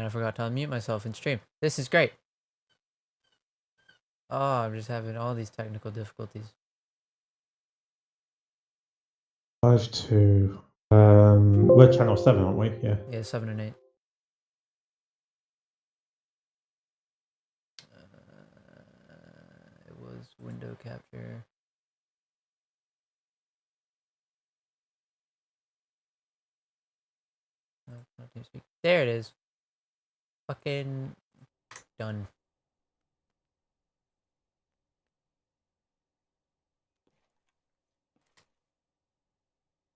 And I forgot to unmute myself in stream. This is great. Oh, I'm just having all these technical difficulties. 5-2. We're channel 7, aren't we? Yeah. Yeah, 7 and 8. It was window capture. No, not TeamSpeak. There it is. Fucking done.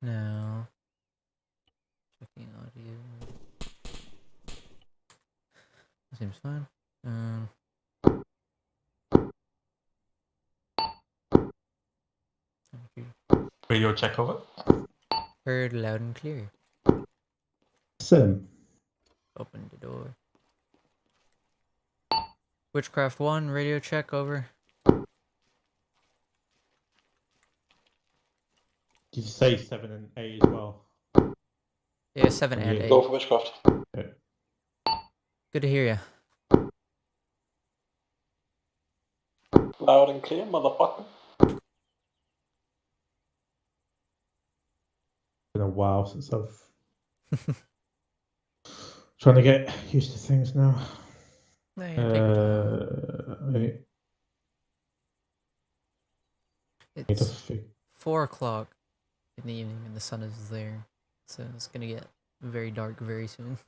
Now, checking audio. Seems fine. Radio check over. Heard loud and clear. Sim. Open the door. Witchcraft 1, radio check over. Did you say 7 and 8 as well? Yeah, 7 and 8. Go for Witchcraft. Okay. Good to hear you. Loud and clear, motherfucker. Been a while since I've trying to get used to things now. No, yeah, take your time. It's 4 o'clock in the evening and the sun is there. So it's gonna get very dark very soon.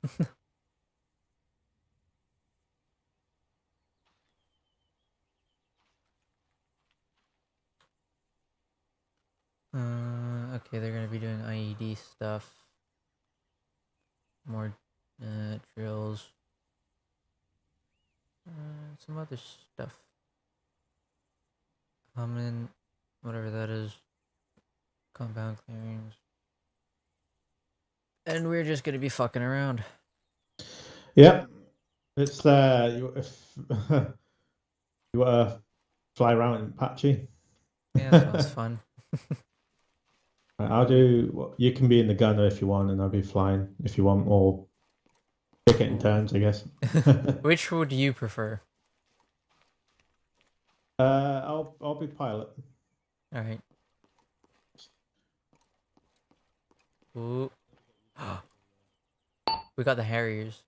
Okay, they're gonna be doing IED stuff. More drills. Some other stuff. Common, whatever that is. Compound clearings. And we're just gonna be fucking around. Yeah. It's if you want to fly around in Patchy. Yeah, that sounds fun. I'll do. You can be in the gunner if you want, and I'll be flying if you want, or pick it in turns, I guess. Which would you prefer? I'll be pilot. All right. Ooh. We got the Harriers.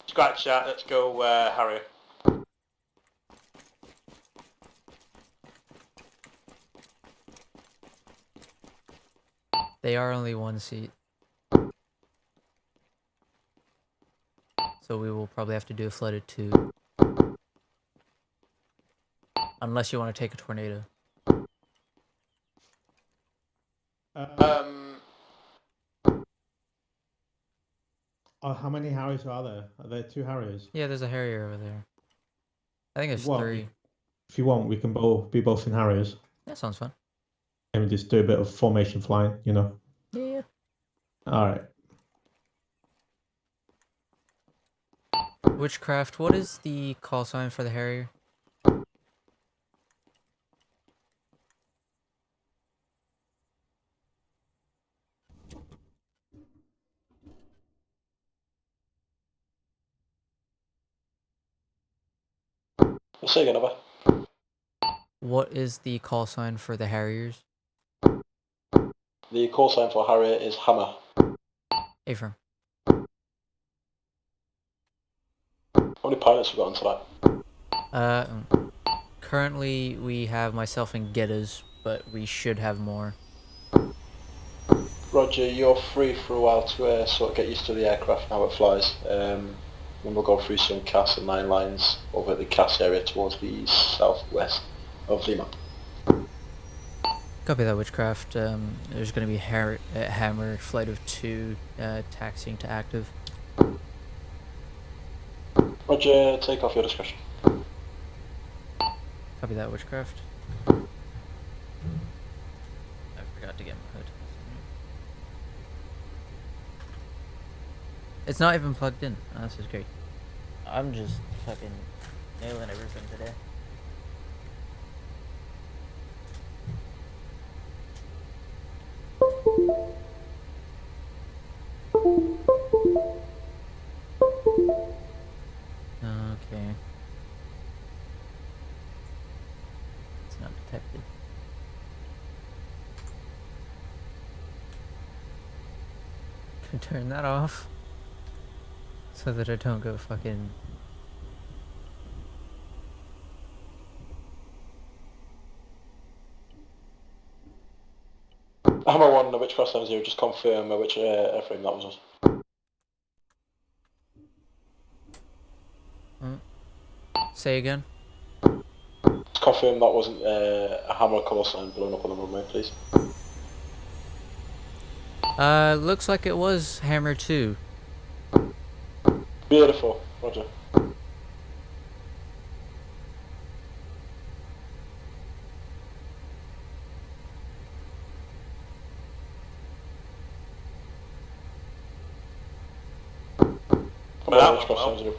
Scratch that, let's go Harry. They are only 1 seat. So we will probably have to do a flooded 2. Unless you want to take a tornado. How many Harriers are there? Are there 2 Harriers? Yeah, there's a Harrier over there. I think it's 3. If you want, we can be both in Harriers. That sounds fun. And we just do a bit of formation flying, you know? Yeah. Alright. Witchcraft, what is the call sign for the Harrier? Say again, over. What is the call sign for the Harriers? The call sign for Harry is Hammer. Affirm. How many pilots have we got on tonight? Currently we have myself and Geddes, but we should have more. Roger, you're free for a while to sort of get used to the aircraft, how it flies. Then we'll go through some CAS and 9 lines over at the CAS area towards the southwest of Lima. Copy that, Witchcraft. There's going to be Hammer Flight of 2 taxiing to active. Roger, take off your discretion. Copy that, Witchcraft. I forgot to get my hood. It's not even plugged in. Oh, this is great. I'm just fucking nailing everything today. Turn that off. So that I don't go fucking... Hammer 1, which cross 70, just confirm which airframe that was. Say again? Just confirm that wasn't a Hammer call sign blown up on the runway, please. Looks like it was Hammer 2. Beautiful, roger.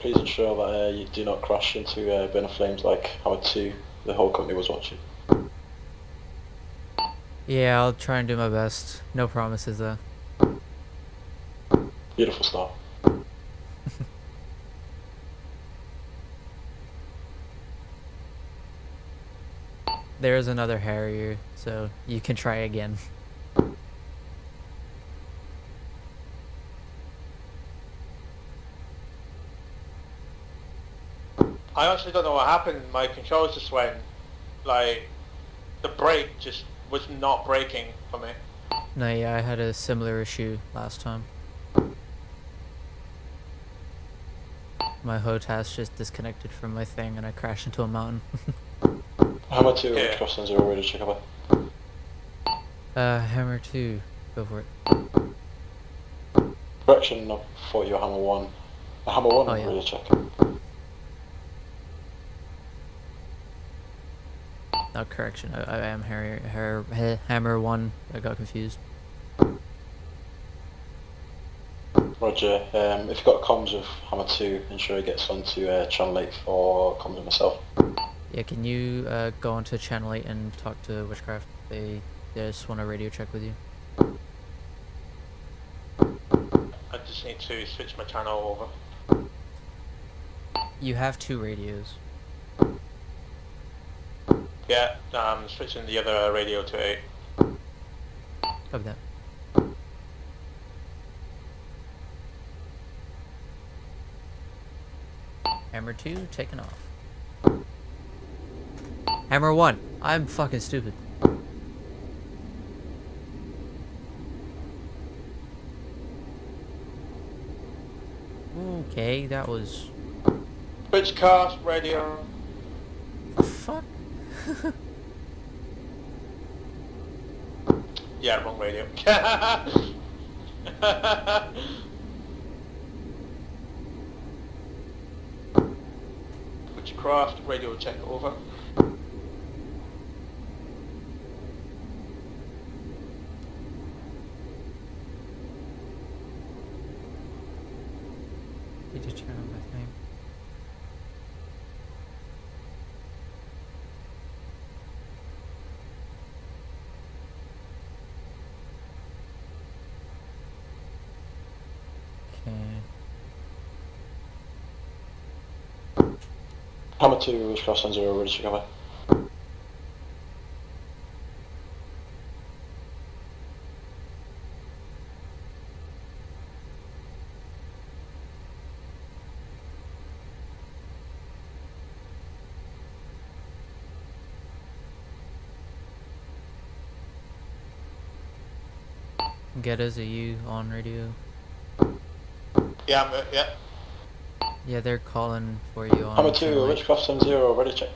Please ensure that you do not crash into burner flames like Hammer 2. The whole company was watching. Yeah, I'll try and do my best. No promises though. Beautiful start. There's another Harrier, so you can try again. I actually don't know what happened. My controls just went, like, the brake just was not braking for me. No, yeah, I had a similar issue last time. My HOTAS just disconnected from my thing and I crashed into a mountain. Hammer 2, which cross 0, ready to check over. Hammer 2, go for it. Correction for your Hammer 1. Hammer 1, Oh, yeah. ready to check. No, correction, I am Hammer 1, I got confused. Roger, if you've got comms with Hammer 2, ensure it gets onto channel 8 for comms with myself. Yeah, can you go onto channel 8 and talk to Witchcraft? They just want a radio check with you. I just need to switch my channel over. You have 2 radios. Yeah, I'm switching the other radio to 8. Copy that. Hammer 2, taken off. Hammer 1, I'm fucking stupid. Okay, that was... Switch cast, radio. The fuck? Yeah, wrong radio. Witchcraft, radio check over. Did you turn on my thing? Okay. Hammer 2, which cross 0, ready to check over. Geddes, are you on radio? Yeah, yeah. Yeah, they're calling for you on Hammer 2, channel 8. which cross 0, ready to check.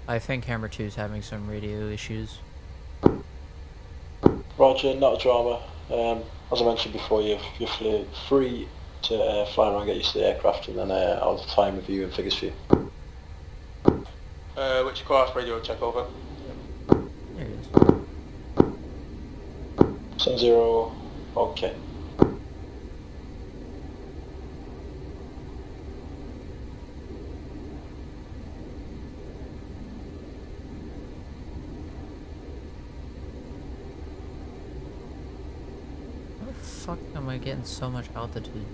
I think Hammer 2 is having some radio issues. Roger, not a drama. As I mentioned before, you're free to fly around, get used to the aircraft, and then I'll have time with you and figures for you. Witchcraft, radio check over. There it is. 0, okay. How the fuck am I getting so much altitude?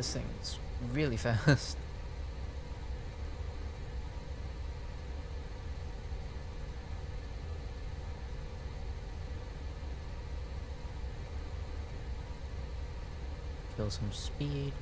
This thing is really fast. Kill some speed.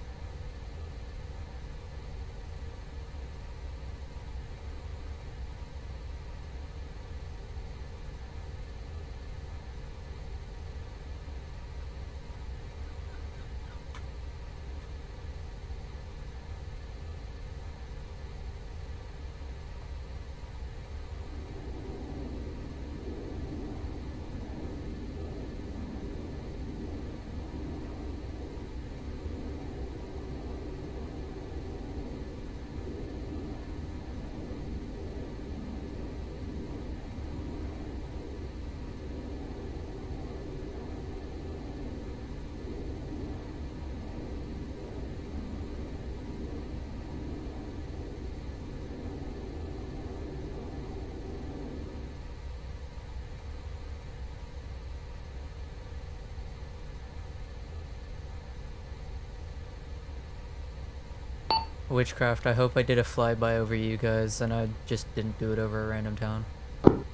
Witchcraft, I hope I did a flyby over you guys and I just didn't do it over a random town. I'm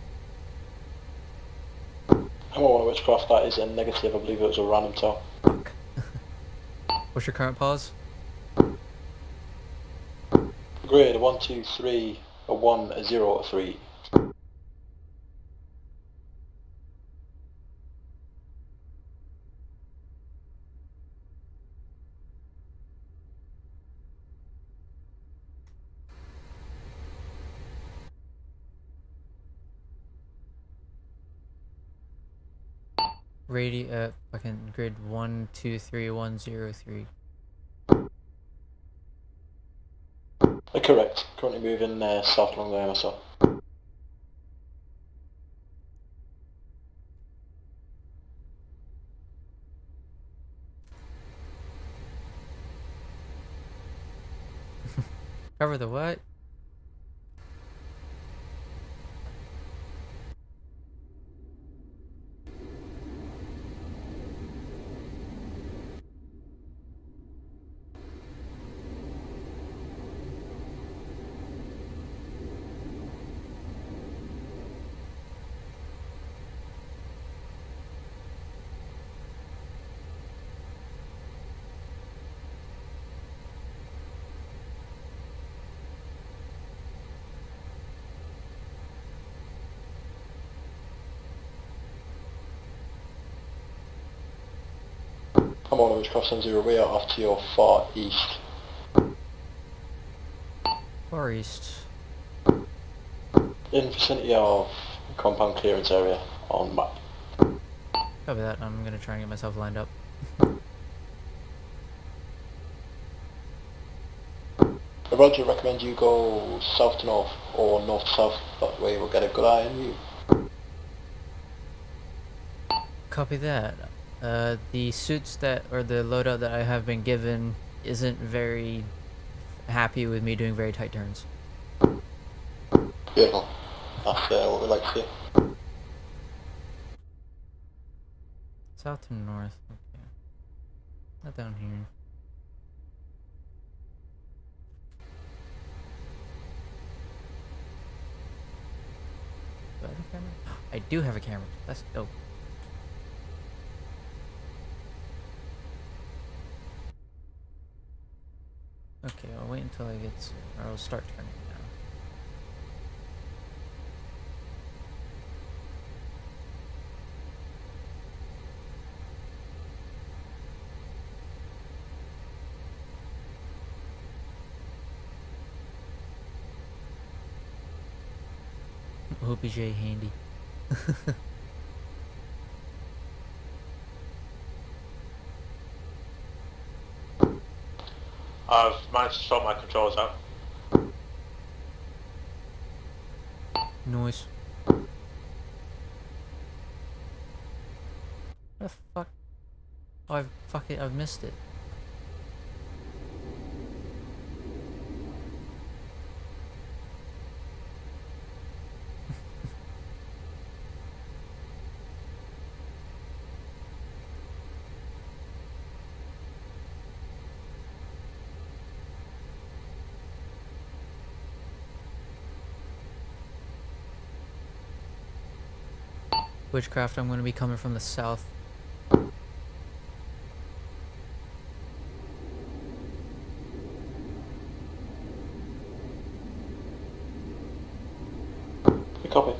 on Witchcraft, that is a negative, I believe it was a random town. Fuck. What's your current pause? Grade 1, 2, 3, a 1, a 0, a 3. Fucking grid 1, 2, 3, 1, 0, 3. Correct. Currently moving south along the MSR. Cover the what? I'm on Witchcraft 70, we are off to your far east. Far east. In vicinity of compound clearance area on map. Copy that, I'm gonna try and get myself lined up. I would recommend you go south to north or north to south, that way we'll get a good eye on you. Copy that. The suits or the loadout that I have been given isn't very happy with me doing very tight turns. Beautiful. That's what we like to see. South to north, okay. Not down here. Do I have a camera? I do have a camera. That's dope. Okay, I'll wait until I get to, or I'll start turning now. OBJ handy. I've managed to sort my controls out. Noise. What the fuck? Oh, I've missed it. Witchcraft, I'm going to be coming from the south. You copy?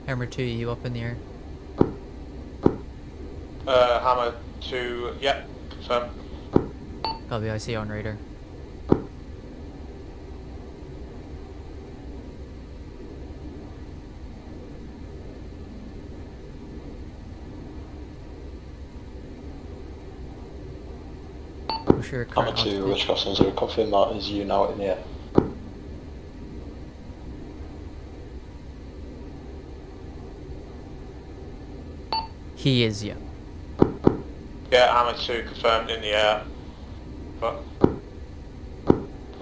Hammer 2, you up in the air? Hammer 2, yep, confirm. Copy, I see you on radar. What's your Hammer current 2, altitude? Witchcraft 70, confirm that is you now in the air. He is, yeah. Yeah, Hammer 2 confirmed in the air. But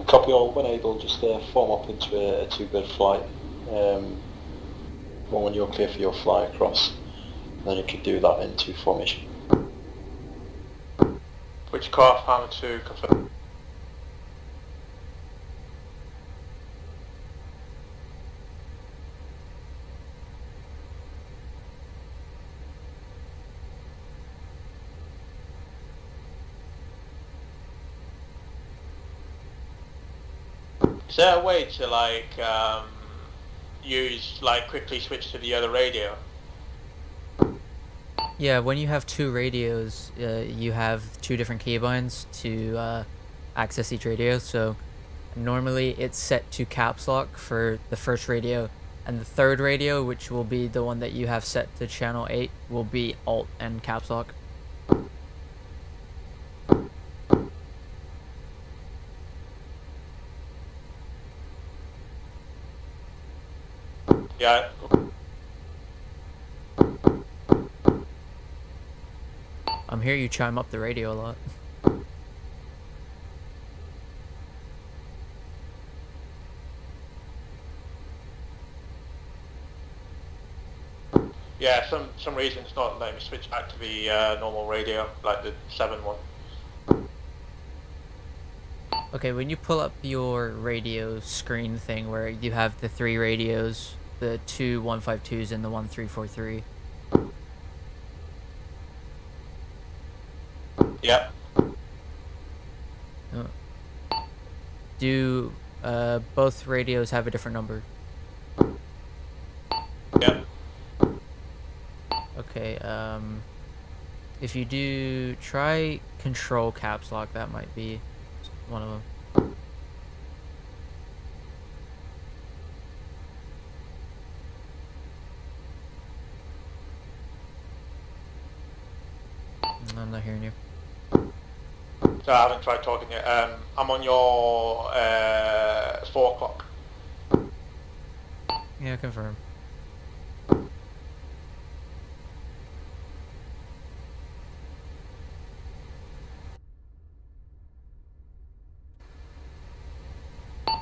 Copy all, when able, just form up into a two-bird flight. When you're clear for your fly across, then you could do that in two formation. Witchcraft, Hammer 2 confirmed. Is there a way to like use like quickly switch to the other radio? Yeah, when you have two radios, you have two different keybinds to access each radio. So normally it's set to caps lock for the first radio, and the third radio, which will be the one that you have set to channel 8, will be alt and caps lock. Yeah. I'm hearing you chime up the radio a lot. Yeah, some reason it's not letting me switch back to the normal radio, like the 7 one. Okay, when you pull up your radio screen thing where you have the 3 radios, the 2 152s and the 1 343. Yeah. Do both radios have a different number? Yeah. Okay, if you do, try control caps lock, that might be one of them. I'm not hearing you. So I haven't tried talking yet. I'm on your 4 o'clock. Yeah, confirm.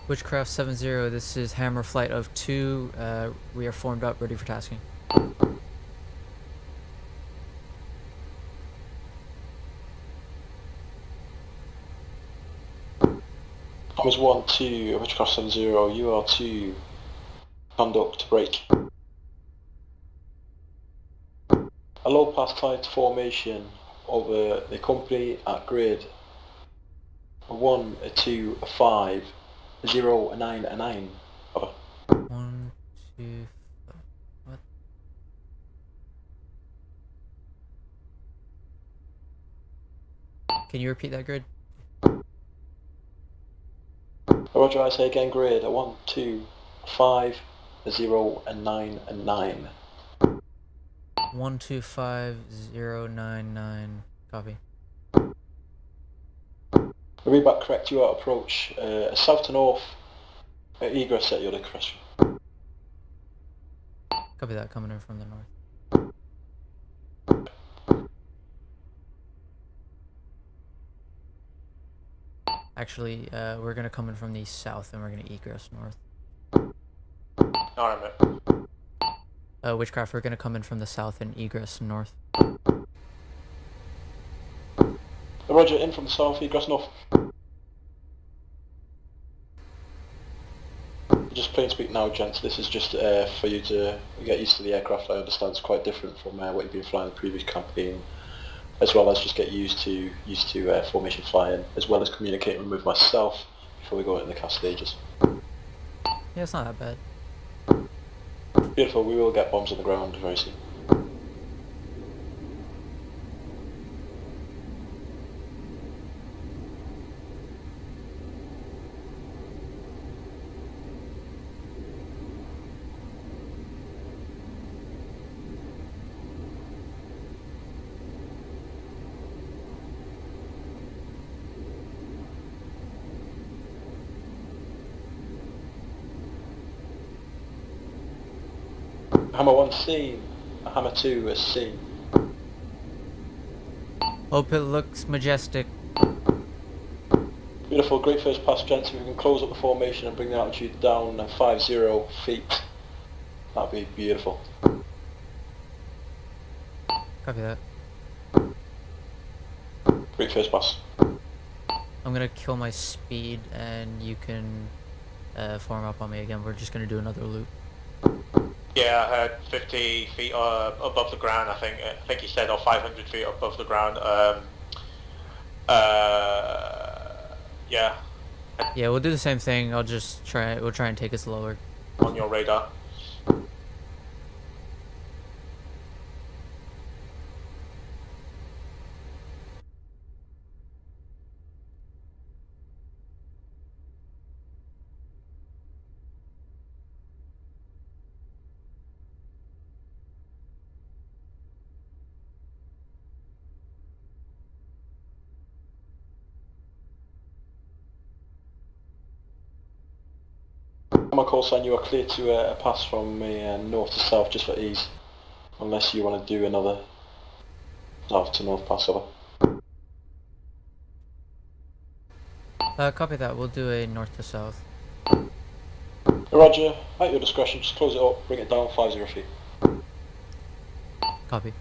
Witchcraft 70, this is Hammer Flight of 2. We are formed up, ready for tasking. Hammers 1, 2, Witchcraft 70, you are to conduct break. A low pass tight formation over the company at grid 1, 2, 5, 0, 9, 9. Over. 1, 2, what? Can you repeat that grid? Roger, I say again grid 1, 2, 5, 0, 9, 9. 125099. Copy. Read back correct, you are approach south to north egress at your discretion. Copy that, coming in from the north. Actually, we're gonna come in from the south and we're gonna egress north. Alright, mate. Witchcraft, we're gonna come in from the south and egress north. Roger, in from the south, egress north. Just plain speak now, gents. This is just for you to get used to the aircraft. I understand it's quite different from what you've been flying in the previous campaign, as well as just get used to formation flying, as well as communicating with myself before we go into the cast stages. Yeah, it's not that bad. Beautiful. We will get bombs on the ground very soon. Hammer 1 seen. Hammer 2 is seen. Hope it looks majestic. Beautiful, great first pass, gents. If we can close up the formation and bring the altitude down 50 feet, that'd be beautiful. Copy that. Great first pass. I'm gonna kill my speed and you can form up on me again. We're just gonna do another loop. Yeah, I heard 50 feet above the ground, I think he said, or 500 feet above the ground. Yeah, Yeah, we'll do the same thing. We'll try and take us lower. on your radar. Hammer call sign, you are clear to pass from north to south just for ease, unless you want to do another south to north pass over. Copy that. We'll do a north to south. Roger, at your discretion, just close it up, bring it down 50 feet. Copy.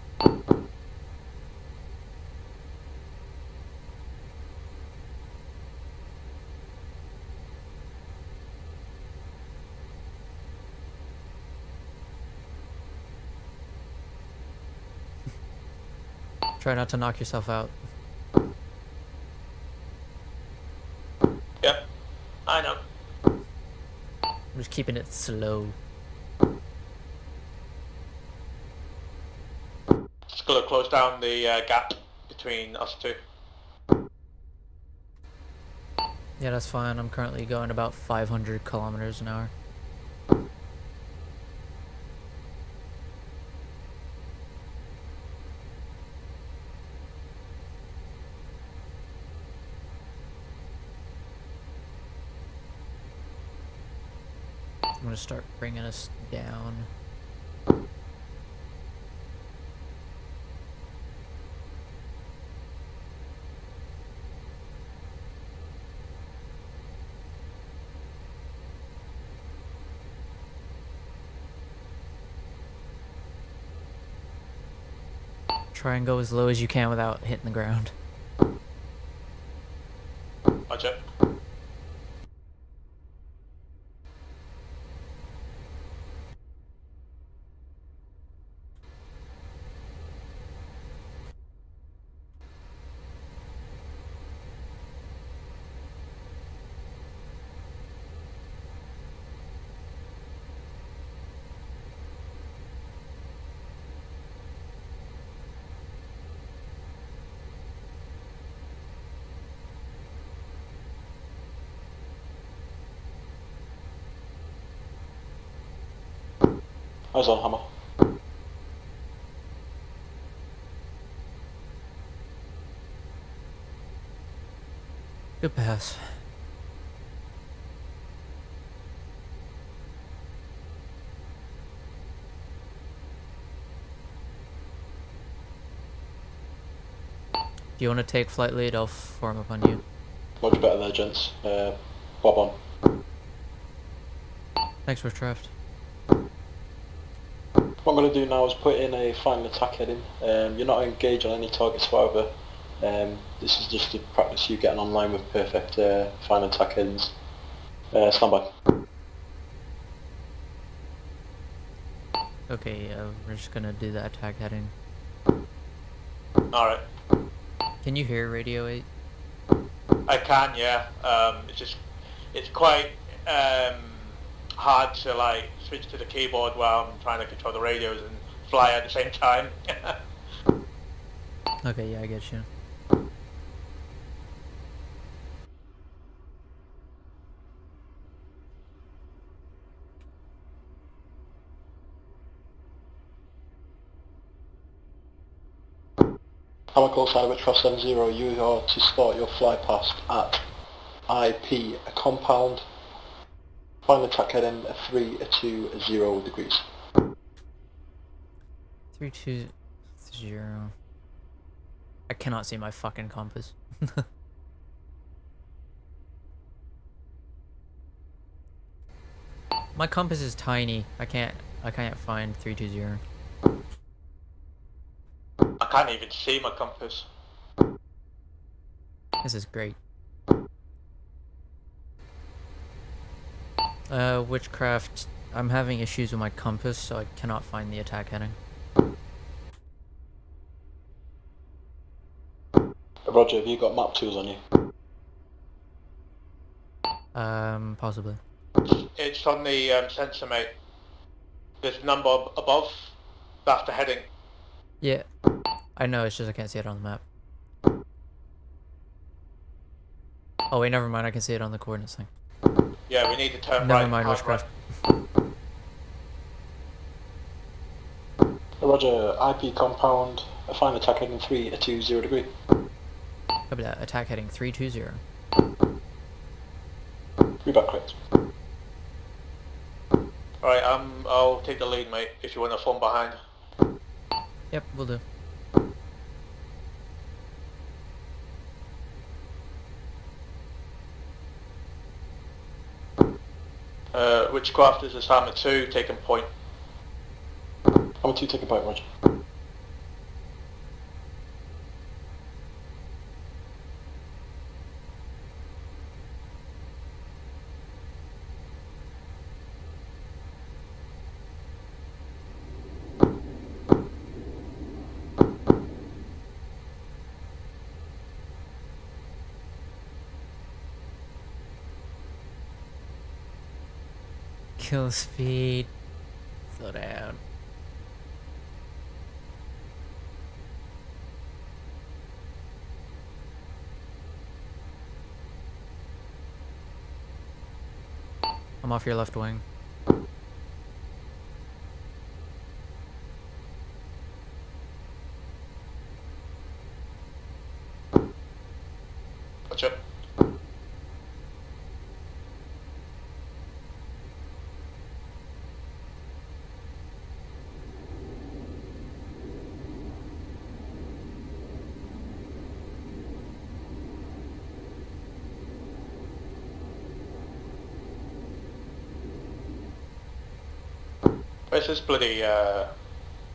Try not to knock yourself out. Yeah, I know. I'm just keeping it slow. Just gonna close down the gap between us two. Yeah, that's fine. I'm currently going about 500 kilometers an hour. I'm gonna start bringing us down. Try and go as low as you can without hitting the ground. Roger. Eyes on, Hammer. Good pass. Do you want to take flight lead? I'll form up on you. Much better there, gents. Bob on. Thanks for draft. What I'm going to do now is put in a final attack heading. You're not engaged on any targets, however. This is just to practice you getting online with perfect final attack headings. Stand by. Okay, we're just gonna do the attack heading. Alright. Can you hear Radio 8? I can, yeah. It's quite hard to like switch to the keyboard while I'm trying to control the radios and fly at the same time. Okay, yeah, I get you. Hammer call sign Witchcraft 70, you are to start your fly past at IP compound. Final attack heading 320 degrees. 320. I cannot see my fucking compass. My compass is tiny. I can't find 320. I can't even see my compass. This is great. Witchcraft. I'm having issues with my compass, so I cannot find the attack heading. Roger, have you got map tools on you? Possibly. It's on the sensor, mate. There's a number above. That's the heading. Yeah, I know, it's just I can't see it on the map. Oh wait, never mind, I can see it on the coordinates thing. Yeah, we need to turn right. Never mind, Witchcraft. Roger, IP compound, a final attack heading 320 degree. Copy that, attack heading 320. Read back correct. Alright, I'll take the lead, mate, if you want to form behind. Yep, we'll do. Witchcraft is assignment 2, taking point. Hammer 2, take a point, Roger. Kill speed. Slow down. I'm off your left wing. Gotcha. Where's this bloody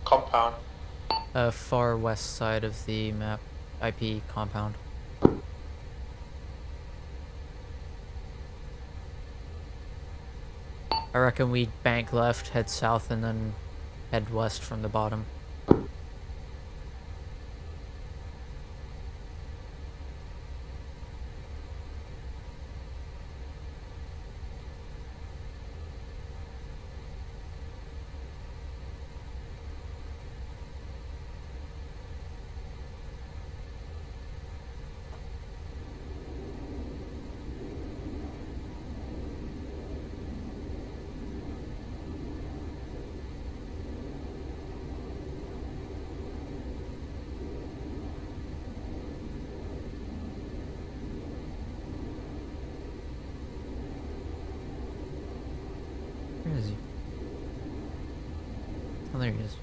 compound? Far west side of the map. IP compound. I reckon we bank left, head south, and then head west from the bottom. Where is he? Oh, there he is.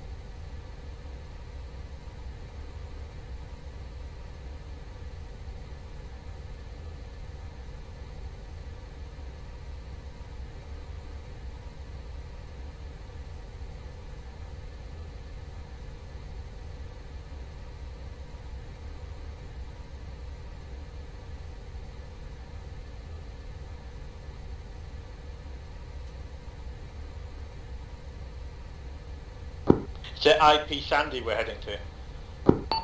Is it IP Sandy we're heading to?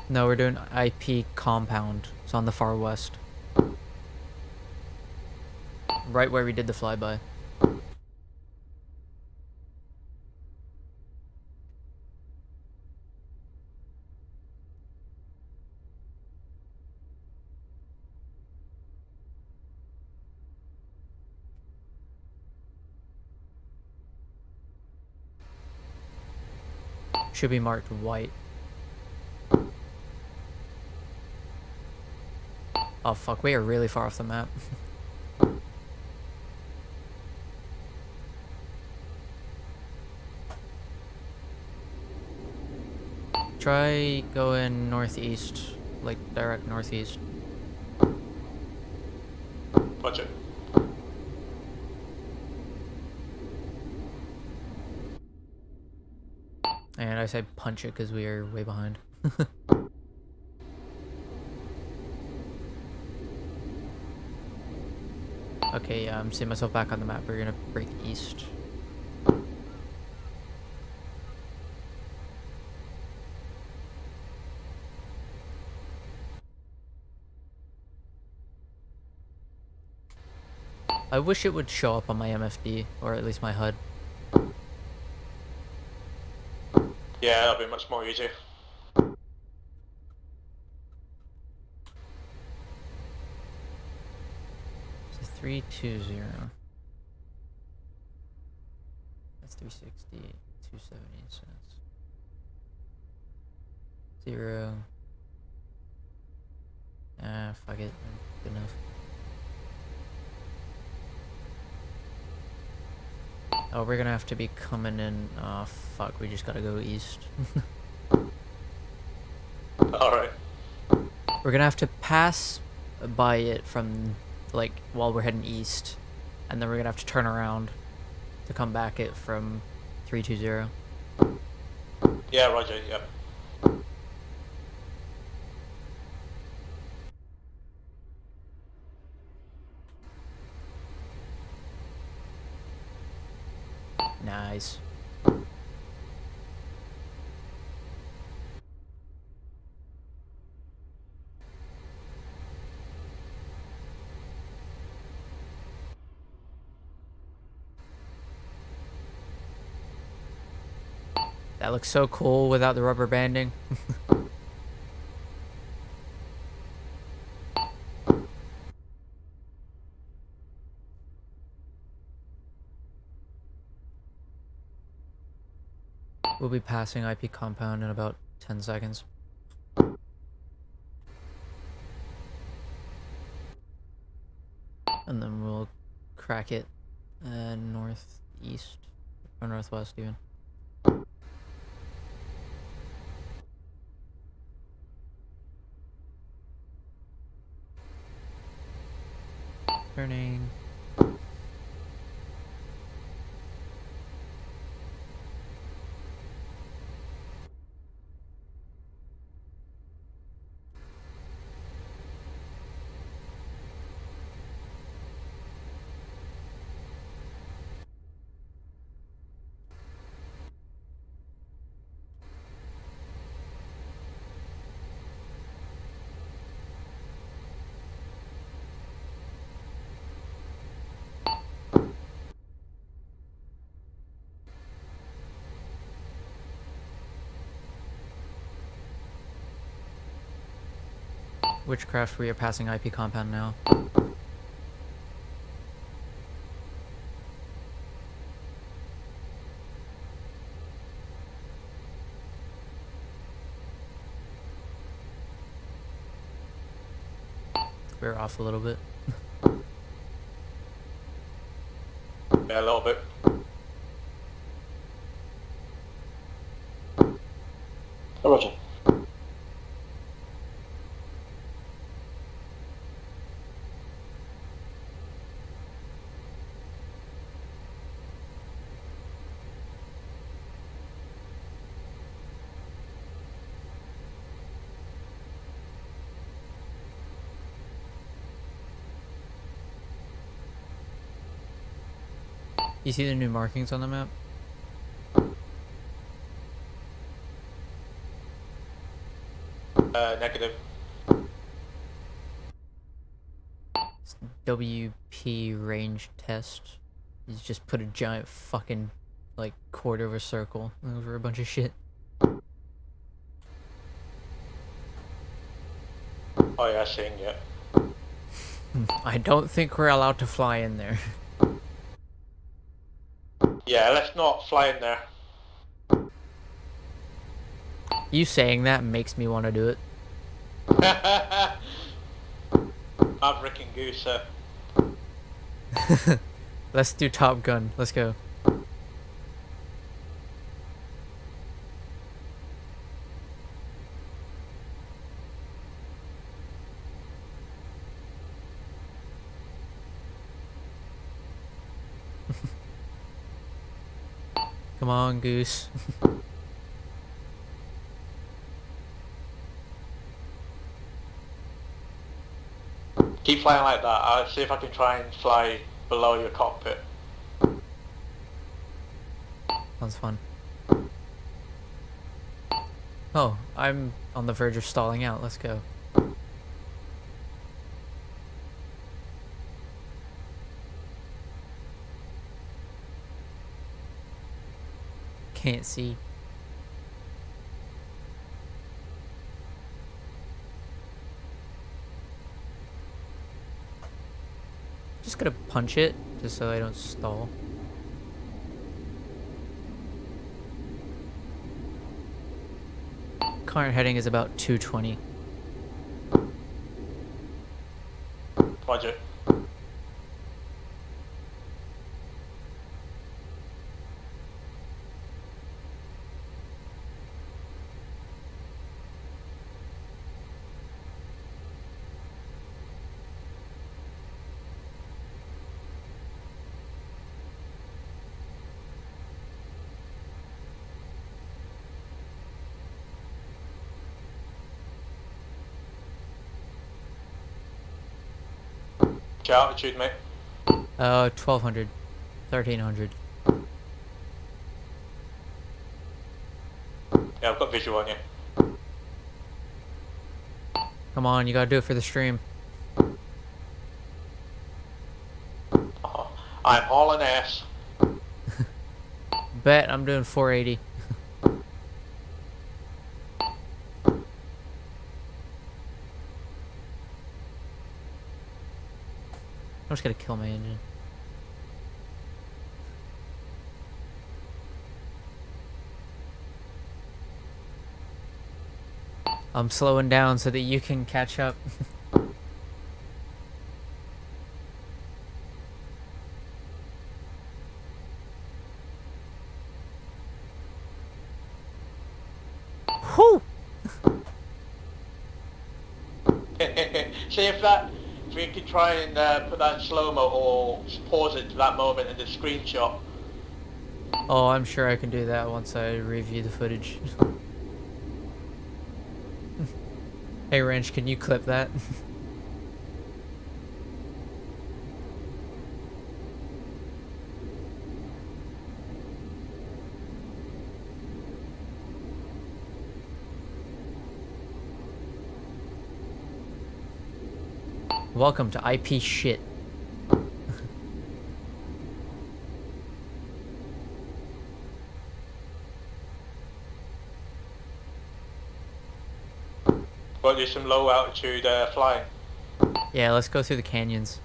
No, we're doing IP compound. It's on the far west. Right where we did the flyby. Should be marked white. Oh fuck, we are really far off the map. Try going northeast, like direct northeast. Roger. And I say punch it because we are way behind. Okay, yeah, I'm seeing myself back on the map. We're gonna break east. I wish it would show up on my MFD, or at least my HUD. Yeah, that'll be much more easy. It's a 320. That's 360, 270 cents. 0. Ah, fuck it. Good enough. Oh, we're gonna have to be coming in. Oh, fuck. We just gotta go east. Alright. We're gonna have to pass by it from, like, while we're heading east. And then we're gonna have to turn around to come back it from 320. Yeah, roger, yeah. Nice. That looks so cool without the rubber banding. We'll be passing IP compound in about 10 seconds. And then we'll crack it northeast, or northwest even. Turning. Witchcraft, we are passing IP compound now. We're off a little bit. Yeah, a little bit. Oh, roger. You see the new markings on the map? Negative. WP range test. You just put a giant fucking like quarter of a circle over a bunch of shit. Oh yeah, seeing it. I don't think we're allowed to fly in there. Yeah, let's not fly in there. You saying that makes me want to do it. Maverick and Goose. Let's do Top Gun. Let's go. Come on, Goose. Keep flying like that. I'll see if I can try and fly below your cockpit. Sounds fun. Oh, I'm on the verge of stalling out. Let's go. Can't see. Just gonna punch it just so I don't stall. Current heading is about 220. Roger. What's your altitude, mate? 1200. 1300. Yeah, I've got visual on you. Come on, you gotta do it for the stream. I'm hauling ass. Bet I'm doing 480. I'm just gonna kill my engine. I'm slowing down so that you can catch up. Whew! See if we could try and put that in slow-mo or pause it to that moment in the screenshot. Oh, I'm sure I can do that once I review the footage. Hey Wrench, can you clip that? Welcome to IP shit. Got to do some low altitude flying. Yeah, let's go through the canyons.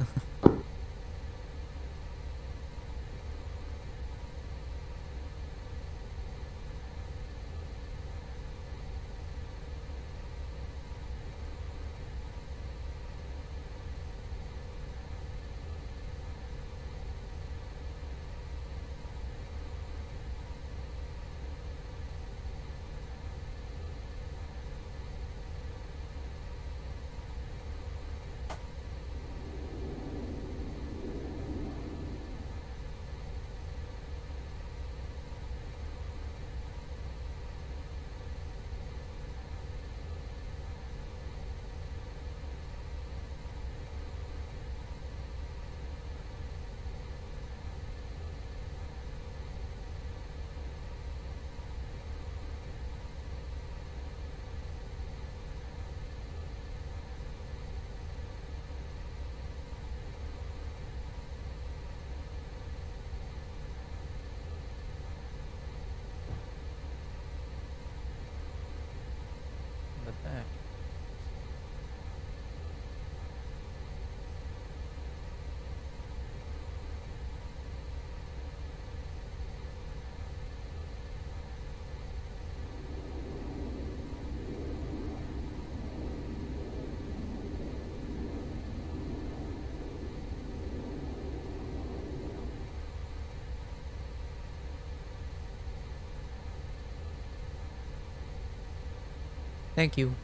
Thank you.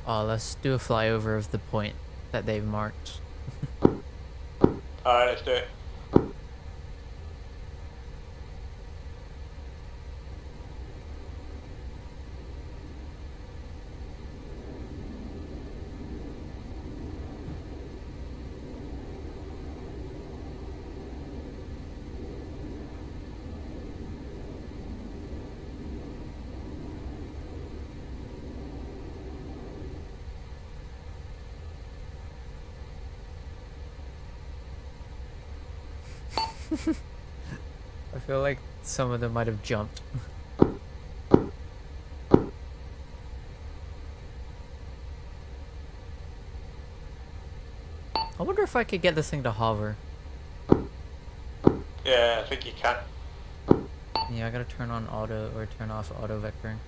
Oh, let's do a flyover of the point that they've marked. Alright, let's do it. I feel like some of them might have jumped. I wonder if I could get this thing to hover. Yeah, I think you can. Yeah, I gotta turn on auto or turn off auto vectoring.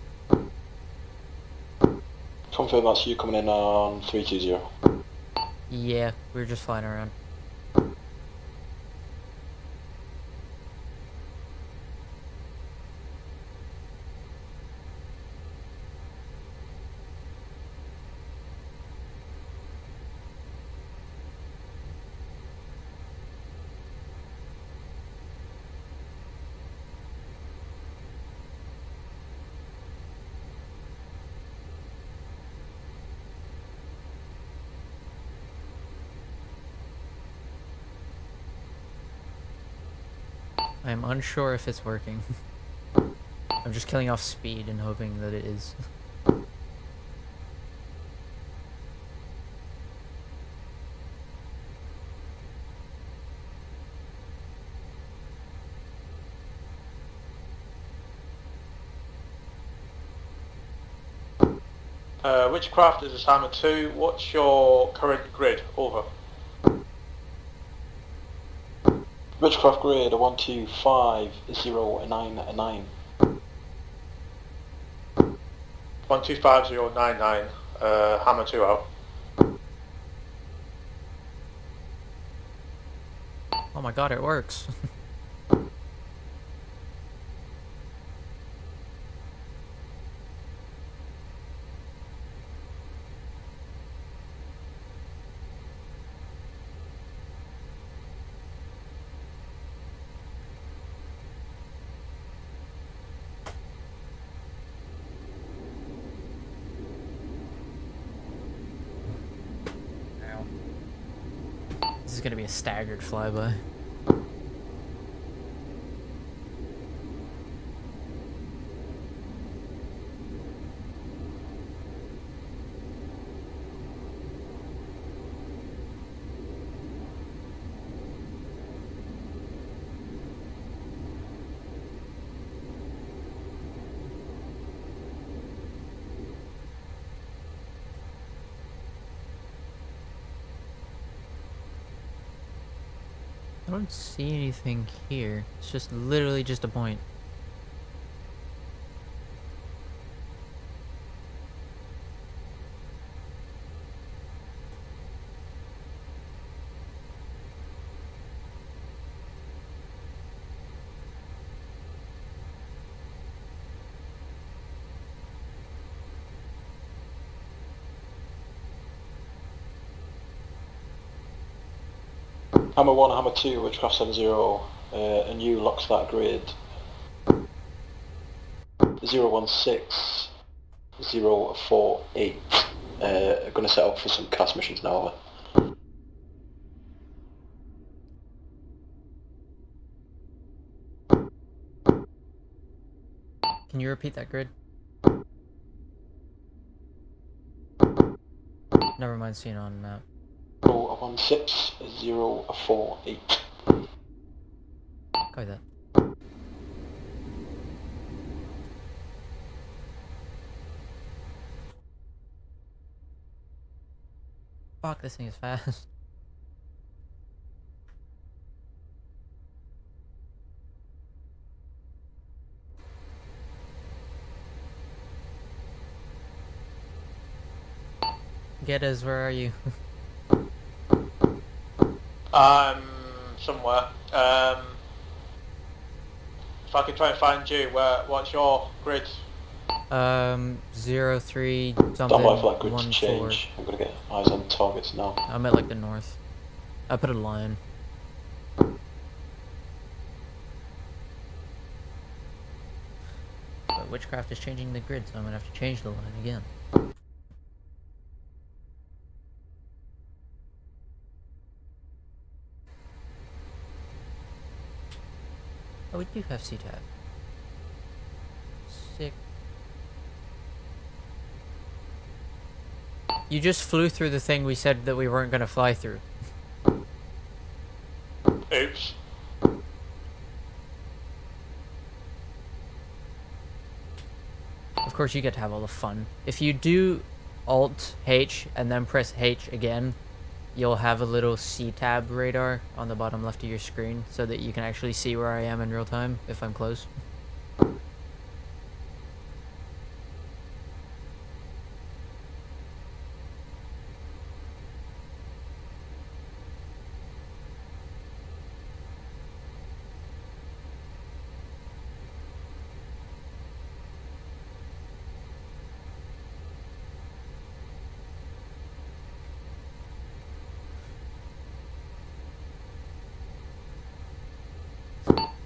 Confirm that's you coming in on 320. Yeah, we were just flying around. I am unsure if it's working. I'm just killing off speed and hoping that it is. Which craft is this ARMA 2? What's your current grid? Over. Witchcraft grade 125099. 125099. Hammer 2 out. Oh my god, it works. This is gonna be a staggered flyby. I don't see anything here. It's just literally just a point. Hammer 1, Hammer 2, Witchcraft 70, and you locks that grid 016048. Gonna set up for some cast missions now. Can you repeat that grid? Never mind seeing it on the map. 016048. Copy that. Fuck, this thing is fast. Get us, where are you? Somewhere. If I could try and find you, what's your grid? 03 something Stand by for that grid to 14. change. I'm gonna get eyes on targets now. I'm at like the north. I put a line. But Witchcraft is changing the grid, so I'm gonna have to change the line again. Oh, we do have CTAB. Sick. You just flew through the thing we said that we weren't gonna fly through. Oops. Of course, you get to have all the fun. If you do Alt H and then press H again, you'll have a little CTAB radar on the bottom left of your screen so that you can actually see where I am in real time if I'm close.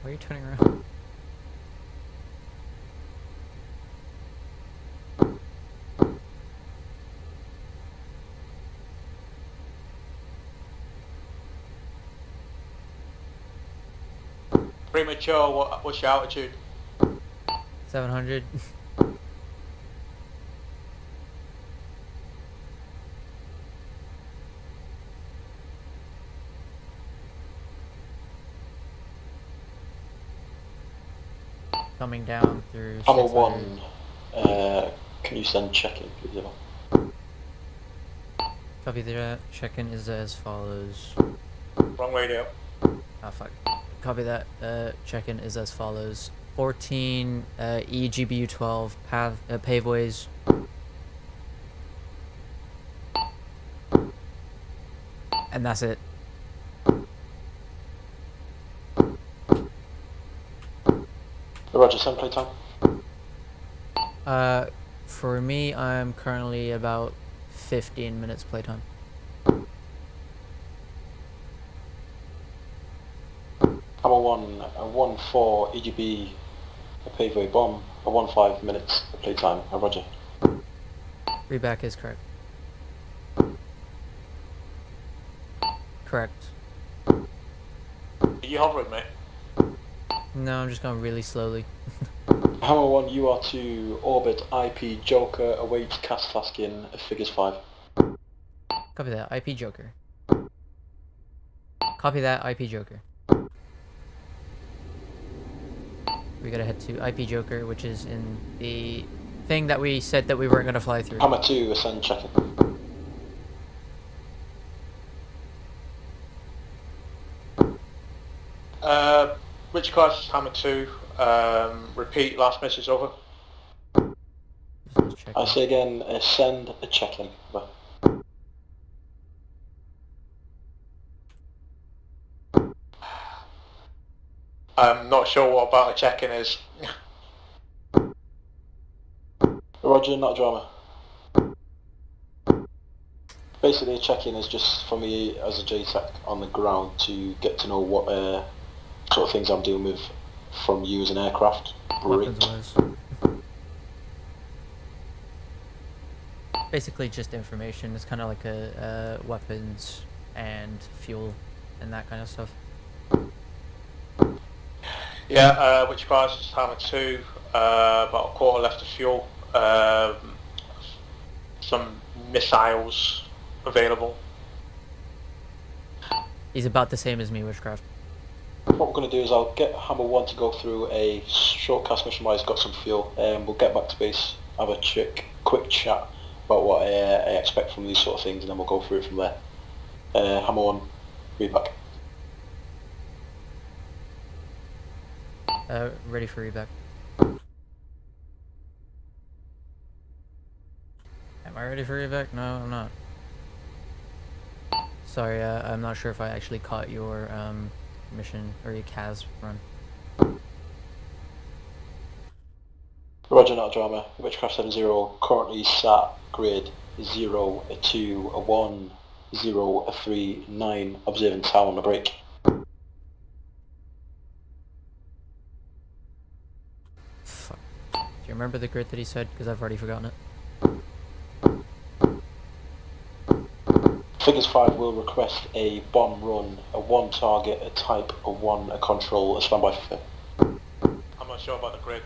Why are you turning around? Premature, what's your altitude? 700. Coming down through Hammer 600. 1, can you send check-in, please? Emma? Copy that. Check-in is as follows. Wrong radio. Ah, fuck. Copy that. Check-in is as follows. 14 EGBU 12 path paveways. And that's it. Roger, send playtime. For me, I'm currently about 15 minutes playtime. Hammer 1, a 1-4 EGB, a paveway bomb, a 1-5 minutes playtime. Roger. Reback is correct. Correct. Are you hovering, mate? No, I'm just going really slowly. Hammer 1, you are to orbit IP Joker, await cast tasking, figures 5. Copy that. IP Joker. Copy that. IP Joker. We gotta head to IP Joker, which is in the thing that we said that we weren't gonna fly through. Hammer 2, send check-in. Which class is Hammer 2? Repeat last message over. Let's check I in. say again, send a check-in. Over. I'm not sure what about a check-in is. Roger, not drama. Basically, a check-in is just for me as a JTAC on the ground to get to know what sort of things I'm dealing with from you as an aircraft. Weapons-wise. Basically just information. It's kind of like a weapons and fuel and that kind of stuff. Yeah, which class is Hammer 2? About a quarter left of fuel. Some missiles available. He's about the same as me, Witchcraft. What we're going to do is I'll get Hammer 1 to go through a short cast mission while he's got some fuel. We'll get back to base, have a quick chat about what I expect from these sort of things, and then we'll go through it from there. Hammer 1, read back. Ready for reback. Am I ready for reback? No, I'm not. Sorry, I'm not sure if I actually caught your mission or your CAS run. Roger, not drama. Witchcraft 70, currently sat grid 0, 2, 1, 0, 3, 9, observing tower on the break. Fuck. Do you remember the grid that he said? Because I've already forgotten it. Figures 5 will request a bomb run, a 1 target, a type, a 1, a control, a standby for fit. I'm not sure about the grid.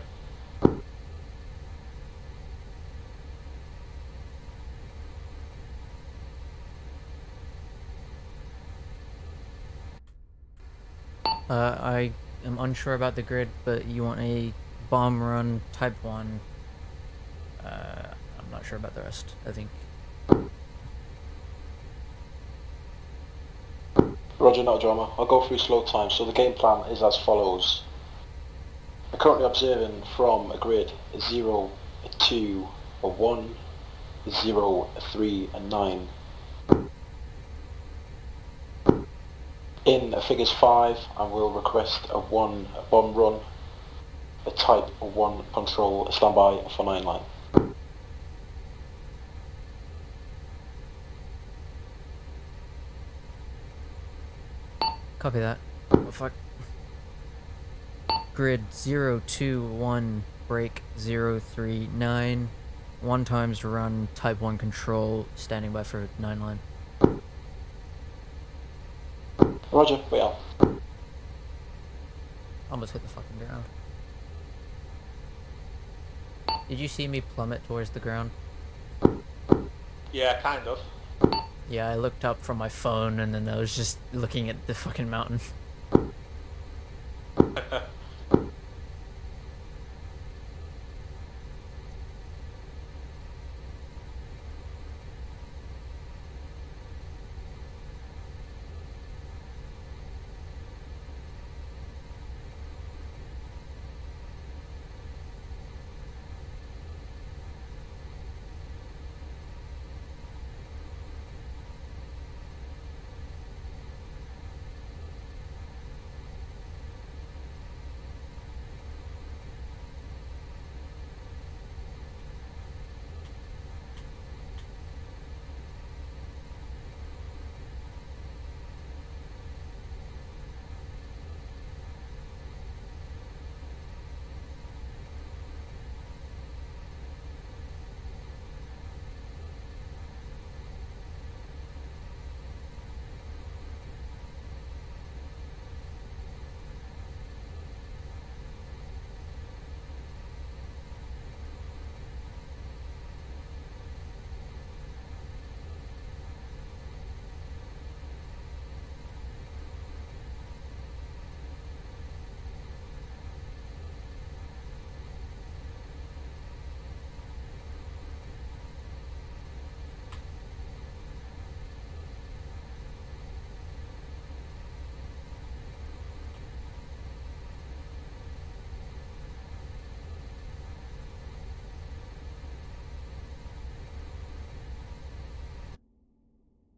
I am unsure about the grid, but you want a bomb run type 1. I'm not sure about the rest, I think. Roger, not drama. I'll go through slow time. So the game plan is as follows. I'm currently observing from a grid 0, 2, 1, 0, 3, and 9. In figures 5, I will request a 1 bomb run, a type, a 1 control, a standby for 9 line. Copy that. Oh, fuck. Grid 0, 2, 1, break 0, 3, 9. 1 times run, type 1 control, standing by for 9 line. Roger, wait out. Almost hit the fucking ground. Did you see me plummet towards the ground? Yeah, kind of. Yeah, I looked up from my phone and then I was just looking at the fucking mountain.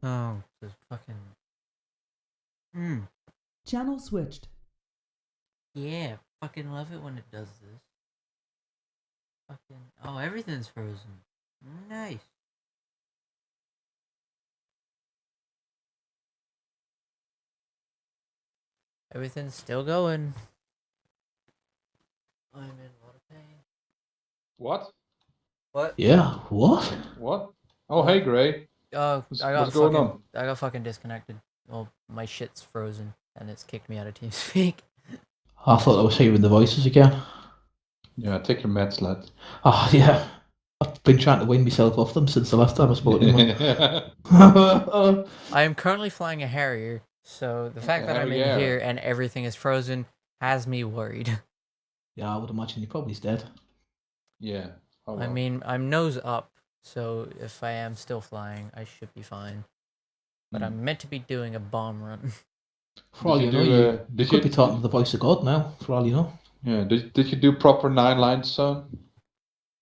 Oh, this fucking... Channel switched. Yeah, fucking love it when it does this. Fucking... Oh, everything's frozen. Nice. Everything's still going. I'm in a lot of pain. What? What? Yeah, what? What? Oh, hey, Gray. Oh, What's going on? I got fucking disconnected. Well, my shit's frozen and it's kicked me out of TeamSpeak. I thought I was hearing the voices again. Yeah, take your meds, lad. Oh, yeah. I've been trying to wean myself off them since the last time I spoke to them. I am currently flying a Harrier, so the fact that I'm in here and everything is frozen has me worried. Yeah, I would imagine you're probably dead. Yeah. Oh, well. I mean, I'm nose up, so if I am still flying, I should be fine. But I'm meant to be doing a bomb run. For all you know, you could be talking to the voice of God now, for all you know. Yeah, did you do proper 9 lines, son?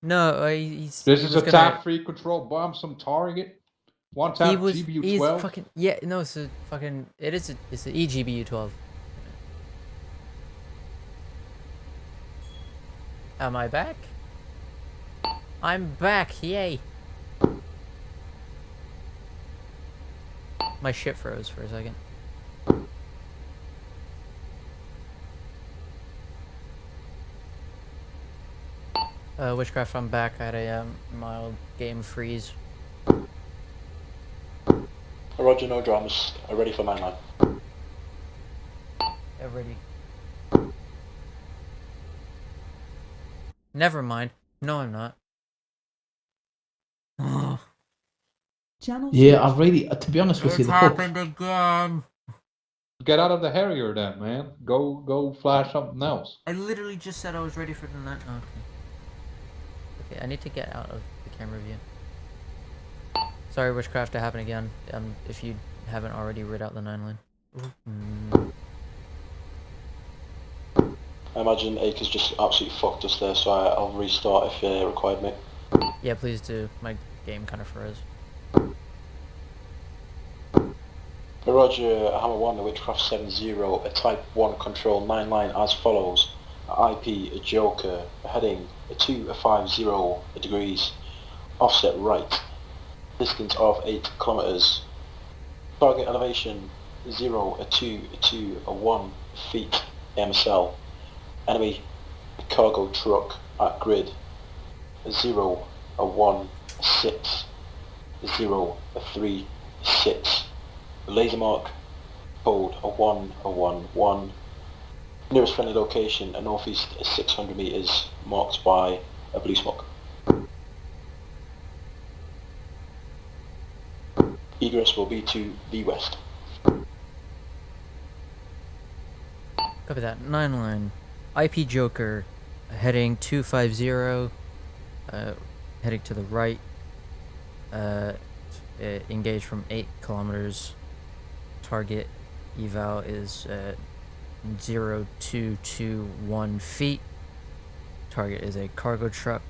No, This is a tap-free control bomb, some target. One tap GBU 12. Fucking, yeah, no, it's a fucking, it's an eGBU 12. Am I back? I'm back, yay! My shit froze for a second. Witchcraft, I'm back. I had a mild game freeze. Roger, no dramas. Ready for 9-9. Yeah, ready. Never mind. No, I'm not. Yeah, I've really, to be honest with you, It's happened again. Get out of the Harrier then, man. Go flash something else. I literally just said I was ready for the night. Oh, okay. Okay, I need to get out of the camera view. Sorry, Witchcraft, to happen again. If you haven't already read out the 9-line. I imagine Acres just absolutely fucked us there, so I'll restart if required, mate. Yeah, please do. My game kind of froze. Roger, Hammer 1, Witchcraft 70, a Type 1 control 9-line as follows. IP, a Joker, heading 250 degrees, offset right, distance of 8 kilometers. Target elevation 0, 2, 1 feet, MSL. Enemy cargo truck at grid 0, 1, 6, 0, 3, 6. Laser mark, code 1, nearest friendly location, a northeast 600 meters, marked by a blue smoke. Egress will be to the west. Copy that. 9-line. IP Joker, heading 250, heading to the right. Engage from 8 kilometers. Target eval is 0221 feet. Target is a cargo truck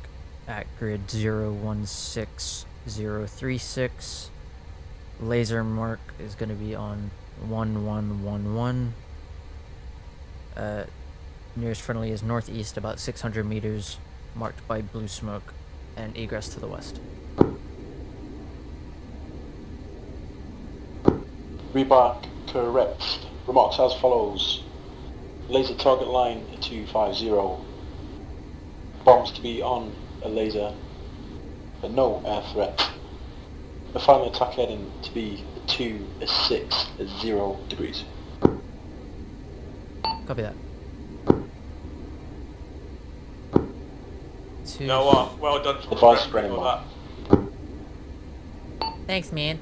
at grid 016036. Laser mark is going to be on 1111. Nearest friendly is northeast about 600 meters, marked by blue smoke, and egress to the west. Remark correct. Remarks as follows. Laser target line 250. Bombs to be on a laser, but no air threat. The final attack heading to be 260 degrees. Copy that. You know what? Well done for Advice remembering all that. Thanks, man.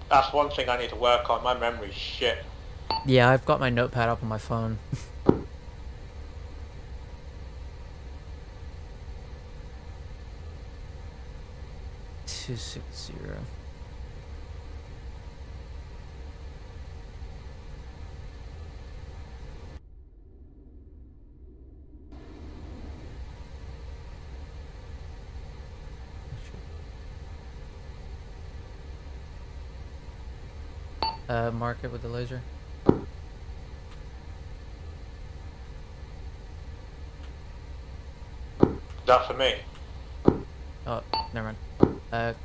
That's one thing I need to work on. My memory's shit. Yeah, I've got my notepad up on my phone. 260. Mark it with the laser. Is that for me? Oh, never mind.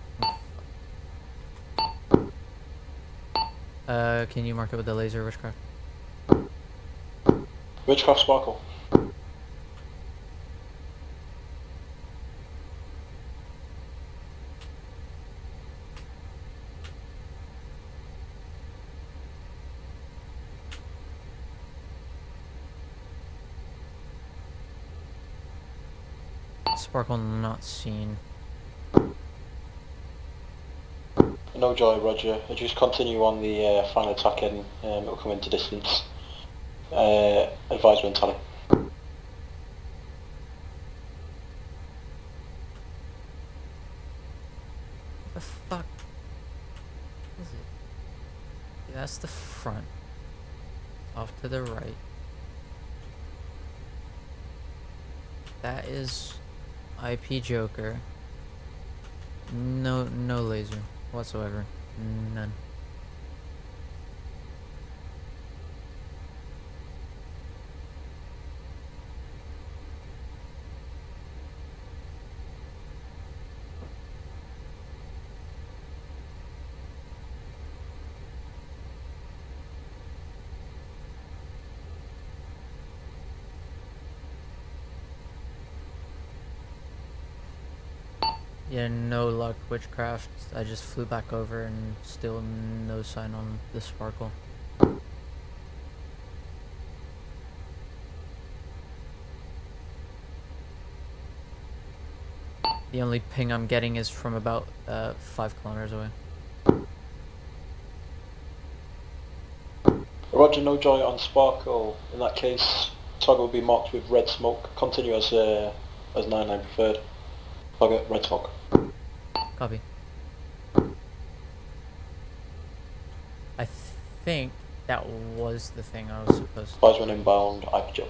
Can you mark it with the laser, Witchcraft? Witchcraft Sparkle. Sparkle not seen. No joy, Roger. Just continue on the final attack heading. It'll come into distance. Advisement tally. What the fuck is it? Yeah, that's the front. Off to the right. That is IP Joker. No laser whatsoever. None. Yeah, no luck, Witchcraft. I just flew back over and still no sign on the Sparkle. The only ping I'm getting is from about 5 kilometers away. Roger, no joy on Sparkle. In that case, target will be marked with red smoke. Continue as 9-9 preferred. Target, red smoke. Copy. I think that was the thing I was supposed to... Advise when inbound, IPJ.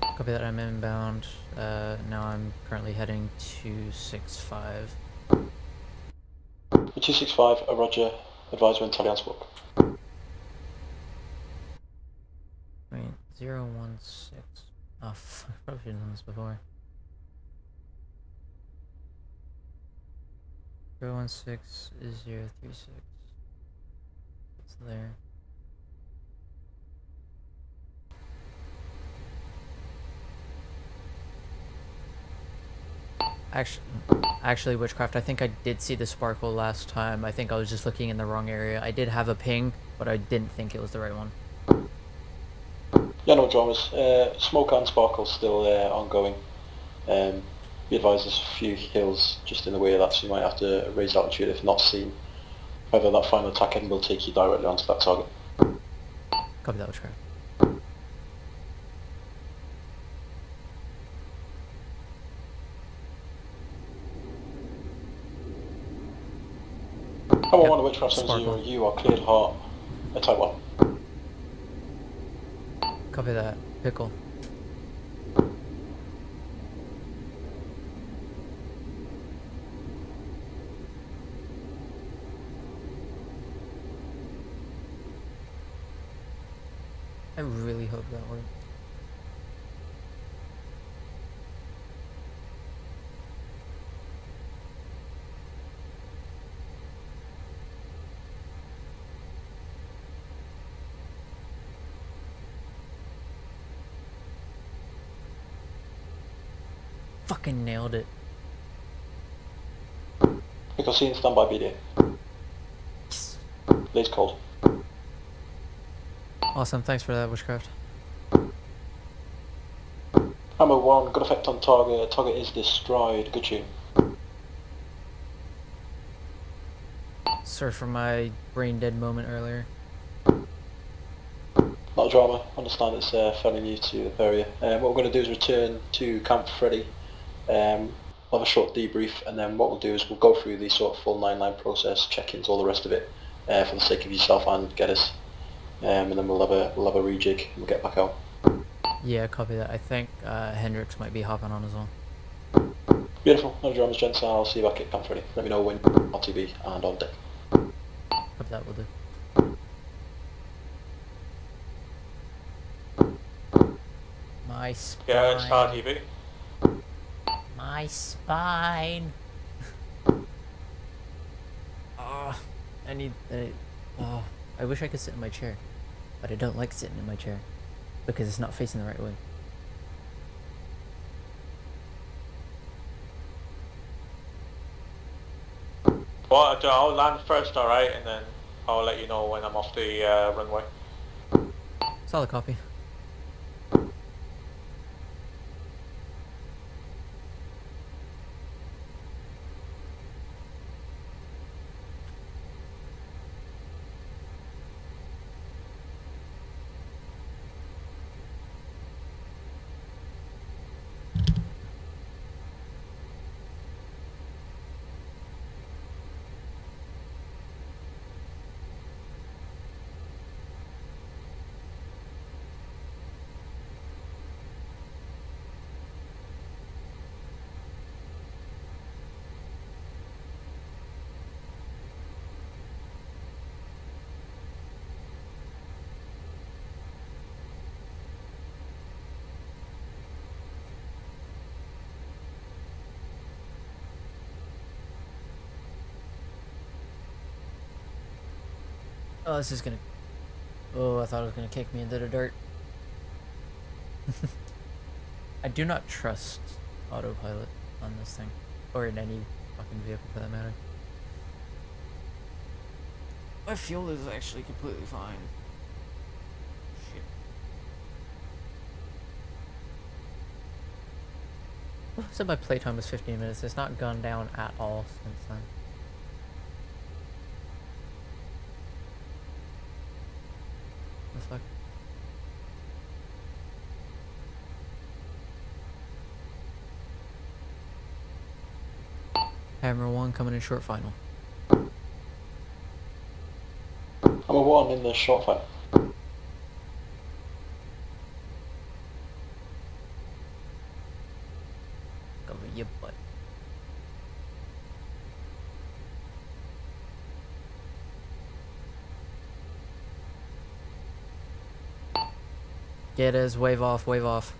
Copy that, I'm inbound. Now I'm currently heading to 65. 265, Roger. Advise when Talian spoke. Wait, 016. Oh fuck, I probably should have done this before. 016 is 036. It's there. Actually, Witchcraft, I think I did see the Sparkle last time. I think I was just looking in the wrong area. I did have a ping, but I didn't think it was the right one. Yeah, no dramas. Smoke and Sparkle still ongoing. Be advised there's a few hills just in the way of that, so you might have to raise altitude if not seen. However, that final attack end will take you directly onto that target. Copy that, Witchcraft. Come on, Witchcraft 70, you are cleared heart. Type 1. Copy that. Pickle. I really hope that works. Fucking nailed it. Pickle scene, standby BD. Yes. Blaze cold. Awesome, thanks for that, Witchcraft. Ammo 1, good effect on target. Target is destroyed. Good tune. Sorry for my brain dead moment earlier. Not a drama. Understand it's fairly new to the area. What we're going to do is return to Camp Freddy. We'll have a short debrief, and then what we'll do is we'll go through the sort of full 9-9 process, check-ins, all the rest of it, for the sake of yourself and Geddes. And then we'll have a rejig and we'll get back out. Yeah, copy that. I think Hendrix might be hopping on as well. Beautiful. No dramas, gents. I'll see you back at Camp Freddy. Let me know when RTB and on deck. Copy that, will do. My spine. Yeah, it's RTB. My spine. Oh, I need. Oh, I wish I could sit in my chair, but I don't like sitting in my chair because it's not facing the right way. Well, I'll land first, alright, and then I'll let you know when I'm off the runway. Solid copy. Oh, this is gonna... Oh, I thought it was gonna kick me into the dirt. I do not trust autopilot. on this thing. Or in any fucking vehicle for that matter. My fuel is actually completely fine. Shit. Oh, said my playtime was 15 minutes. It's not gone down at all since then. The fuck? Hammer 1 coming in short final. I'm a 1 in the short fight. Cover your butt. Get us, wave off, wave off.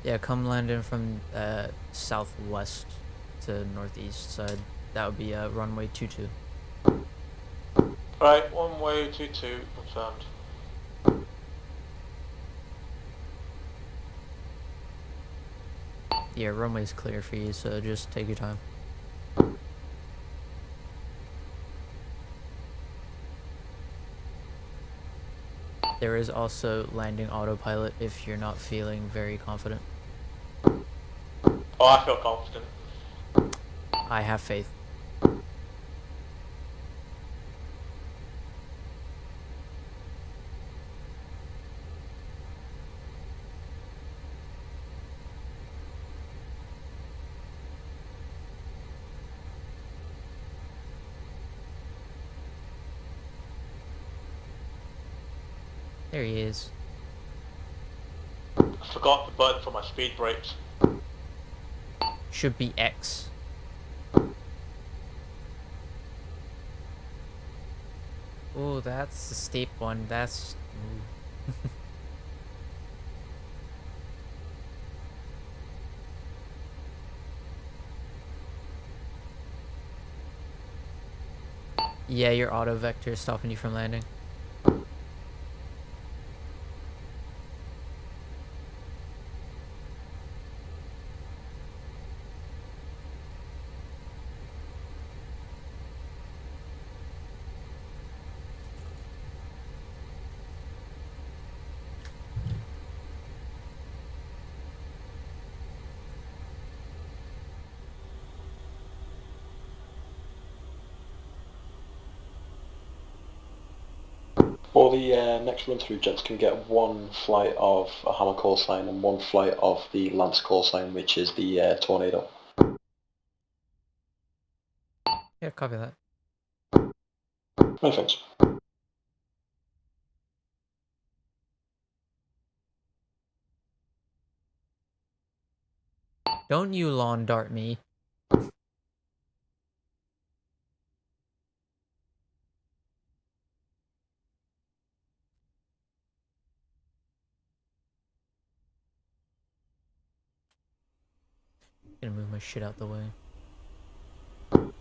Yeah, come land in from southwest to northeast side. That would be runway 22. Right, 1-way 22, confirmed. Yeah, runway's clear for you, so just take your time. There is also landing autopilot if you're not feeling very confident. Oh, I feel confident. I have faith. There he is. I forgot the button for my speed brakes. Should be X. Oh, that's the steep one. That's... Yeah, your auto vector is stopping you from landing. For the next run through, gents, can we get one flight of a Hammer call sign and one flight of the Lance call sign, which is the Tornado? Yeah, copy that. Many thanks. Don't you lawn dart me. Gonna move my shit out the way.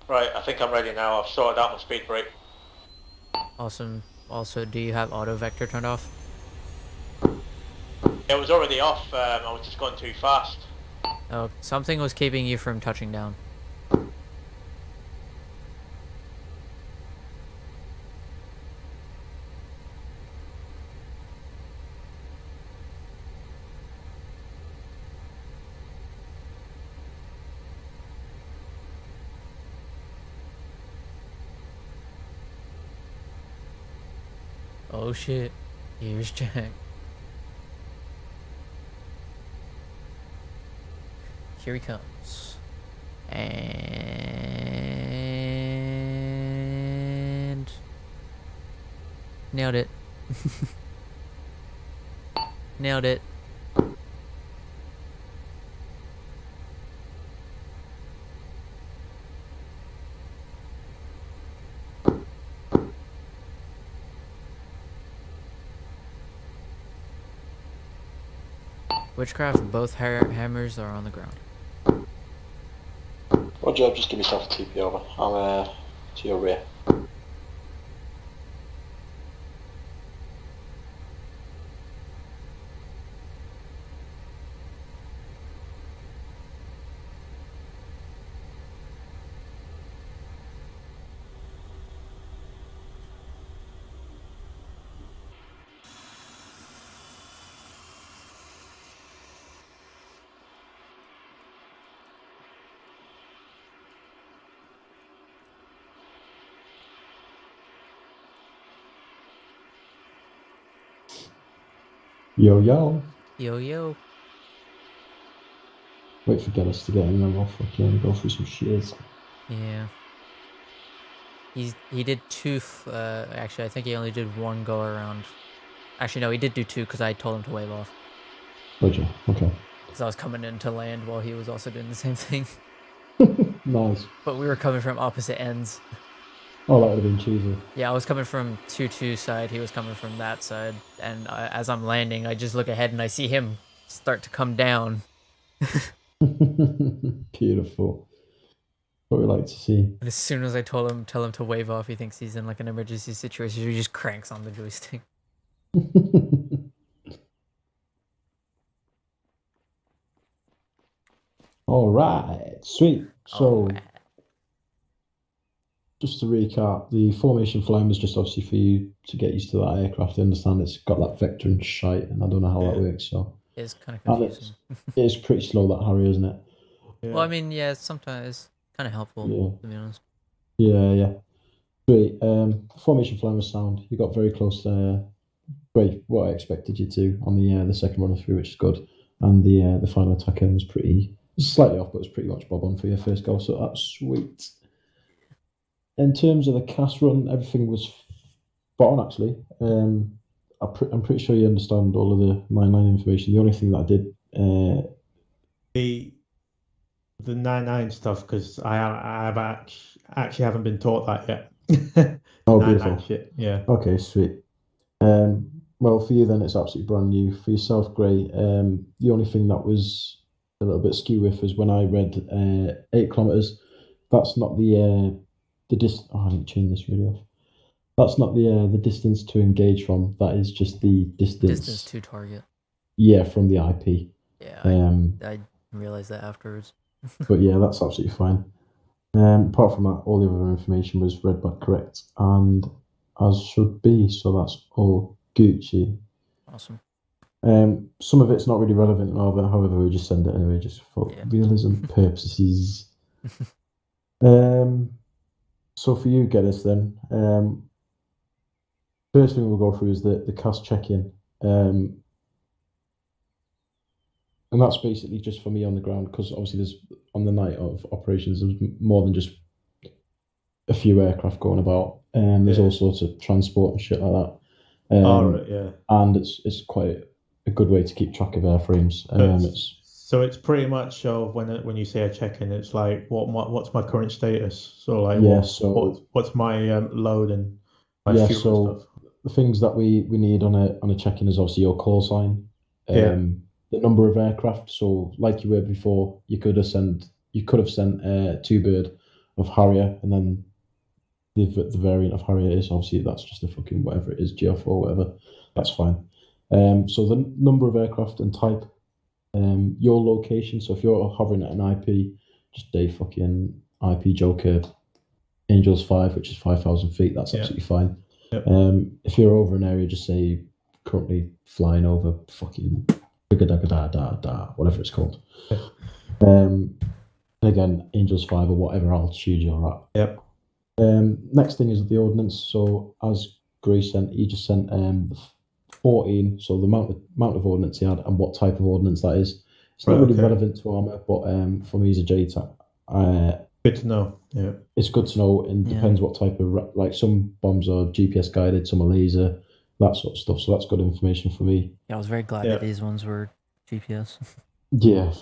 Right, I think I'm ready now. I've sorted out my speed brake. Awesome. Also, do you have auto vector turned off? It was already off, I was just going too fast. Oh, something was keeping you from touching down. Oh shit. Here's Jack. Here he comes. And... Nailed it. Nailed it. Witchcraft, both hammers are on the ground. Roger, just give myself a TP over. I'm to your rear. Yo, yo. Yo, yo. Wait for Dennis to get in, then we'll fucking go through some shares. Yeah. He did two. Actually, I think he only did one go around. Actually, no, he did do two because I told him to wave off. Roger. Okay. Because I was coming in to land while he was also doing the same thing. Nice. But we were coming from opposite ends. Oh, that would have been cheesy. Yeah, I was coming from 2-2 side. He was coming from that side. And as I'm landing, I just look ahead and I see him start to come down. Beautiful. What we like to see. And as soon as I tell him to wave off, he thinks he's in like an emergency situation. So he just cranks on the joystick. All right, sweet. So, Alright. just to recap, the formation flying was just obviously for you to get used to that aircraft. I understand it's got that vector and shite, and I don't know how that works. So It's kind of and confusing. it's pretty slow, that Harrier, isn't it? Yeah. Well, I mean, yeah, sometimes it's kind of helpful, to be honest. Yeah. Sweet. Formation flying was sound. You got very close there. Great, what I expected you to on the second run through, which is good. And the final attack end was slightly off, but it was pretty much bob on for your first goal, so that's sweet. In terms of the cast run, everything was spot on, actually. I'm pretty sure you understand all of the 9-9 information. The only thing that I did... the 9-9 stuff, because I've actually haven't been taught that yet. Oh, beautiful. Shit. Yeah. Okay, sweet. Well, for you then, it's absolutely brand new. For yourself, Gray, the only thing that was a little bit skew with is when I read 8 kilometers. That's not the distance. Oh, I didn't change this really off. That's not the distance to engage from. That is just the distance. Distance to target. Yeah, from the IP. Yeah, I realized that afterwards. But yeah, that's absolutely fine. Apart from that, all the other information was read back correct and as should be. So that's all Gucci. Awesome. Some of it's not really relevant, however, we just send it anyway, just for realism purposes. So for you, Geddes, then, first thing we'll go through is the cast check-in. And that's basically just for me on the ground, because obviously on the night of operations, there was more than just a few aircraft going about. There's all sorts of transport and shit like that. And it's quite a good way to keep track of airframes. So it's pretty much when you say a check-in, it's like what's my current status? So like what's my load and my fuel and stuff? The things that we need on a check-in is obviously your call sign, the number of aircraft. So like you were before, you could have sent 2-bird of Harrier, and then the variant of Harrier is obviously that's just a fucking whatever it is, GF4 or whatever. That's fine. So the number of aircraft and type, your location. So if you're hovering at an IP, just a fucking IP Joker Angels 5, which is 5,000 feet. That's absolutely fine. Yep. If you're over an area, just say currently flying over fucking whatever it's called. And again, Angels 5 or whatever altitude you're at. Yep. Next thing is the ordnance. So as Gray sent, he just sent 14. So the amount of ordnance he had and what type of ordnance that is. It's not really relevant to ARMA, but for me as a JTAC, good to know. Yeah, it's good to know, and depends what type of, like some bombs are GPS guided, some are laser, that sort of stuff. So that's good information for me. Yeah, I was very glad that these ones were GPS. Yeah.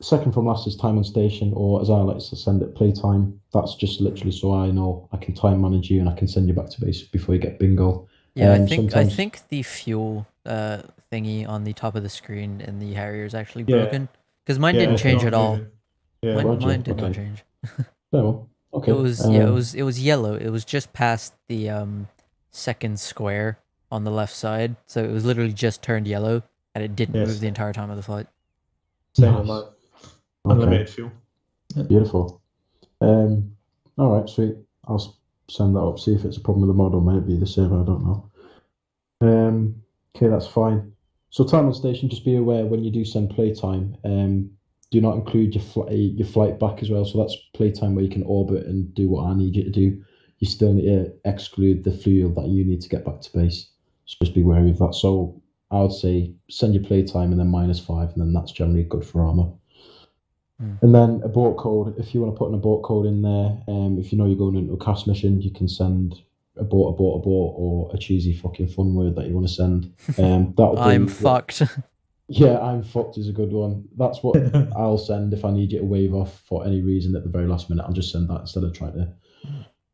Second from last is time on station, or as I like to send it, playtime. That's just literally so I know I can time manage you and I can send you back to base before you get bingo. Yeah, I think the fuel thingy on the top of the screen in the Harrier is actually broken, because mine didn't change at all. Yeah, mine did not change. Well, okay. It was yellow. It was just past the second square on the left side, so it was literally just turned yellow, and it didn't move the entire time of the flight. Same with mine. Unlimited fuel. Beautiful. All right, sweet. I'll send that up, see if it's a problem with the model. Might be the server, I don't know. Okay, that's fine. So time on station, just be aware when you do send playtime, do not include your flight back as well. So that's playtime where you can orbit and do what I need you to do. You still need to exclude the fuel that you need to get back to base. So just be wary of that. So I would say send your playtime and then -5, and then that's generally good for ARMA. And then abort code, if you want to put an abort code in there, if you know you're going into a CAS mission, you can send abort, or a cheesy fucking fun word that you want to send. That'll be I'm fucked. Yeah, I'm fucked is a good one. That's what I'll send if I need you to wave off for any reason at the very last minute. I'll just send that instead of trying to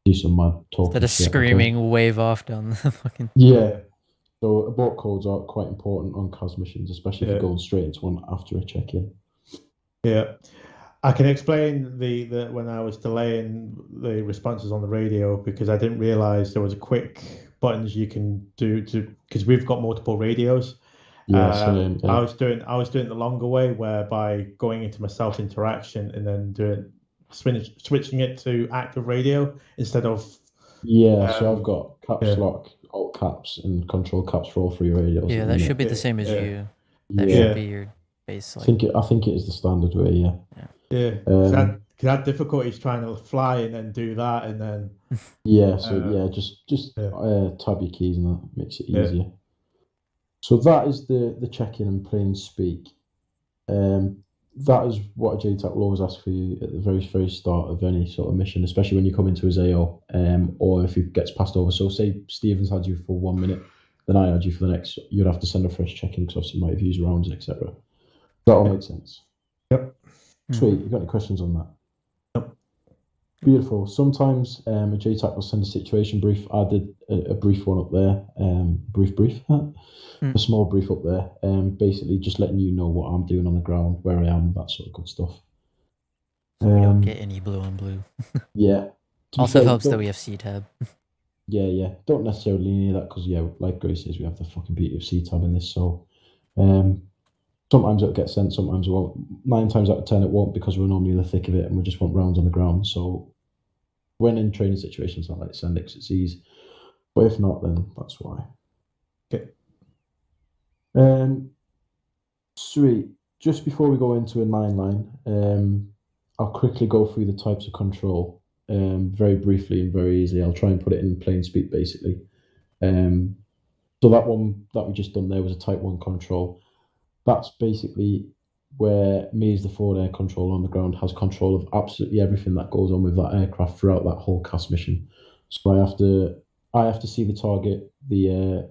do some mad talking. Instead of screaming wave off down the fucking... Yeah. So abort codes are quite important on CAS missions, especially if you're going straight into one after a check-in. Yeah. I can explain the when I was delaying the responses on the radio, because I didn't realize there was a quick buttons you can do because we've got multiple radios. Yeah, I was doing the longer way, whereby going into my self interaction and then switching it to active radio instead of. Yeah, so I've got caps lock, alt caps, and control caps for all 3 radios. Yeah, that should be the same as you. That should be your base. I think it is the standard way. Yeah. Yeah. Because I had difficulties trying to fly and then do that, and then. Yeah. So just tab your keys, and that makes it easier. So that is the check-in and plain speak. That is what a JTAC will always ask for you at the very, very start of any sort of mission, especially when you come into his AO, or if it gets passed over. So say Stephen's had you for 1 minute, then I had you for the next, you'd have to send a fresh check-in because obviously you might have used rounds, etc. That all makes sense. Yep. Sweet. You got any questions on that? Yep. Beautiful. Sometimes a JTAC will send a situation brief. I did a brief one up there, a small brief up there, basically just letting you know what I'm doing on the ground, where I am, that sort of good stuff. So we don't get any blue on blue. Yeah. Also helps that we have C-tab. Yeah. Don't necessarily need that because, like Grace says, we have the fucking beauty of C-tab in this, so sometimes it'll get sent, sometimes it won't. 9 times out of 10 it won't, because we're normally in the thick of it and we just want rounds on the ground. So when in training situations, I like to send it 'cause it's easy. But if not, then that's why. Okay. Sweet. Just before we go into a 9-line, I'll quickly go through the types of control very briefly and very easily. I'll try and put it in plain speak, basically. So that one that we just done there was a type 1 control. That's basically where me as the forward air controller on the ground has control of absolutely everything that goes on with that aircraft throughout that whole CAS mission. So I have to see the target, I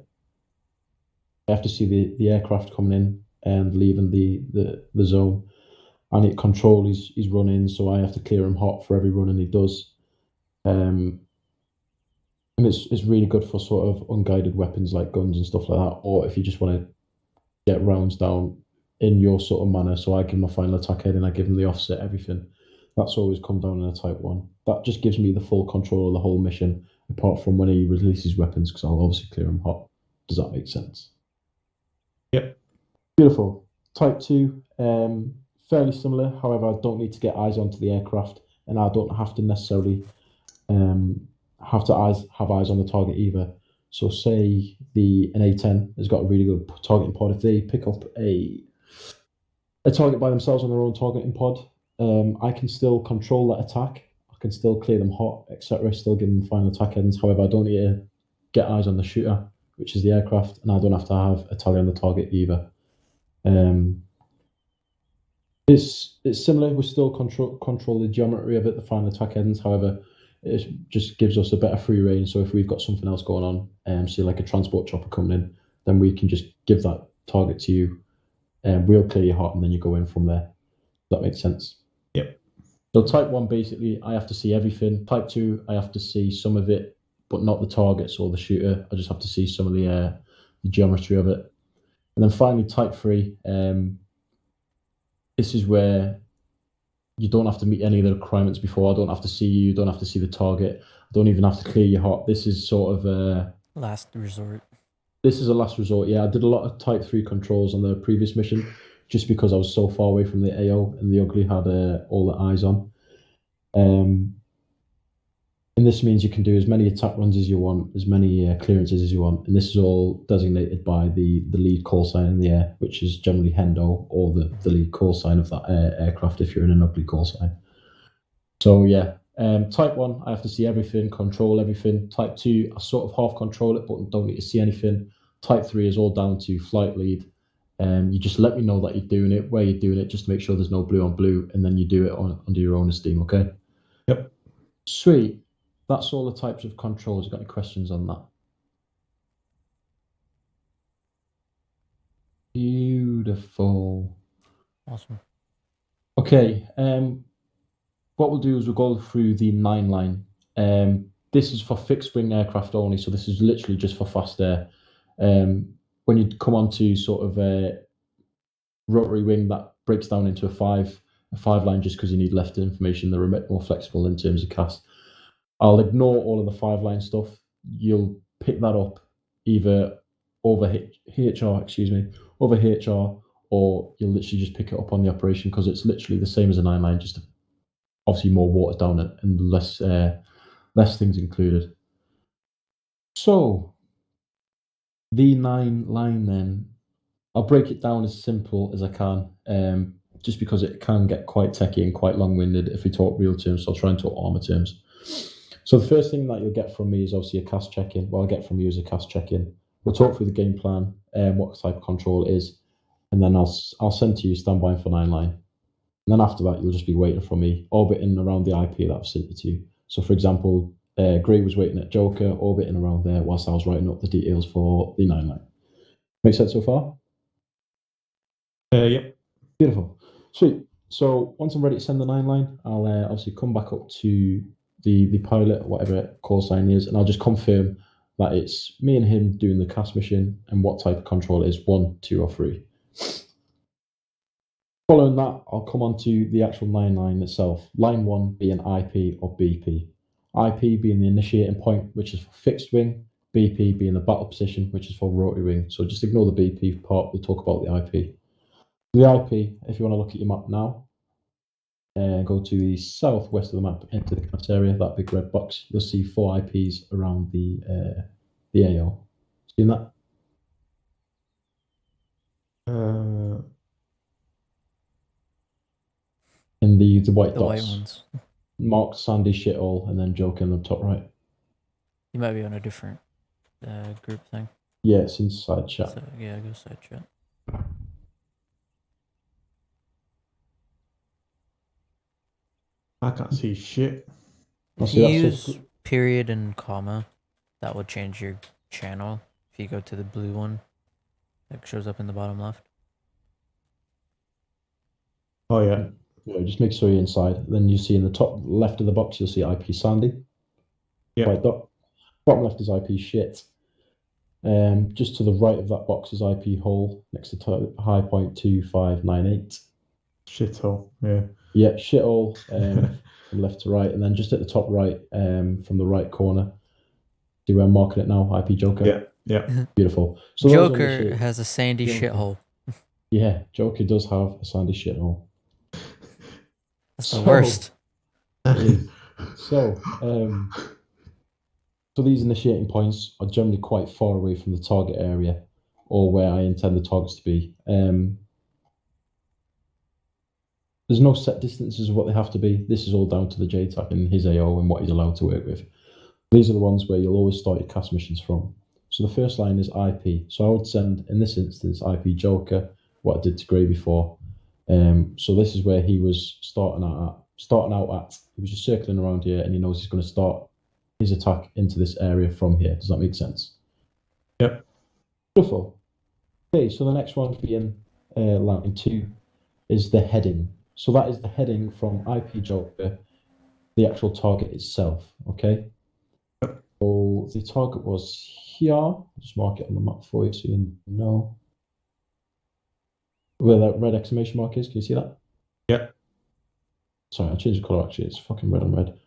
have to see the aircraft coming in and leaving the zone. I need to control his run-in, so I have to clear him hot for every run-in he does. And it's really good for sort of unguided weapons like guns and stuff like that, or if you just want to get rounds down in your sort of manner. So I give him a final attack head and I give him the offset, everything. That's always come down in a type 1. That just gives me the full control of the whole mission, apart from when he releases weapons, because I'll obviously clear him hot. Does that make sense? Yep. Beautiful. Type 2, fairly similar. However, I don't need to get eyes onto the aircraft, and I don't have to necessarily have eyes on the target either. So say an A10 has got a really good targeting pod. If they pick up a target by themselves on their own targeting pod, I can still control that attack. I can still clear them hot, etc. Still give them final attack ends. However, I don't need to get eyes on the shooter, which is the aircraft, and I don't have to have a tally on the target either. It's similar. We still control the geometry of it, the final attack ends. However, it just gives us a better free range. So if we've got something else going on, say like a transport chopper coming in, then we can just give that target to you, and we'll clear your hot, and then you go in from there. That makes sense. Yep. So type 1, basically, I have to see everything. Type 2, I have to see some of it, but not the targets or the shooter. I just have to see some of the geometry of it. And then finally, type 3, this is where you don't have to meet any of the requirements before. I don't have to see you. You don't have to see the target. I don't even have to clear your hot. This is sort of a last resort. This is a last resort. Yeah, I did a lot of type 3 controls on the previous mission, just because I was so far away from the AO and the ugly had all the eyes on. And this means you can do as many attack runs as you want, as many clearances as you want. And this is all designated by the lead call sign in the air, which is generally Hendo, or the lead call sign of that aircraft if you're in an ugly call sign. So yeah, type 1, I have to see everything, control everything. Type 2, I sort of half control it, but don't need to see anything. Type 3 is all down to flight lead. You just let me know that you're doing it, where you're doing it, just to make sure there's no blue on blue, and then you do it under your own esteem, okay? Yep. Sweet. That's all the types of controls. You got any questions on that? Beautiful. Awesome. Okay. What we'll do is we'll go through the 9 line. This is for fixed wing aircraft only, so this is literally just for fast air. When you come on to sort of a rotary wing, that breaks down into a five line just because you need left information. They're a bit more flexible in terms of CAS. I'll ignore all of the 5 line stuff. You'll pick that up either over HR, or you'll literally just pick it up on the operation because it's literally the same as a 9 line, just obviously more watered down and less things included. So the 9 line then, I'll break it down as simple as I can, just because it can get quite techy and quite long-winded if we talk real terms, so I'll try and talk ARMA terms. So the first thing that you'll get from me is obviously a CAS check-in. What I'll get from you is a CAS check-in. We'll talk through the game plan, what type of control it is, and then I'll send to you standby for 9 line. And then after that, you'll just be waiting for me, orbiting around the IP that I've sent you to. So for example, Gray was waiting at Joker, orbiting around there whilst I was writing up the details for the 9 line. Make sense so far? Yep. Beautiful. Sweet. So once I'm ready to send the 9 line, I'll obviously come back up to the pilot, whatever call sign is, and I'll just confirm that it's me and him doing the CAS mission and what type of control it is, 1, 2, or 3. Following that, I'll come on to the actual 9 line itself. Line 1 being IP or BP. IP being the initiating point, which is for fixed wing. BP being the battle position, which is for rotary wing. So just ignore the BP part, we'll talk about the IP. The IP, if you want to look at your map now, go to the southwest of the map, enter the CAS area, that big red box, you'll see 4 IPs around the AO. Seen that? In the white dots. White ones. Marked Sandy shithole and then Joker in the top right. You might be on a different group thing. Yeah, it's inside chat. So, yeah, go side chat. I can't see shit. If you use period and comma, that will change your channel. If you go to the blue one, that shows up in the bottom left. Oh yeah. Yeah, just make sure you're inside. Then you see in the top left of the box, you'll see IP Sandy. Yeah. White dot. Bottom left is IP shit. Just to the right of that box is IP hole next to high point 2598. Shithole. Yeah. Yeah, shithole from left to right, and then just at the top right, from the right corner. See where I'm marking it now? IP Joker. Yeah. Yeah. Beautiful. So Joker has a sandy shithole. Yeah, Joker does have a sandy shithole. That's the worst. So these initiating points are generally quite far away from the target area or where I intend the targets to be. There's no set distances of what they have to be. This is all down to the JTAC and his AO and what he's allowed to work with. These are the ones where you'll always start your CAS missions from. So the first line is IP. So I would send, in this instance, IP Joker, what I did to Gray before. So this is where he was starting out at. He was just circling around here and he knows he's going to start his attack into this area from here. Does that make sense? Yep. Beautiful. Okay, so the next one being line 2 is the heading. So that is the heading from IP Joker, the actual target itself, okay? So the target was here. I'll just mark it on the map for you so you know. Where that red exclamation mark is, can you see that? Yeah. Sorry, I changed the colour actually, it's fucking red on red.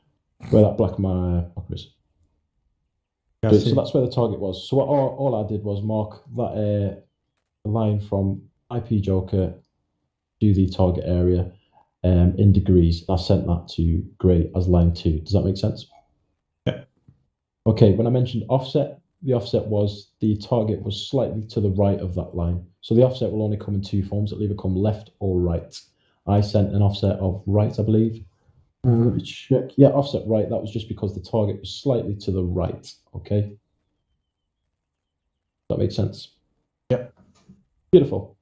Where that black marker is. Yeah, so that's where the target was. So what all I did was mark that line from IP Joker to the target area in degrees. I sent that to Gray as line 2. Does that make sense? Yeah. Okay, when I mentioned offset, the offset was the target was slightly to the right of that line. So the offset will only come in 2 forms. It'll either come left or right. I sent an offset of right, I believe. Let me check. Yeah, offset right. That was just because the target was slightly to the right. Okay. That makes sense? Yep. Beautiful.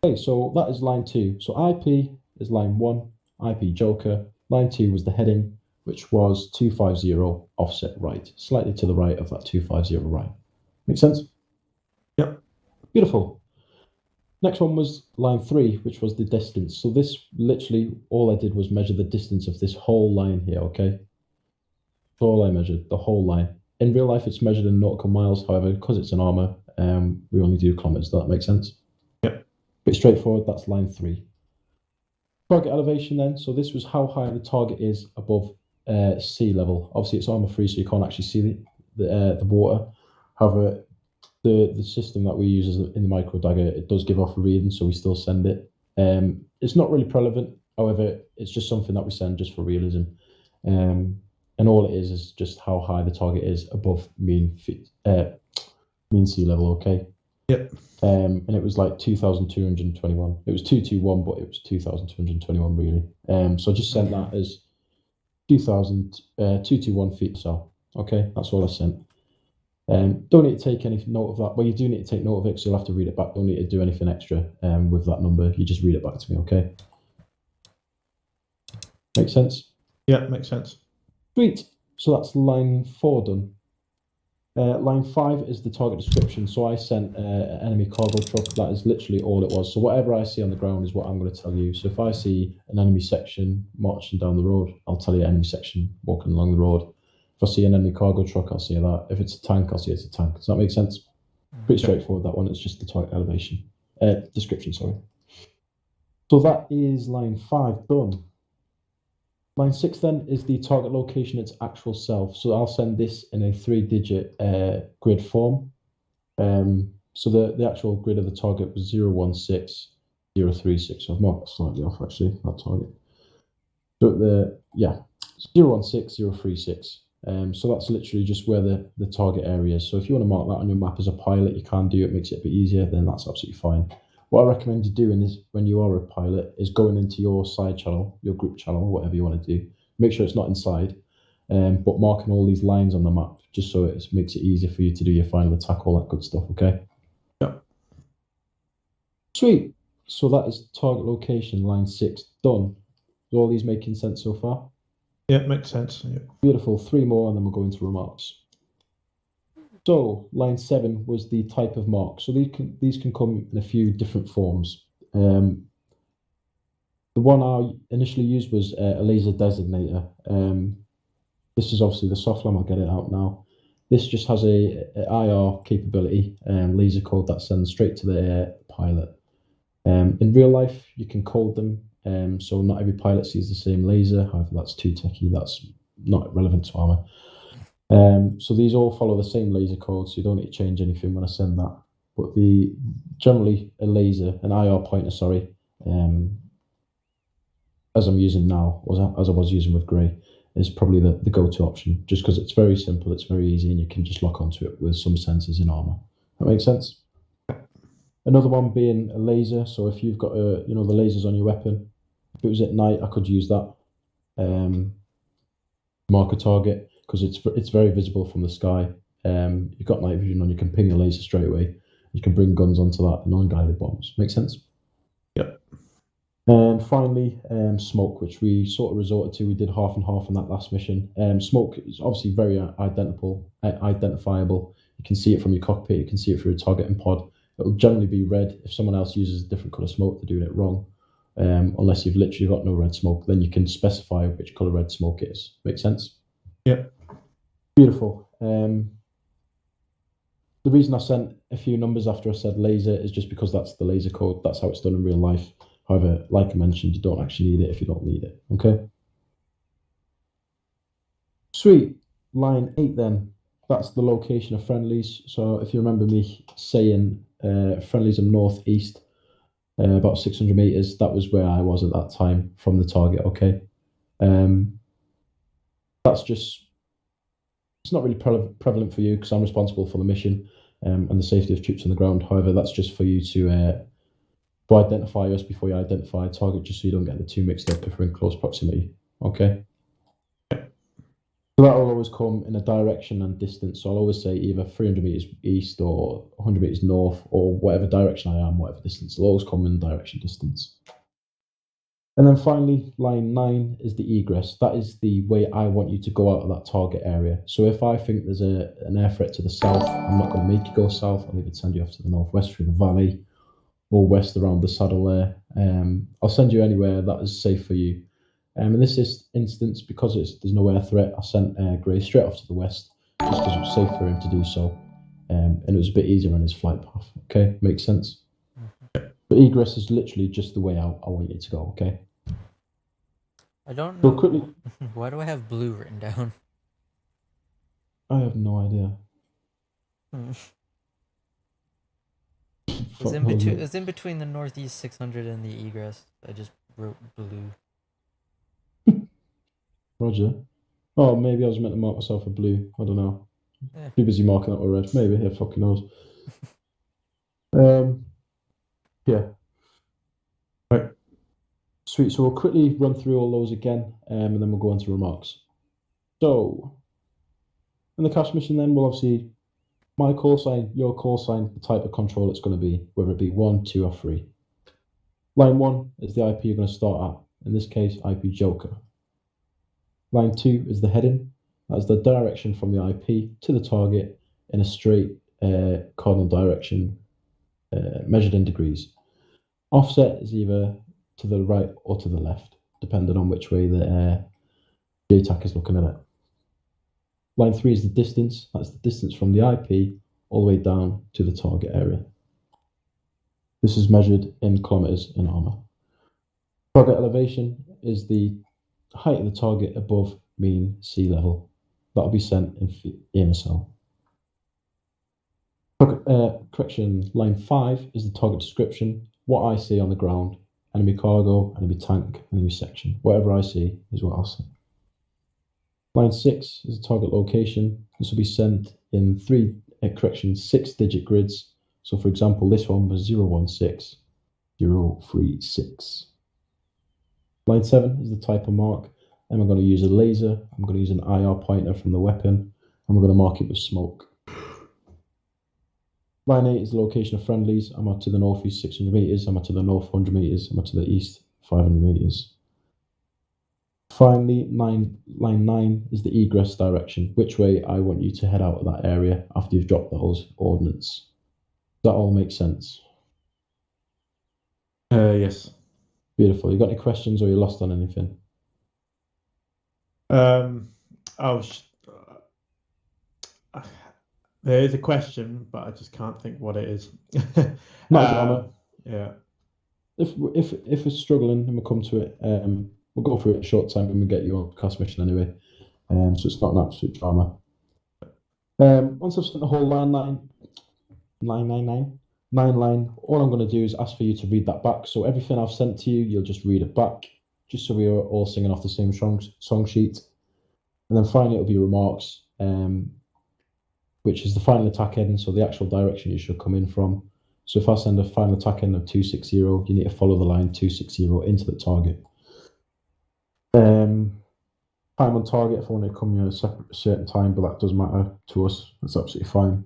Okay, so that is line 2. So IP is line 1, IP joker. Line 2 was the heading, which was 250 offset right, slightly to the right of that 250 right. Make sense? Yep. Beautiful. Next one was line 3, which was the distance. So this literally, all I did was measure the distance of this whole line here, okay? That's all I measured, the whole line. In real life, it's measured in nautical miles. However, because it's an ARMA, we only do kilometers. Does that make sense? Yep. Pretty straightforward. That's line 3. Target elevation then. So this was how high the target is above sea level. Obviously, it's ARMA free, so you can't actually see the water. However, the system that we use is in the micro dagger, it does give off a reading, so we still send it. It's not really relevant. However, it's just something that we send just for realism. And all it is just how high the target is above mean sea level, okay? Yep. And it was like 2,221. It was 221, but it was 2,221 really. So I just sent that as 221 feet south. Okay, that's all I sent. Don't need to take any note of that. Well, you do need to take note of it, so you'll have to read it back. Don't need to do anything extra with that number. You just read it back to me, okay? Make sense? Yeah, makes sense. Sweet. So that's line 4 done. Line 5 is the target description. So I sent an enemy cargo truck. That is literally all it was. So whatever I see on the ground is what I'm going to tell you. So if I see an enemy section marching down the road, I'll tell you enemy section walking along the road. If I see an enemy cargo truck, I'll say that. If it's a tank, I'll say it's a tank. Does that make sense? Pretty straightforward, that one. It's just the target elevation. Description, sorry. So that is line 5 done. Line 6 then is the target location, its actual self. So I'll send this in a 3-digit grid form. So the actual grid of the target was 016036. So I've marked slightly off actually, that target. But 016036. So that's literally just where the target area is. So if you want to mark that on your map as a pilot, you can do it, makes it a bit easier, then that's absolutely fine. What I recommend you doing is, when you are a pilot, is going into your side channel, your group channel, whatever you want to do. Make sure it's not inside, but marking all these lines on the map, just so it makes it easier for you to do your final attack, all that good stuff, okay? Yeah. Sweet. So that is target location, line 6, done. Is all these making sense so far? Yeah, makes sense. Yeah. Beautiful. 3 more, and then we'll go into remarks. So line 7 was the type of mark. So these can come in a few different forms. The one I initially used was a laser designator. This is obviously the soft lamp. I'll get it out now. This just has a IR capability, laser code that sends straight to the pilot. In real life, you can code them. So not every pilot sees the same laser. However, that's too techy. That's not relevant to ARMA. So these all follow the same laser code, so you don't need to change anything when I send that. But generally a laser, an IR pointer, sorry, as I'm using now, as I was using with Grey, is probably the go-to option, just because it's very simple, it's very easy, and you can just lock onto it with some sensors in ARMA. That makes sense? Another one being a laser. So if you've got the lasers on your weapon, if it was at night, I could use that. Mark a target, because it's very visible from the sky. You've got night vision on, you can ping a laser straight away. You can bring guns onto that and unguided bombs. Make sense? Yep. And finally, smoke, which we sort of resorted to. We did half and half on that last mission. Smoke is obviously very identifiable. You can see it from your cockpit. You can see it through a targeting pod. It'll generally be red. If someone else uses a different colour smoke, they're doing it wrong. Unless you've literally got no red smoke, then you can specify which colour red smoke is. Make sense? Yeah. Beautiful. The reason I sent a few numbers after I said laser is just because that's the laser code. That's how it's done in real life. However, like I mentioned, you don't actually need it if you don't need it. Okay? Sweet. Line 8 then. That's the location of friendlies. So if you remember me saying friendlies are northeast, about 600 meters, that was where I was at that time from the target, okay? That's just, it's not really prevalent for you because I'm responsible for the mission and the safety of troops on the ground. However, that's just for you to identify us before you identify a target, just so you don't get the two mixed up if we're in close proximity, okay? So that will always come in a direction and distance. So I'll always say either 300 meters east or 100 meters north, or whatever direction I am, whatever distance. It'll always come in direction distance. And then finally, line 9 is the egress. That is the way I want you to go out of that target area. So if I think there's an air threat to the south, I'm not going to make you go south. I'll either send you off to the northwest through the valley or west around the saddle there. I'll send you anywhere that is safe for you. In this instance, because there's no air threat, I sent Gray straight off to the west just because it was safe for him to do so. And it was a bit easier on his flight path. Okay, makes sense? But egress is literally just the way out I want you to go, okay? I don't know. So quickly, why do I have blue written down? I have no idea. It's in between the northeast 600 and the egress. I just wrote blue. Roger. Oh, maybe I was meant to mark myself a blue. I don't know. Yeah. Be busy marking that with red. Maybe. Who fucking knows? Yeah. Right. Sweet. So we'll quickly run through all those again, and then we'll go on to remarks. So, in the cash mission, then we'll obviously my call sign, your call sign, the type of control it's going to be, whether it be 1, 2, or 3. Line 1 is the IP you're going to start at. In this case, IP Joker. Line 2 is the heading. That's the direction from the IP to the target in a straight cardinal direction measured in degrees. Offset is either to the right or to the left, depending on which way the JTAC is looking at it. Line 3 is the distance. That's the distance from the IP all the way down to the target area. This is measured in kilometers in ARMA. Target elevation is the height of the target above mean sea level. That'll be sent in EMSL. Correction, line 5 is the target description. What I see on the ground, enemy cargo, enemy tank, enemy section. Whatever I see is what I'll see. Line 6 is the target location. This will be sent in 6-digit grids. So for example, this one was 016036. Line 7 is the type of mark. And we're going to use a laser. I'm going to use an IR pointer from the weapon. And we're going to mark it with smoke. Line 8 is the location of friendlies. I'm out to the northeast 600 meters. I'm out to the north 100 meters. I'm out to the east 500 meters. Finally, line 9 is the egress direction, which way I want you to head out of that area after you've dropped those ordnance. Does that all make sense? Yes. Beautiful. You got any questions or you lost on anything? There is a question, but I just can't think what it is. Yeah. If we're struggling and we come to it, we'll go through it in a short time when we get you on cast mission anyway. So it's not an absolute drama. Once I've sent the whole line, all I'm going to do is ask for you to read that back. So everything I've sent to you, you'll just read it back, just so we are all singing off the same song sheet. And then finally it'll be remarks, which is the final attack heading, so the actual direction you should come in from. So if I send a final attack heading of 260, you need to follow the line 260 into the target. Time on target, if I want to come in a certain time, but that doesn't matter to us. That's absolutely fine.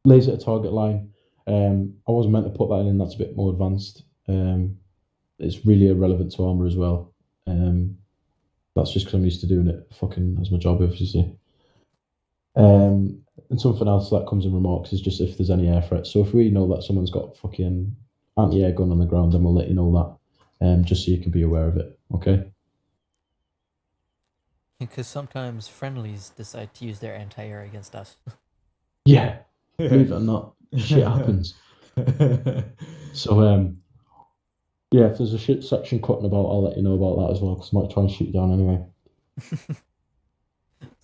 Laser to target line. I wasn't meant to put that in. That's a bit more advanced. It's really irrelevant to ARMA as well. That's just because I'm used to doing it fucking as my job, obviously. And something else that comes in remarks is just if there's any air threats. So if we know that someone's got fucking anti-air gun on the ground, then we'll let you know that, just so you can be aware of it. Okay. Because sometimes friendlies decide to use their anti-air against us. Yeah, believe it or not, shit happens. So, yeah, if there's a shit section cutting about, I'll let you know about that as well, because I might try and shoot you down anyway.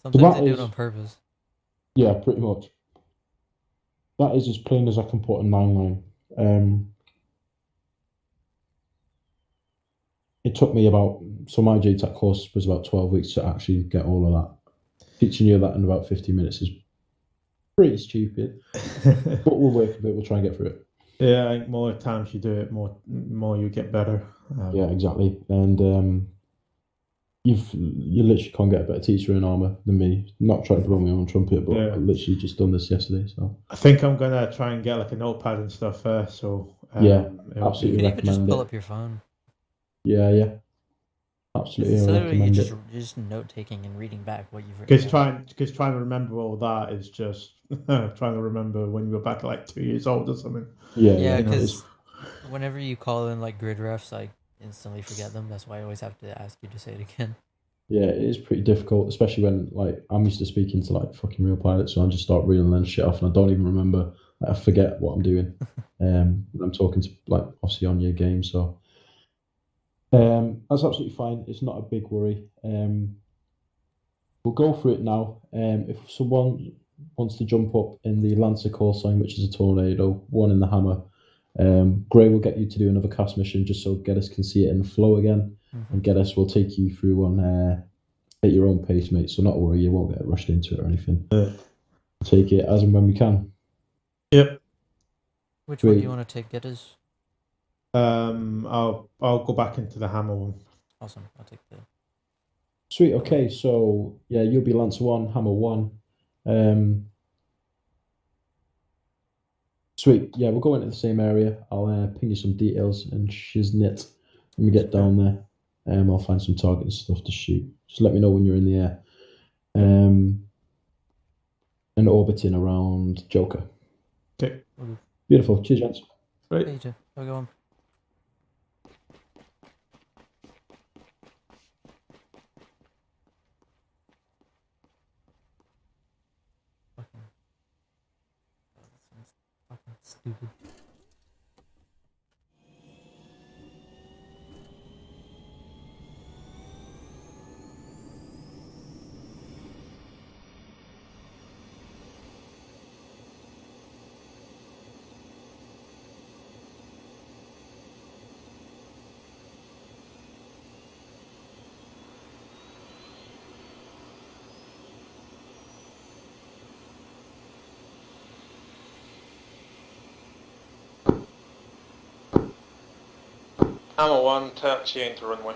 Sometimes they do it on purpose. Yeah, pretty much. That is as plain as I can put a 9-line. It took me so my JTAC course was about 12 weeks to actually get all of that. Teaching you that in about 50 minutes is pretty stupid, but we'll work with it. We'll try and get through it. Yeah, I think more times you do it, more you get better. Yeah, exactly. And You literally can't get a better teacher in ARMA than me. Not trying to blow my own trumpet, but I literally just done this yesterday. So I think I'm gonna try and get like a notepad and stuff first. So yeah, absolutely you could recommend just pull it. up your phone. Yeah, absolutely. I recommend it. Just note taking and reading back what you've written. Because trying to remember all that is just trying to remember when you were back at like 2 years old or something. Yeah, because whenever you call in like grid refs, I instantly forget them. That's why I always have to ask you to say it again. Yeah, it is pretty difficult, especially when like I'm used to speaking to like fucking real pilots, so I just start reeling then shit off, and I don't even remember. Like, I forget what I'm doing. When I'm talking to like obviously on your game, so that's absolutely fine. It's not a big worry. We'll go through it now. If someone wants to jump up in the Lancer call sign, which is a tornado, one in the hammer, Gray will get you to do another cast mission just so Geddes can see it in the flow again. And Geddes will take you through on at your own pace, mate. So not worry, you won't get rushed into it or anything. Take it as and when we can. Yep. Which one do you want to take, Geddes? I'll go back into the hammer one. Awesome. I'll take the. Sweet. Okay. So yeah, you'll be Lancer 1, Hammer 1. Sweet. Yeah, we'll go into the same area. I'll ping you some details and shiznit when we get down there. I'll find some target and stuff to shoot. Just let me know when you're in the air. And orbiting around Joker. Okay. Beautiful. Cheers, gents. Right. Hey, Have a good one. Fucking stupid. Hammer 1, taxi into runway.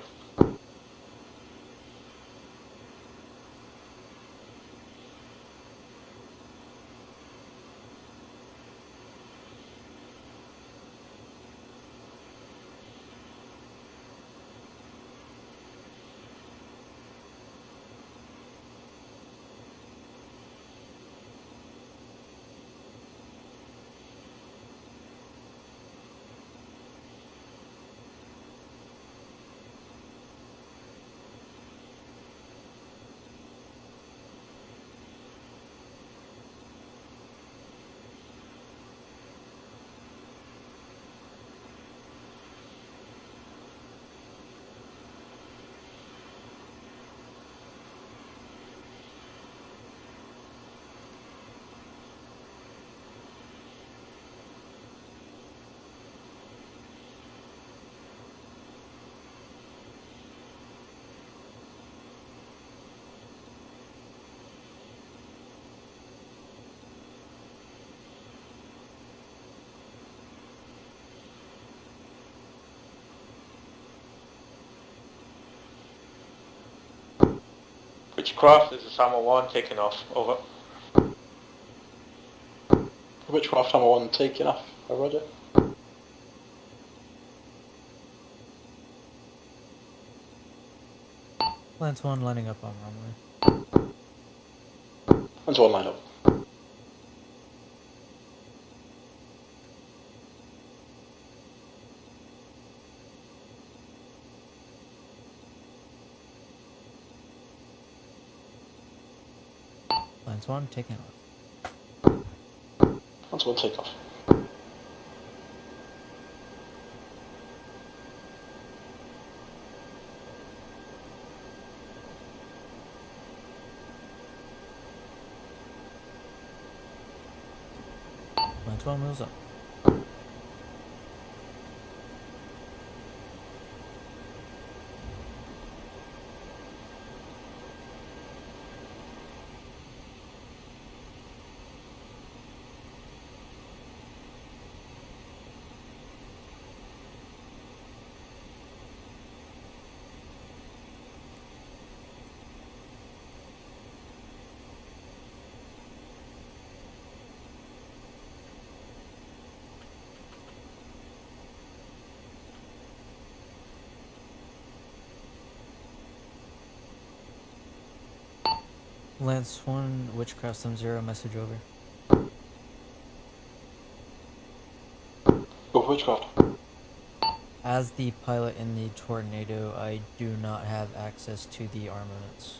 Which craft is the Hammer 1 taking off? Over. Which craft Hammer 1 taking off? Roger. Lance 1 lining up on runway. Lance 1 line up. Lance 1 taking off. Lance 1 take off. Lance 1 moves up. Lance 1, Witchcraft Sum 0, message over. Go for Witchcraft. As the pilot in the Tornado, I do not have access to the armaments.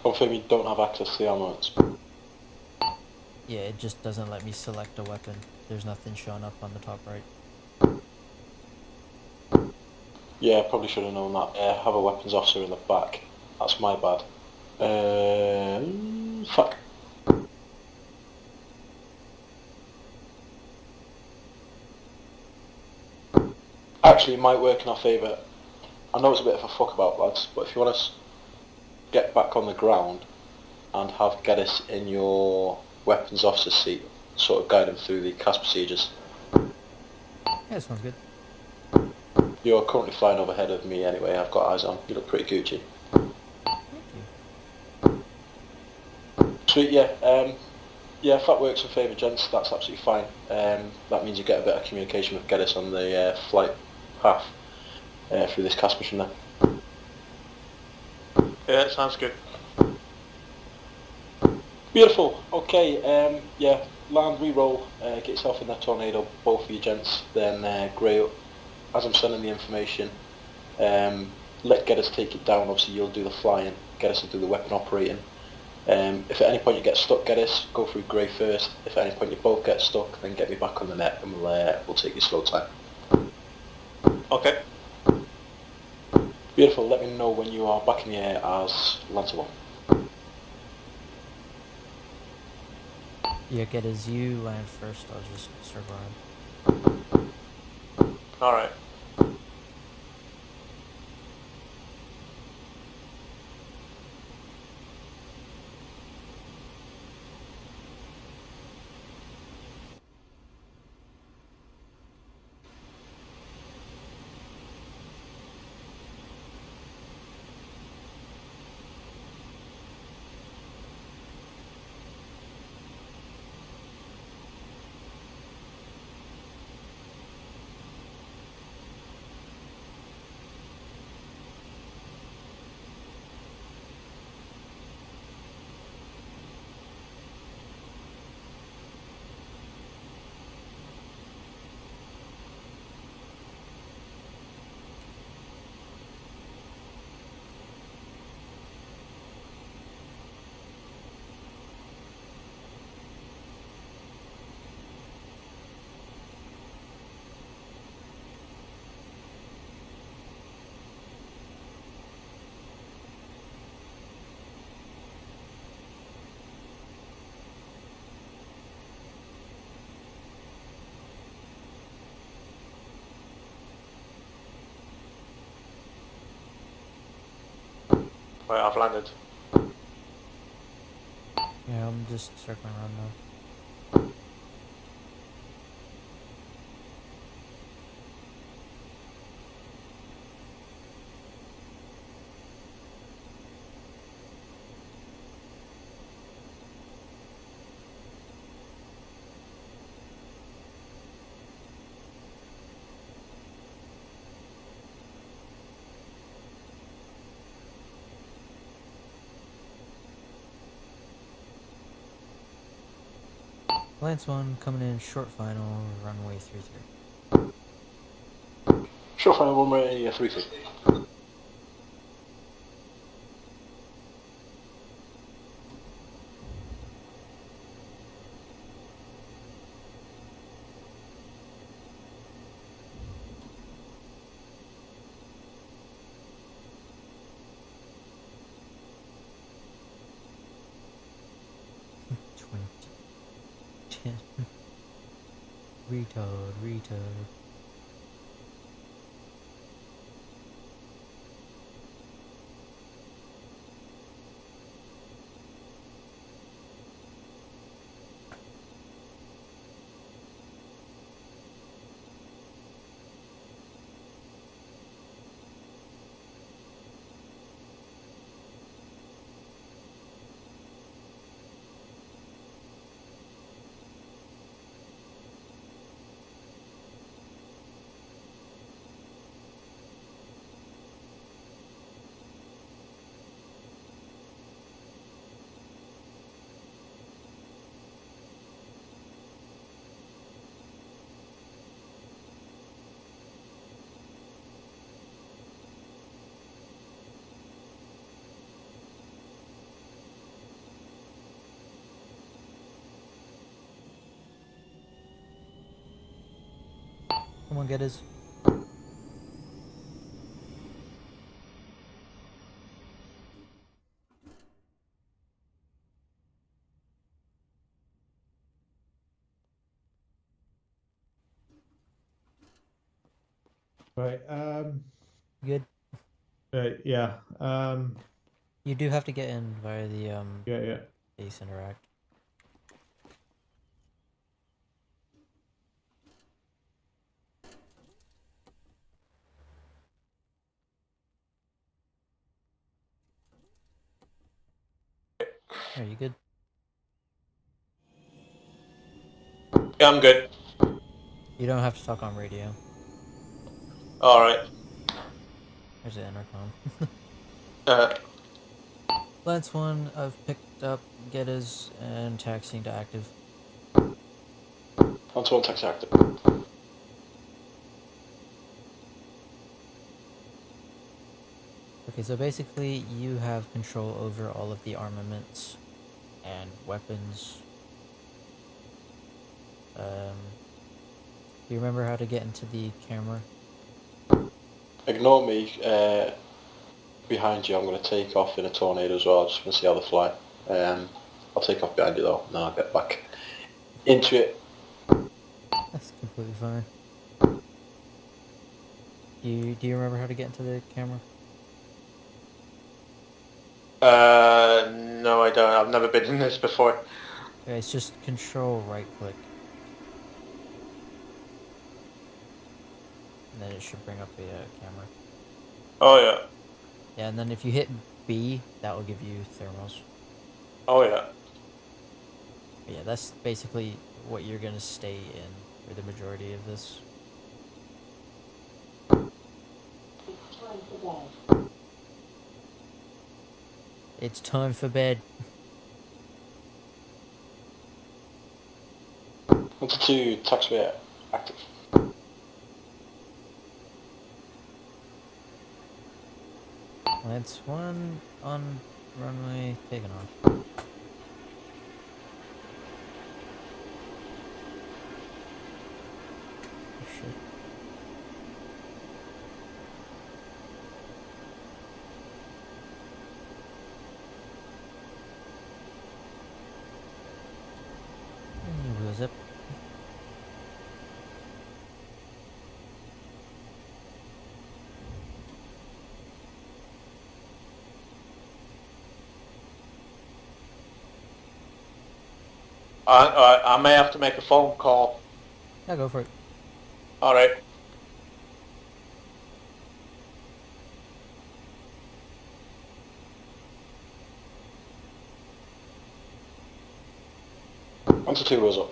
Confirm you don't have access to the armaments. Yeah, it just doesn't let me select a weapon. There's nothing showing up on the top right. Yeah, probably should have known that. Have a weapons officer in the back. That's my bad. Fuck. Actually, it might work in our favour. I know it's a bit of a fuck about, lads, but if you want to get back on the ground and have Geddes in your weapons officer seat, sort of guide him through the CAS procedures. Yeah, sounds good. You're currently flying overhead of me anyway, I've got eyes on. You look pretty Gucci. Thank you. Sweet, yeah. Yeah, if that works in favour, gents, that's absolutely fine. That means you get a bit of communication with Geddes on the flight path through this CAS mission there. Yeah, that sounds good. Beautiful. Okay, yeah, land, re-roll, get yourself in that Tornado, both of you gents, then great. As I'm sending the information, let Geddes take it down. Obviously you'll do the flying, Geddes will do the weapon operating. If at any point you get stuck, Geddes, go through Grey first. If at any point you both get stuck, then get me back on the net and we'll take your slow time. Okay. Beautiful, let me know when you are back in the air as Lancer 1. Yeah, get as you land first, I'll just circle around. Alright. Right, I've landed. Yeah, I'm just circling around now. Lance 1 coming in short final, runway 33. Sure, final runway 33. Retard. Come on, get his. Right. Good. Yeah. You do have to get in via the Yeah. base interact. Are you good? Yeah, I'm good. You don't have to talk on radio. Alright. There's the intercom. Lance 1, I've picked up Geddes and taxiing to active. Lance 1, taxi active. Okay, so basically you have control over all of the armaments and weapons. Do you remember how to get into the camera? Ignore me behind you. I'm going to take off in a tornado as well. Just want to see how they fly. I'll take off behind you though. No, I'll get back into it. That's completely fine. Do you remember how to get into the camera? No, I don't. I've never been in this before. Okay, it's just control right click. And then it should bring up the camera. Oh yeah. Yeah, and then if you hit B, that will give you thermals. Oh yeah. But yeah, that's basically what you're gonna stay in for the majority of this. It's time for bed. 1-2, taxiway active. Lance 1 on runway taking off. Oh, shit. Wheels up. I may have to make a phone call. Yeah, go for it. Alright. On to 2 wheels up.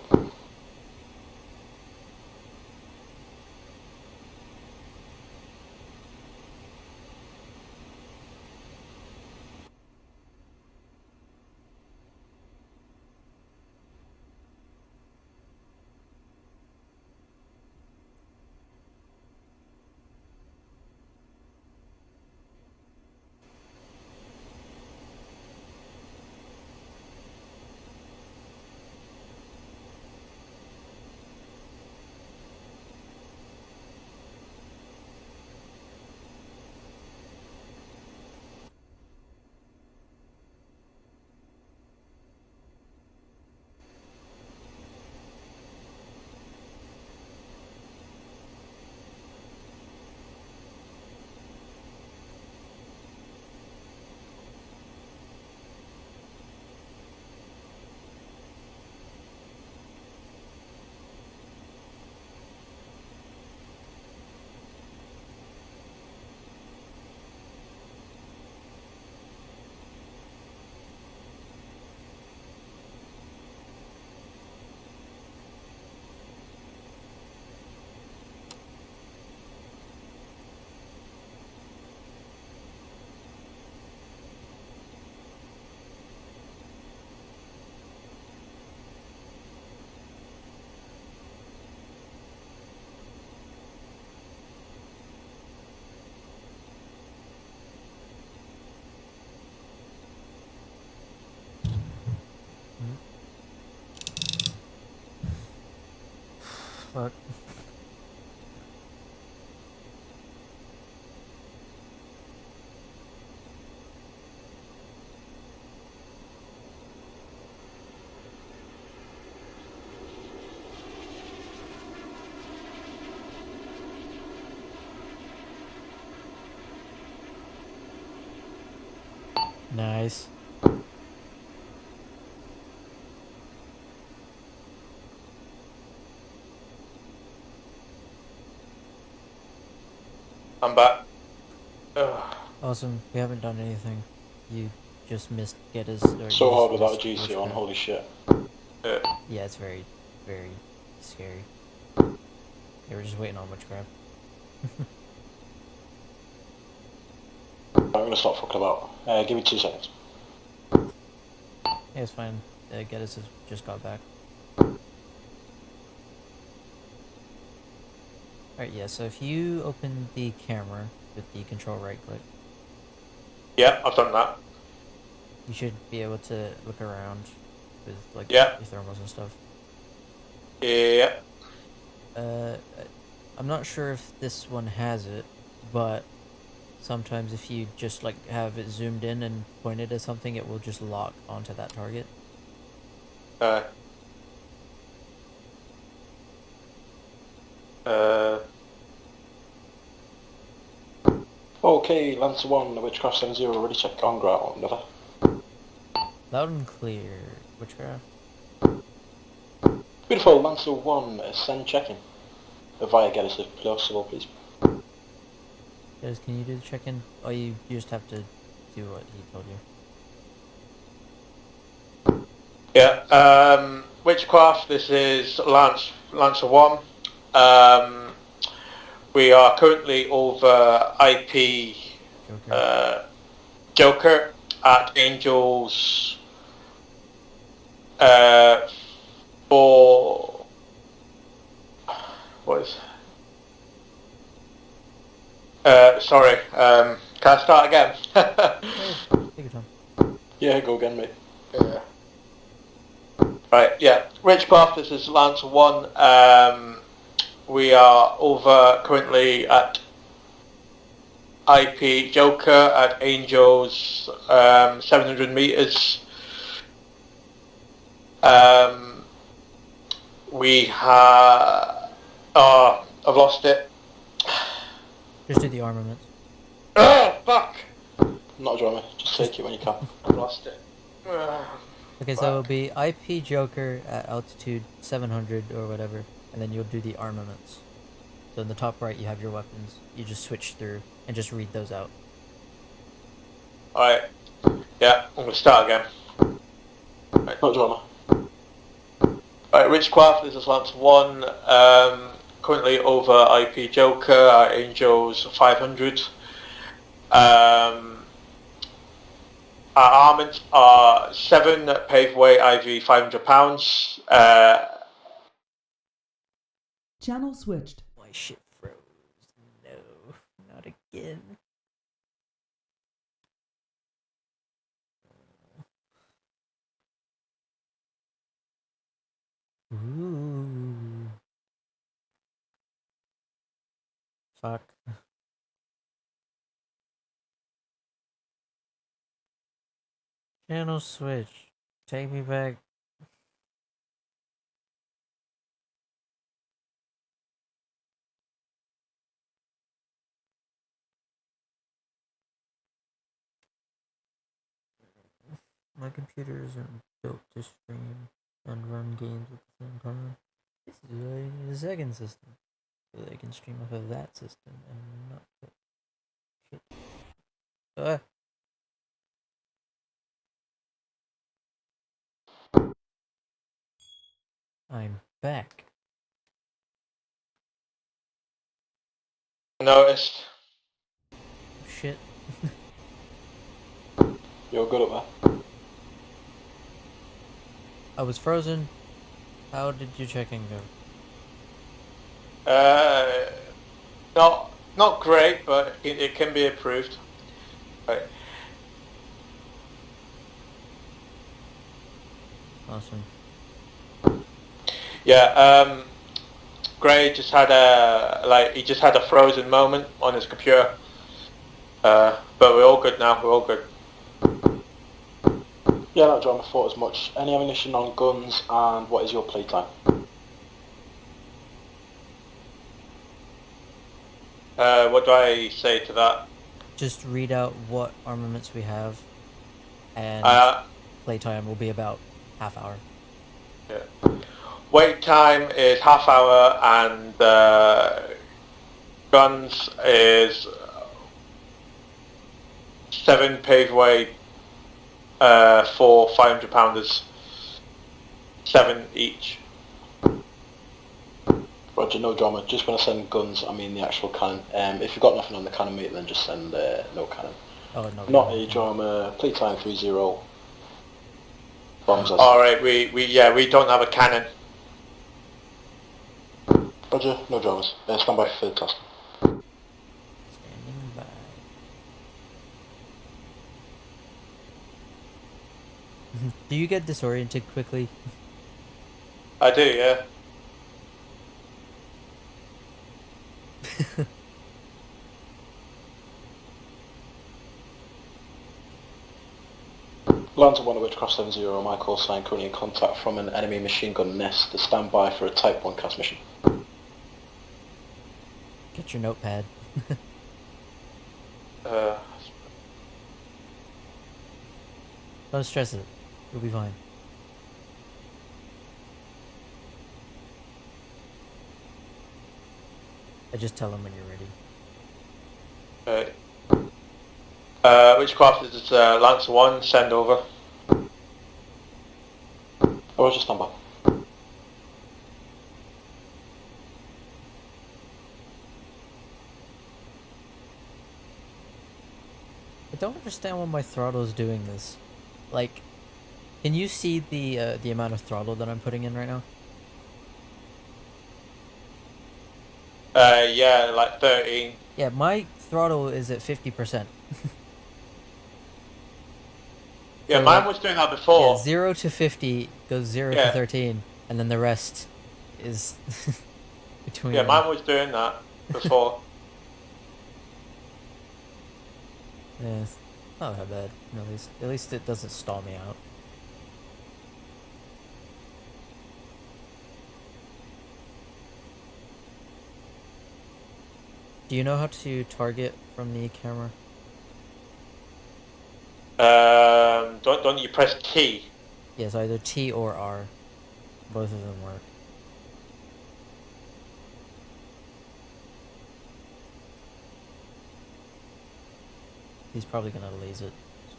Fuck. Nice. I'm back. Ugh. Awesome. We haven't done anything. You just missed get us. So hard without a GC on, holy shit. Yeah, it's very, very scary. They were just waiting on witchcraft. I'm gonna stop fucking about. Give me 2 seconds. Yeah, it's fine. Geddes has just got back. Alright, yeah, so if you open the camera with the control right click. Yeah, I've done that. You should be able to look around with like your thermals and stuff. Yeah. I'm not sure if this one has it, but sometimes if you just like have it zoomed in and pointed at something, it will just lock onto that target. Okay, Lancer 1, Witchcraft 70, already checked on ground, over. Loud and clear, Witchcraft. Beautiful, Lancer 1, send checking. Via Geddes if possible, please. Guys, can you do the check-in? Oh, you just have to do what he told you. Yeah, Witchcraft, this is Lancer 1. We are currently over IP Joker at Angels 4... What is... sorry, can I start again? Take your time. Yeah, go again, mate. Yeah. Right, yeah. Witchcraft, this is Lancer 1. We are over currently at IP Joker at Angels 700 meters. We have... Oh, I've lost it. Just do the armaments. Oh, fuck! Not a drama, just take it when you can. I've lost it. Okay, so it'll be IP Joker at altitude 700 or whatever, and then you'll do the armaments. So in the top right you have your weapons. You just switch through and just read those out. Alright. Yeah, I'm going to start again. Right. Not drama. Alright, Witchcraft, this is Lancer 1. Currently over IP Joker at Angels 500. Our armaments are 7 paveway IV 500 pounds. Channel switched. My shit froze. No, not again. Ooh. Fuck. Channel switch. Take me back. My computer isn't built to stream and run games at the same time. This is really the second system. So they can stream off of that system and not put shit. I'm back. Noticed. Shit. You're good up there. I was frozen. How did your checking go? Not great, but it can be improved. Right. Awesome. Yeah, Gray just had he just had a frozen moment on his computer. But we're all good now, we're all good. Yeah, that drama thought as much. Any ammunition on guns, and what is your playtime? What do I say to that? Just read out what armaments we have and playtime will be about half hour. Yeah. Wait time is half hour, and guns is 7 paveway for 500 pounders, 7 each. Roger, no drama. Just when I send guns, I mean the actual cannon. If you've got nothing on the cannon, mate, then just send no cannon. Oh, no. Not a drama. Playtime 3-0. Bombs. All right, we don't have a cannon. Roger, no dramas. Stand by for the task. Standing by. Do you get disoriented quickly? I do, yeah. Lands on 1 Witchcraft 7-0, my call sign currently in contact from an enemy machine gun nest to stand by for a Type 1 cast mission. Get your notepad. Don't stress it. You'll be fine. I just tell them when you're ready. Witchcraft is Lance 1, send over. Roger, stand by. I don't understand why my throttle is doing this. Like, can you see the amount of throttle that I'm putting in right now? Yeah, like 13. Yeah, my throttle is at 50%. Yeah, So, mine was doing that before. Yeah, 0 to 50 goes 0 to 13, and then the rest is between. Yeah, mine was doing that before. Yeah, it's not that bad. At least it doesn't stall me out. Do you know how to target from the camera? Don't you press T? Yes, either T or R. Both of them work. He's probably gonna laze it, so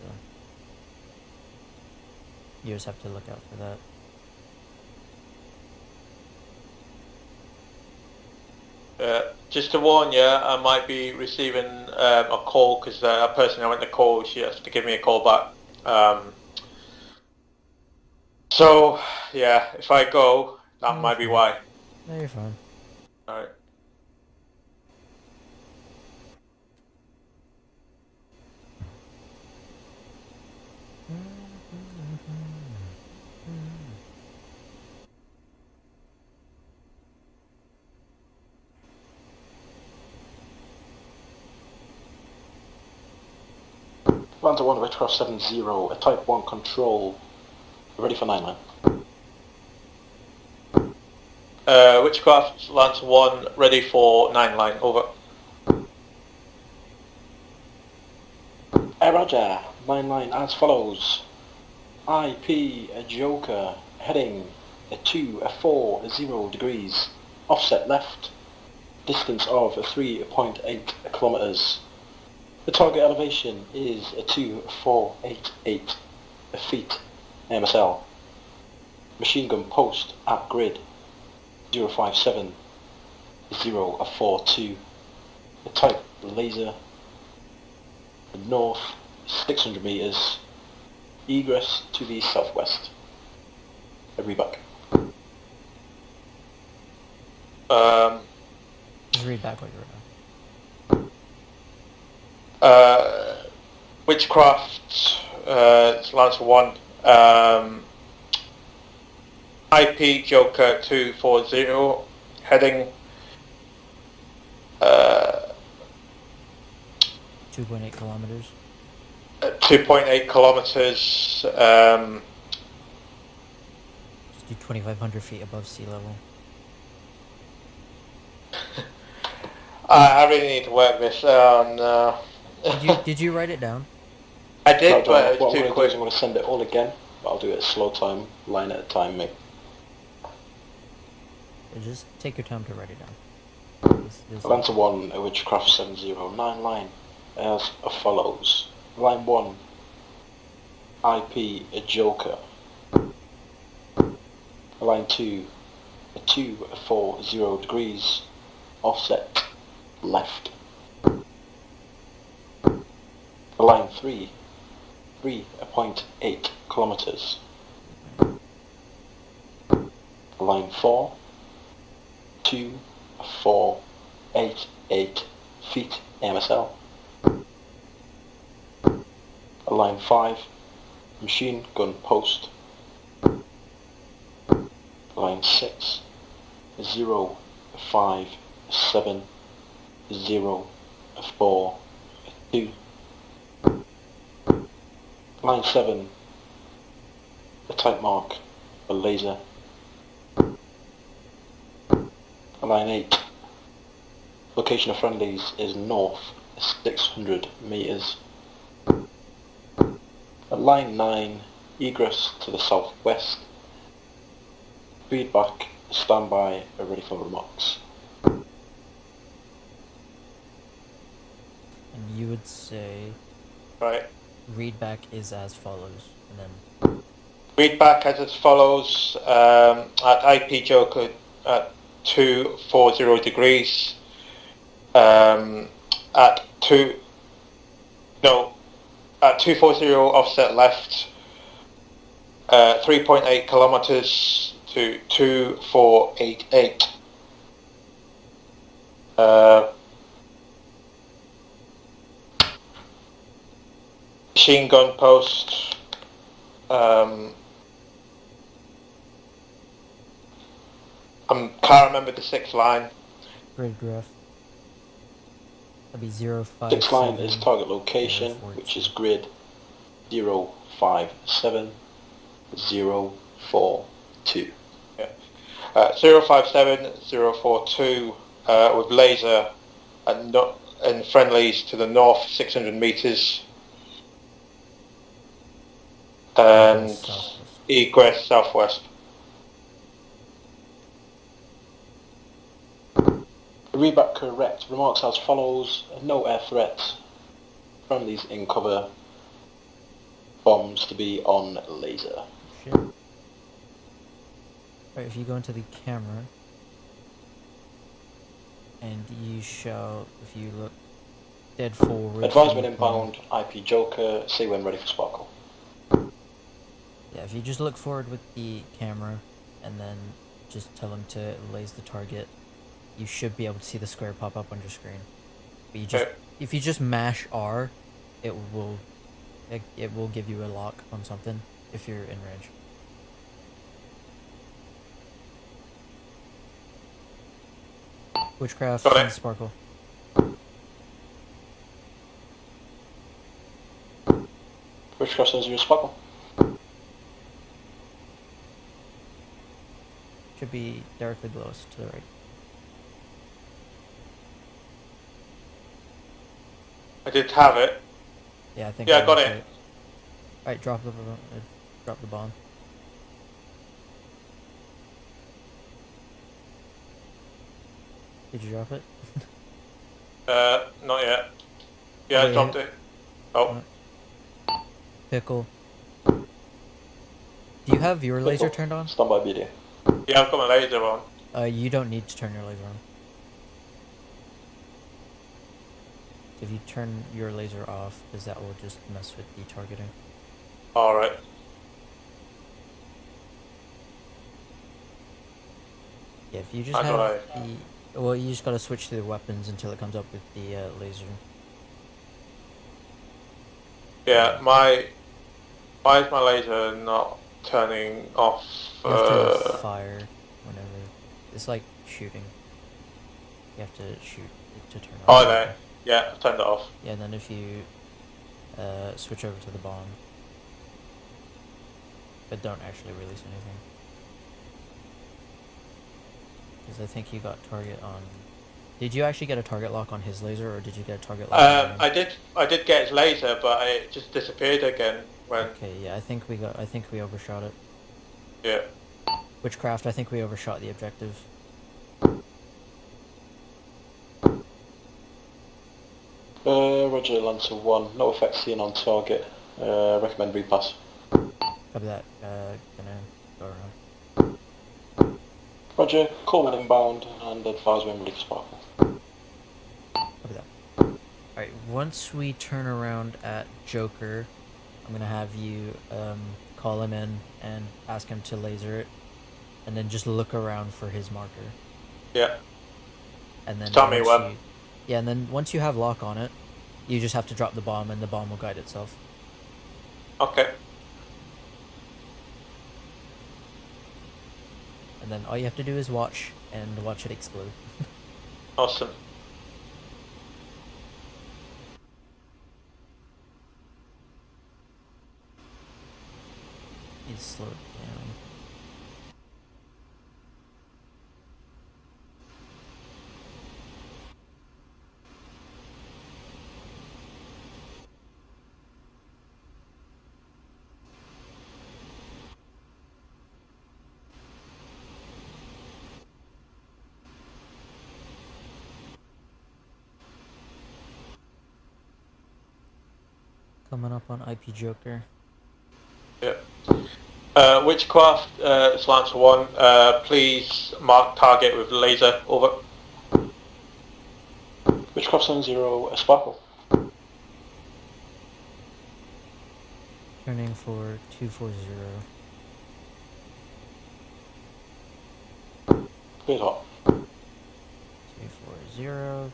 you just have to look out for that. Just to warn you, I might be receiving a call because a person I went to call, she has to give me a call back. So, yeah, if I go, that might be why. No, you're fine. Alright. Lands on 1 Witchcraft 7-0, a Type 1 control. Ready for 9 line. Witchcraft, Lance 1, ready for 9 line, over. Roger, 9 line as follows. IP, a Joker, heading a 2, a 4, a 0 degrees, offset left, distance of 3.8 kilometers. The target elevation is a 2488 feet MSL. Machine gun post at grid 057042. The type laser. The north 600 meters. Egress to the southwest. A reback. Just read back what you wrote down. Witchcraft, Lance 1, IP Joker 240, heading 2.8 kilometers. 2.8 kilometers. Just do 2,500 feet above sea level. I really need to work this on. Did you write it down? I did, but it was what too I'm going to do quick. is I'm going to send it all again, but I'll do it at slow time, line at a time, mate. Just take your time to write it down. Atlanta 1, a Witchcraft 709 line as follows. Line 1, IP a Joker. Line 2, a 240 degrees, offset left. Line 3, 3.8 kilometers. Line 4, 2,488 feet MSL. Line 5, machine gun post. Line 6, 057,042. Line 7, a type mark, a laser. Line 8, location of friendlies is north 600 meters. At line 9, egress to the southwest. Feedback, standby, ready for remarks. And you would say... Right. Readback is as follows, and then... Readback as follows, at IP Joker at 240 degrees, at 240 offset left, 3.8 kilometers to 2488. Machine gun post. I can't remember the 6th line. Grid graph. That'd be 057. 6th line is target location, which is grid 057,042. Yeah. 057,042 with laser and friendlies to the north 600 meters. And egress southwest. Readback correct. Remarks as follows. No air threats. Friendlies in cover. Bombs to be on laser. Shit. Right, if you go into the camera and you show, if you look dead forward. Advisement inbound, IP Joker, say when ready for sparkle. Yeah, if you just look forward with the camera and then just tell him to laze the target, you should be able to see the square pop up on your screen. But you just, if you just mash R, it will give you a lock on something if you're in range. Witchcraft and Sparkle. Witchcraft sends you a sparkle. Should be directly below us to the right. I did have it. Yeah, I think. Yeah, I got it. Alright, drop the bomb. Did you drop it? Not yet. Yeah, I dropped it. Oh. Pickle. Do you have your laser turned on? Standby video. Yeah, I've got my laser on. You don't need to turn your laser on. If you turn your laser off, because that will just mess with the targeting. Alright. Yeah, if you just have the... Well, you just gotta switch to the weapons until it comes up with the laser. Yeah, why is my laser not turning off? You have to fire whenever. It's like shooting. You have to shoot it to turn off. Oh, there. Yeah, I've turned it off. Yeah, and then if you switch over to the bomb, but don't actually release anything. Because I think you got target on Did you actually get a target lock on his laser, or did you get a target lock on I did get his laser, but it just disappeared again when... Okay, yeah, I think we overshot it. Yeah. Witchcraft, I think we overshot the objective. Roger, Lancer 1. No effects seen on target. Recommend repass. Copy that. Gonna go around. Roger, call with inbound and advise when ready for sparkle. Copy that. Alright, once we turn around at Joker, I'm gonna have you call him in and ask him to laser it, and then just look around for his marker. Yeah. And then Tell me when. Yeah, and then once you have lock on it, you just have to drop the bomb, and the bomb will guide itself. Okay. And then all you have to do is watch, and watch it explode. Awesome. You slow it down. Coming up on IP Joker. Yeah. Witchcraft, it's Lancer 1. Please mark target with laser. Over. Witchcraft 70, a sparkle. Turning for 240. Good hot. 240.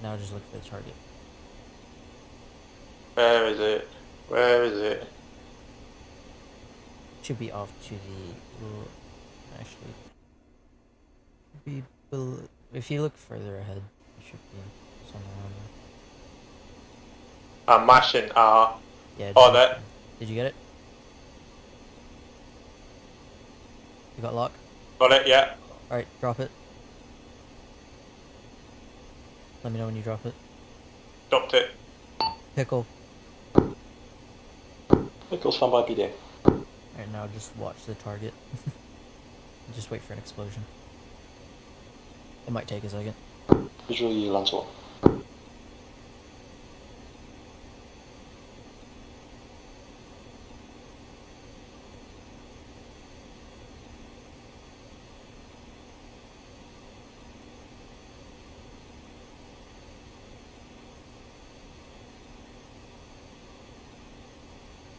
Now just look for the target. Where is it? Where is it? Should be off to the... Actually... If you look further ahead, it should be somewhere around there. I'm mashing R. Yeah. Oh, that. Did you get it? You got lock? Got it, yeah. Alright, drop it. Let me know when you drop it. Dropped it. Pickle. Pickle, stand by PD. Alright, now just watch the target. Just wait for an explosion. It might take a second. Visual you, Lancer 1.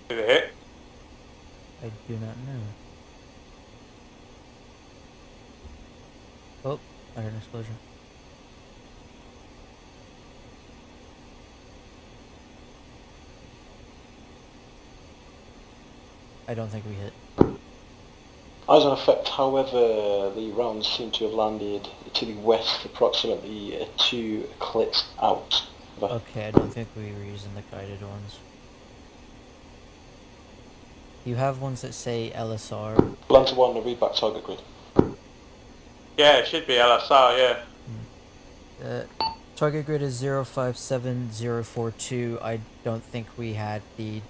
Did it hit? I do not know. Oh, I heard an explosion. I don't think we hit. Eyes on effect, however, the rounds seem to have landed to the west, approximately 2 clicks out. Okay, I don't think we were using the guided ones. You have ones that say LSR. Lancer 1, read back target grid. Yeah, it should be LSR, yeah. Target grid is 057042. I don't think we had the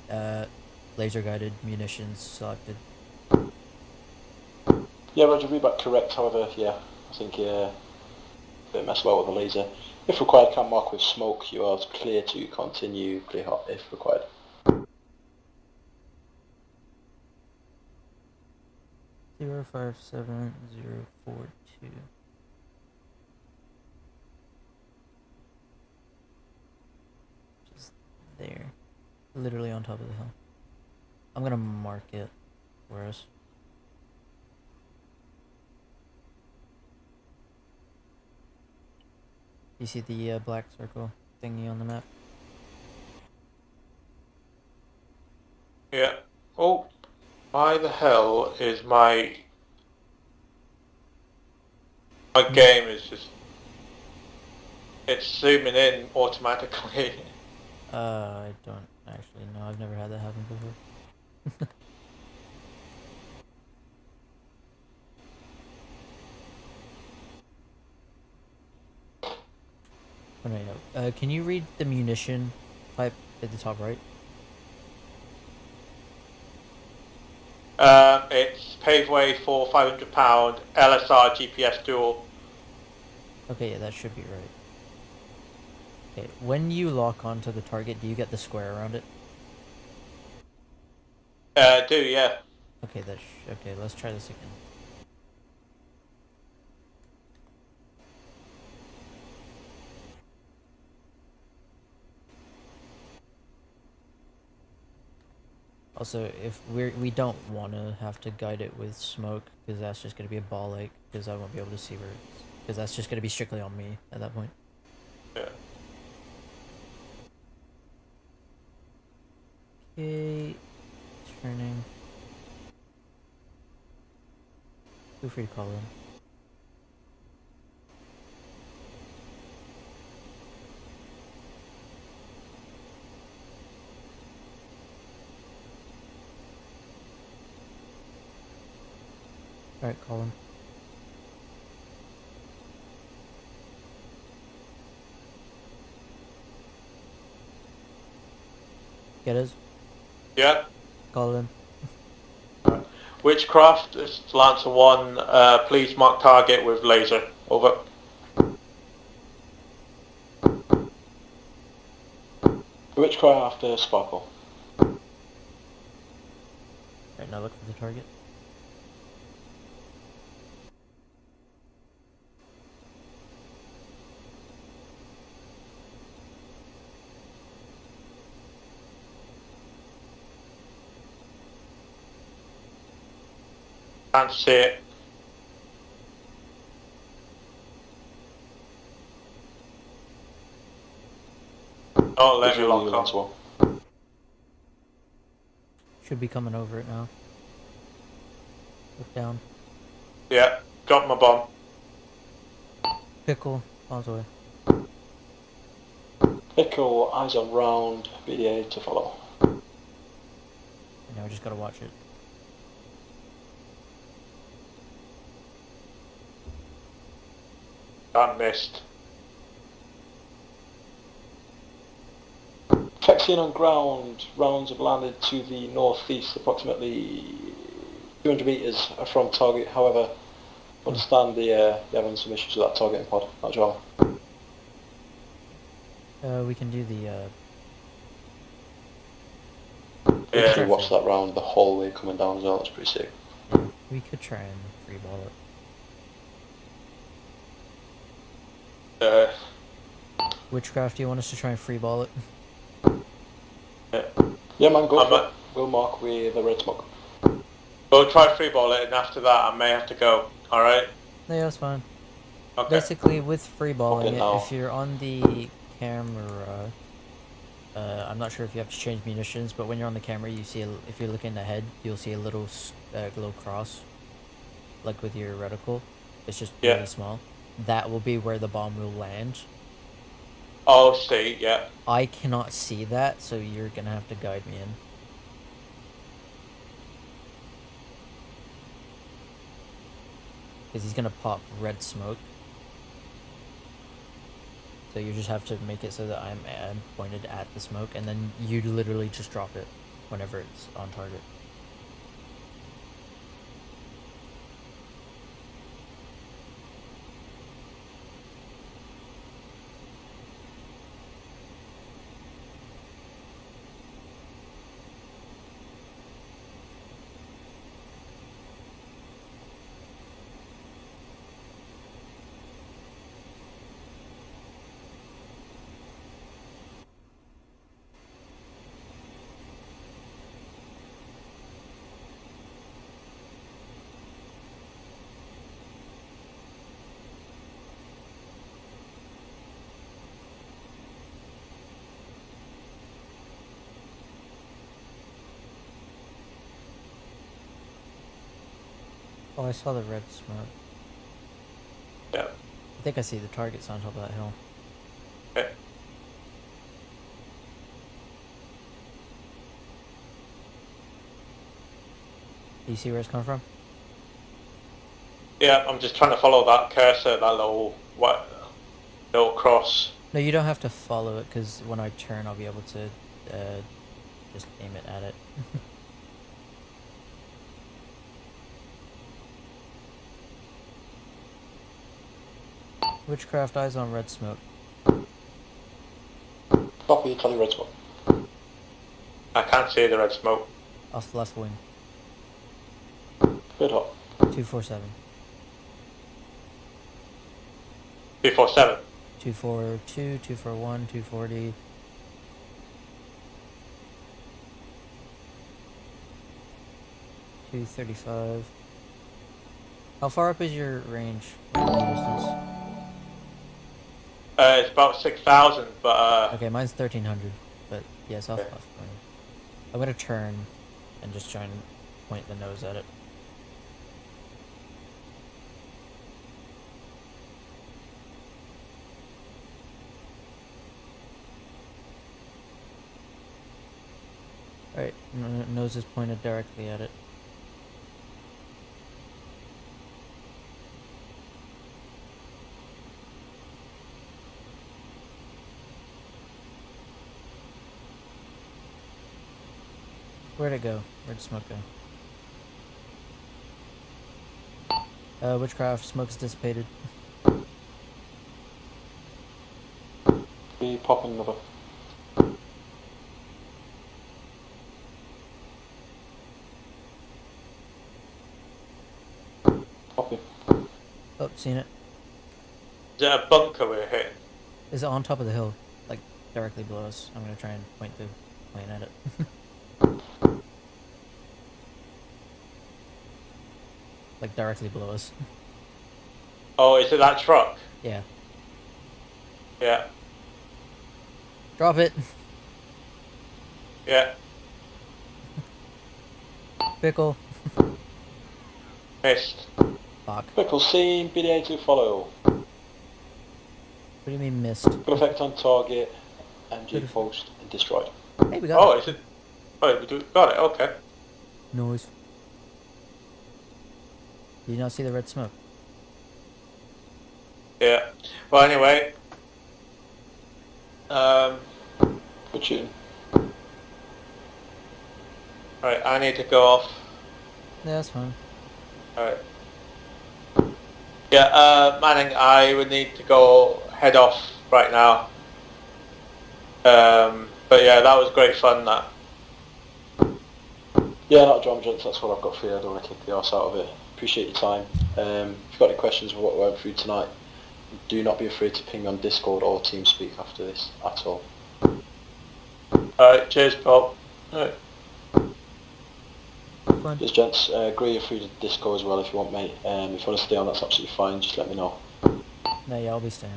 laser guided munitions selected. Yeah, Roger, read back correct, however, yeah, I think a bit messed about with the laser. If required, can mark with smoke. You are clear to continue, clear hot if required. 057042. Just there. Literally on top of the hill. I'm gonna mark it for us. You see the black circle thingy on the map? Yeah. Oh, why the hell is my game is just... It's zooming in automatically. I don't actually know. I've never had that happen before. Oh, no. Can you read the munition type at the top right? It's paveway for £500, LSR GPS dual. Okay, yeah, that should be right. Okay, when you lock onto the target, do you get the square around it? Do, yeah. Okay, okay, let's try this again. Also, if we don't want to have to guide it with smoke, because that's just going to be a ball ache, because I won't be able to see where it's... Because that's just going to be strictly on me at that point. Yeah. Okay, turning. Feel free to call in. Alright, call him. Get us? Yeah. Call him. Witchcraft, this is Lancer 1, please mark target with laser. Over. Witchcraft, Sparkle. Right, now look for the target. Can't see it. Oh, let me lock on. Well. Should be coming over it now. Look down. Yeah, got my bomb. Pickle, bombs away. Pickle, eyes on round, BDA to follow. And now we just gotta watch it. I missed. Taxiing on ground, rounds have landed to the northeast, approximately 200 metres from target. However, understand they're having some issues with that targeting pod. Not sure. We can do the, Yeah. You watch that round the whole way coming down as well. That's pretty sick. Yeah, we could try and freeball Uh, it. Witchcraft, do you want us to try and freeball it? Yeah, man, go for it. We'll mark with the red smoke. We'll try freeball it, and after that I may have to go. Alright? Yeah, that's fine. Okay. Basically, with freeballing Okay, it, now. if you're on the camera, I'm not sure if you have to change munitions, but when you're on the camera, you see, if you're looking ahead, you'll see a little cross, like with your reticle. It's just really small. That will be where the bomb will land. Oh, see, yeah. I cannot see that, so you're gonna have to guide me in. Because he's gonna pop red smoke. So you just have to make it so that I'm pointed at the smoke, and then you literally just drop it whenever it's on target. Oh, I saw the red smoke. Yeah. I think I see the targets on top of that hill. Okay. Do you see where it's coming from? Yeah, I'm just trying to follow that cursor, that little cross. No, you don't have to follow it, because when I turn, I'll be able to just aim it at it. Witchcraft, eyes on red smoke. Copy, tell you red smoke. I can't see the red smoke. Off the left wing. Good hot. 247. 247. 242, 241, 240. $235. How far up is your range? Distance? It's about 6,000, but Okay, mine's 1,300, but yes, off okay. left wing. I'm gonna turn and just try and point the nose at it. Alright, nose is pointed directly at it. Where'd it go? Where'd the smoke go? Witchcraft, smoke's dissipated. Be popping another. Copy. Oh, seen it. Is it a bunker we're hitting? Is it on top of the hill? Like, directly below us. I'm gonna try and point the plane at it. Like, directly below us. Oh, is it that truck? Yeah. Yeah. Drop it! Yeah. Pickle. Missed. Fuck. Pickle seen, BDA to follow. What do you mean missed? Good effect on target, MG Good post, and destroyed. Hey, we got it. Oh, is it? Oh, we got it, okay. Noise. Did you not see the red smoke? Yeah. Well, anyway. Good shooting. Right, I need to go off. Yeah, that's fine. Alright. Yeah, Manning, I would need to go head off right now. But yeah, that was great fun, that. Yeah, not a drama, gents. That's what I've got for you. I don't want to kick the arse out of it. Appreciate your time. If you've got any questions of what we went through tonight, do not be afraid to ping on Discord or TeamSpeak after this at all. Alright, cheers, Paul. Alright. Fine. Cheers, gents. Agree you're free to Discord as well if you want, mate. If you want to stay on, that's absolutely fine. Just let me know. No, yeah, I'll be staying.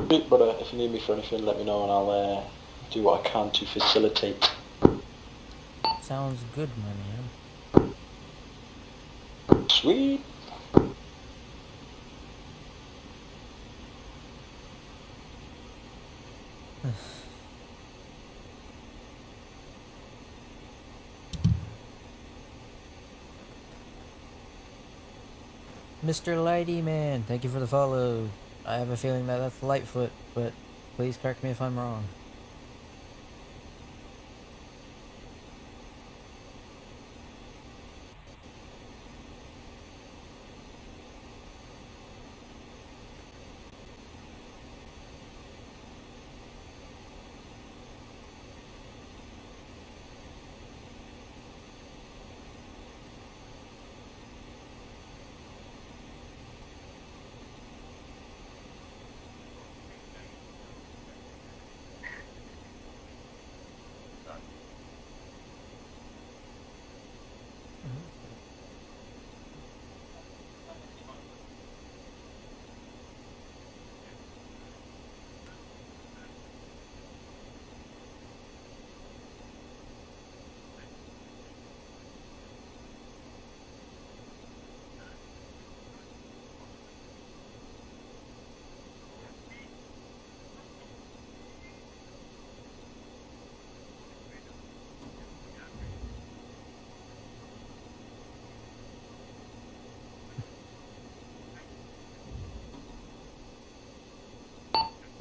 Sweet, brother. If you need me for anything, let me know and I'll do what I can to facilitate. Sounds good, my man. Sweet. Mr. Lighty Man, thank you for the follow. I have a feeling that that's Lightfoot, but please correct me if I'm wrong.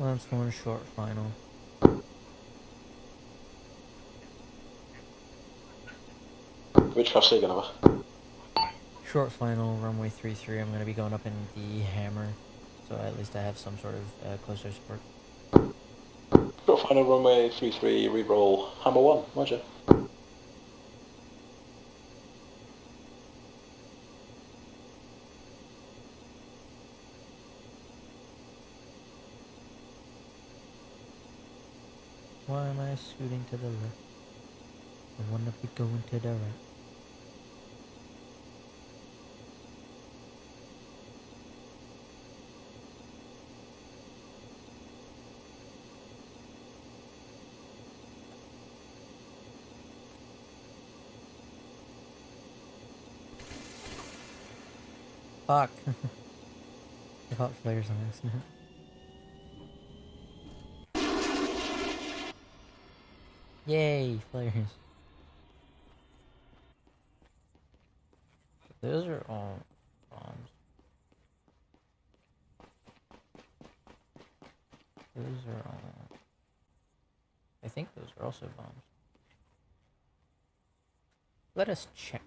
Lance 1 short final. Which craft are you going to have? Short final, runway 33. I'm going to be going up in the Hammer, so at least I have some sort of close air support. Short final, runway 33, reroll, Hammer 1, roger. Why am I scooting to the left? I wanna be going to the right. Fuck. I caught flares on accident. Yay, flares. Those are all bombs. Those are all... I think those are also bombs. Let us check.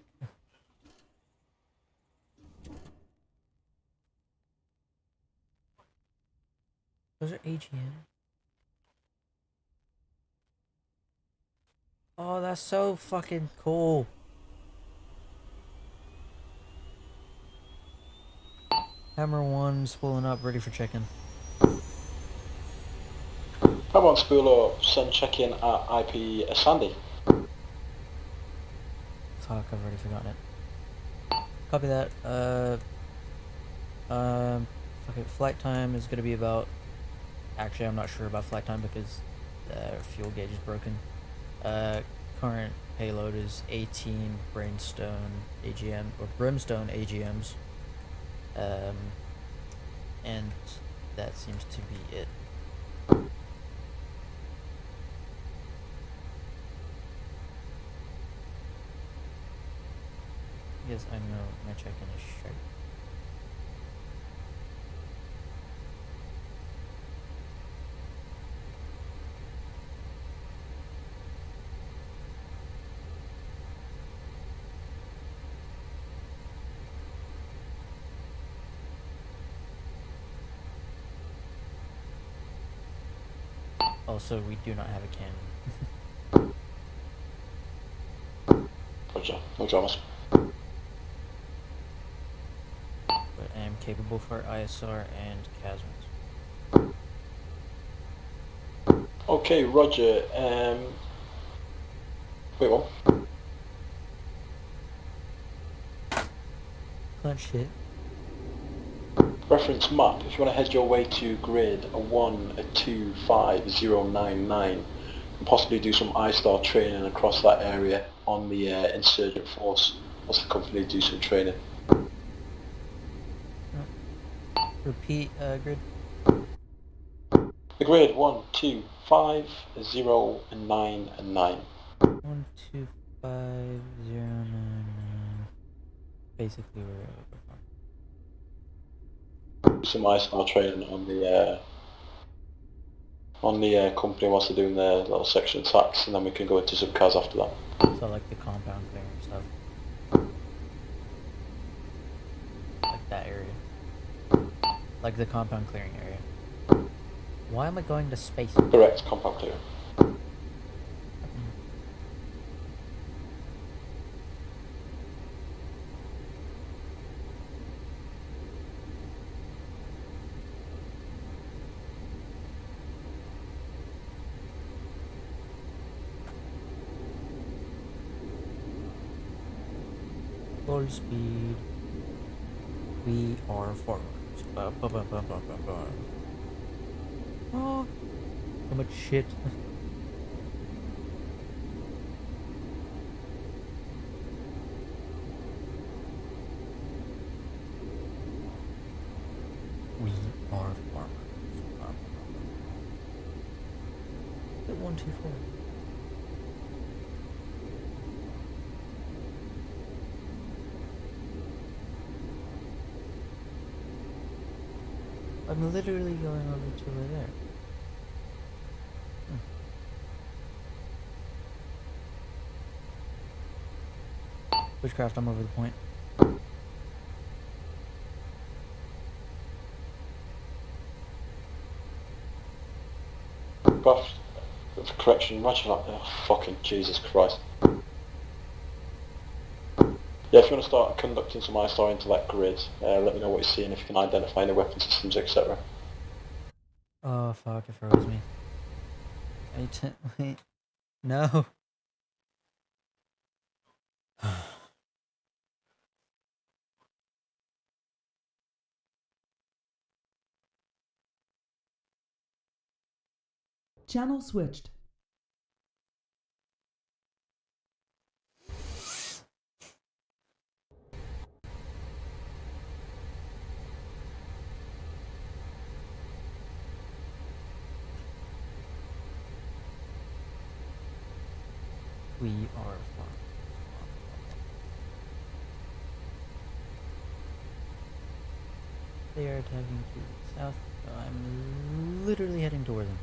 Those are AGM. Oh, that's so fucking cool. Hammer 1's pulling up, ready for check-in. Hammer 1 spool up, send check-in at IP Sandy. Fuck, I've already forgotten it. Copy that. Okay, flight time is gonna be about... Actually, I'm not sure about flight time because fuel gauge is broken. Current payload is 18 Brimstone AGMs. And that seems to be it. Yes, I know my check-in is shite. Also, we do not have a cannon. Roger, no dramas. But I am capable for ISR and Casmins. Okay, roger. Wait, what? Clutch hit. Reference map, if you want to head your way to grid 125099, and possibly do some ISTAR training across that area on the insurgent force, once the company do some training. Repeat, grid. The grid 125099. 125099. Basically, we're Do some ISTAR training on the company whilst they're doing their little section attacks, and then we can go into some cars after that. so like the compound clearing stuff. Like that area. Like the compound clearing area. Why am I going to space? Correct, compound clearing. Full speed. We are forwards. Oh, so much shit. We are farmers. 124. I'm literally going over to over there. Witchcraft, I'm over the point. Buff, correction, imagine that. Oh, fucking Jesus Christ. Yeah, if you want to start conducting some ISR into that grid, let me know what you're seeing, if you can identify any weapon systems, etc. Oh fuck, it froze me. Wait. No. Channel switched. We are fine. They are attacking to the south, so I'm literally heading toward them.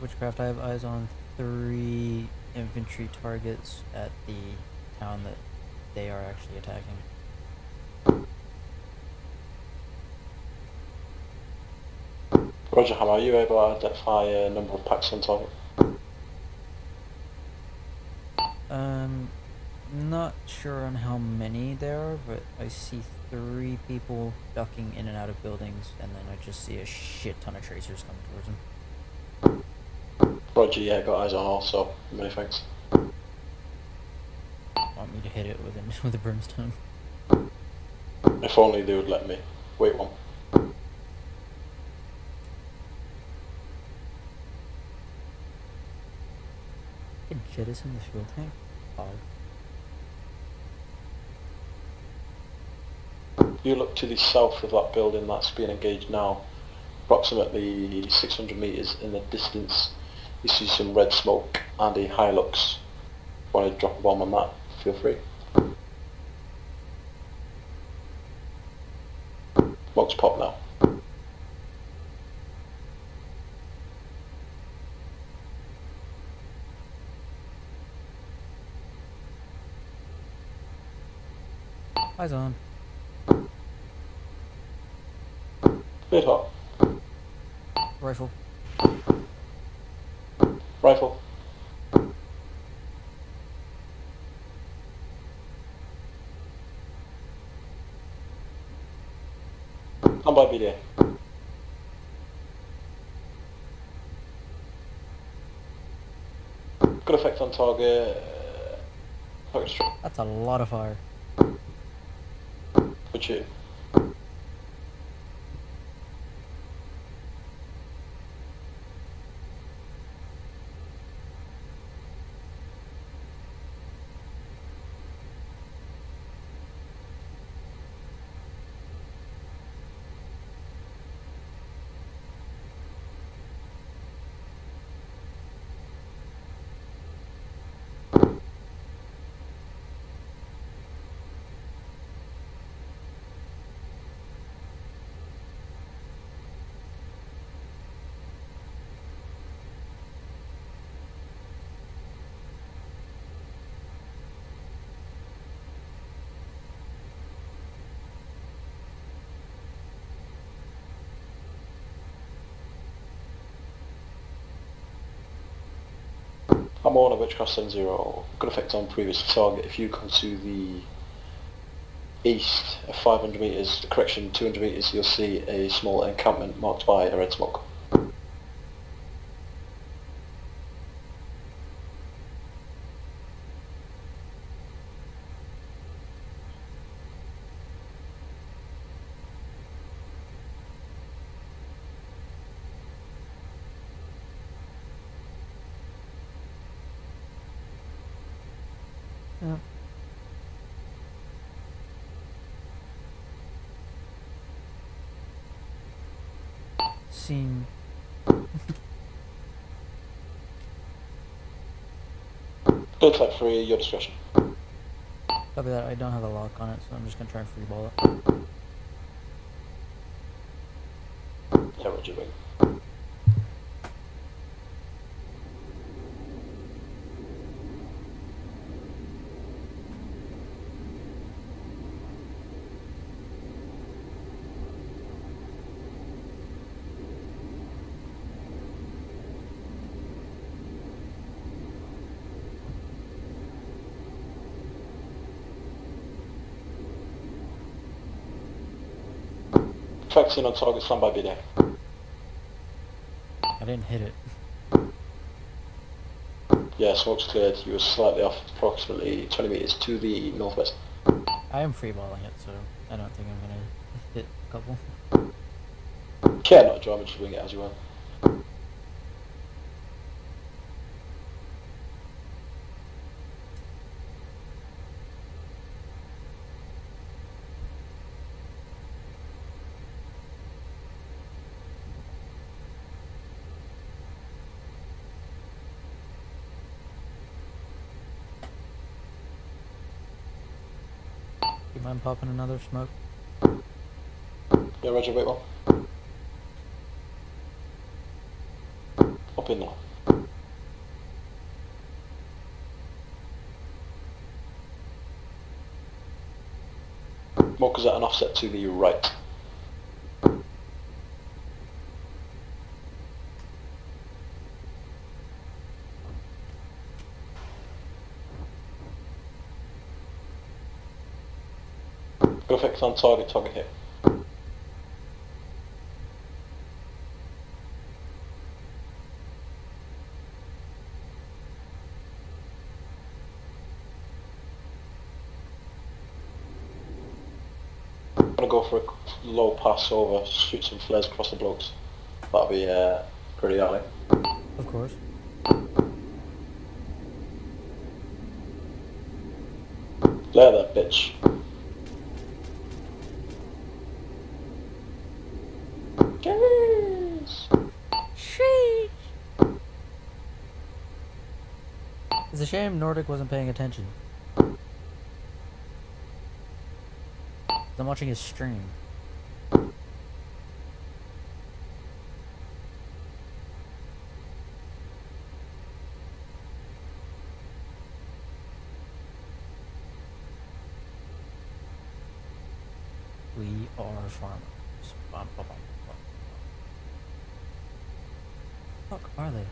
Witchcraft, I have eyes on 3 infantry targets at the town that they are actually attacking. Roger, Hammer, are you able to identify a number of packs on target? Not sure on how many there are, but I see 3 people ducking in and out of buildings, and then I just see a shit ton of tracers coming towards them. Roger, yeah, got eyes on also. Many thanks. Want me to hit it with a brimstone? If only they would let me. Wait one. Can jettison the fuel tank? Oh. You look to the south of that building that's being engaged now. Approximately 600 metres in the distance, you see some red smoke and a Hilux. If you want to drop a bomb on that, feel free. Smoke's pop now. Eyes on. Bit hot. Rifle. Rifle. Stand by BDA. Good effect on target. That's a lot of fire. Good shoot. I'm on a Witchcraft 7-0. Good effect on previous target. If you come to the east of 500 metres, correction 200 metres, you'll see a small encampment marked by a red smoke. Yeah. Scene. Build type 3, your discretion. Copy that. I don't have a lock on it, so I'm just gonna try and freeball it. Yeah, roger, wing. Tracks in on target, stand by BD. I didn't hit it. Yeah, smoke's cleared. You were slightly off, approximately 20 meters to the northwest. I am freeballing it, so I don't think I'm gonna hit a couple. Yeah, not a drama, just wing it as you will. You mind popping another smoke? Yeah, roger, wait one. Up in now. Smoke is at an offset to the right. Go fix on target, target hit. I'm gonna go for a low pass over, shoot some flares across the blokes. That'll be pretty early. Of course. Flare that bitch. Yes. Sheesh. It's a shame Nordic wasn't paying attention. I'm watching his stream. We are farmers. Bum, bum, bum, bum. Fuck are they?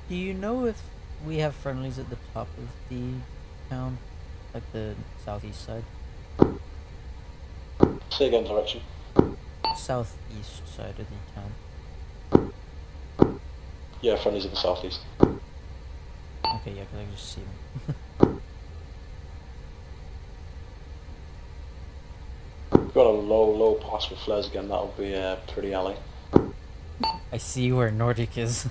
Do you know if we have friendlies at the top of the town? Like the southeast side? Say again, direction. Southeast side of the town. Yeah, friendlies in the southeast. Okay, yeah, because I can just see them. Got a low pass with flares again, that'll be pretty alley. I see where Nordic is.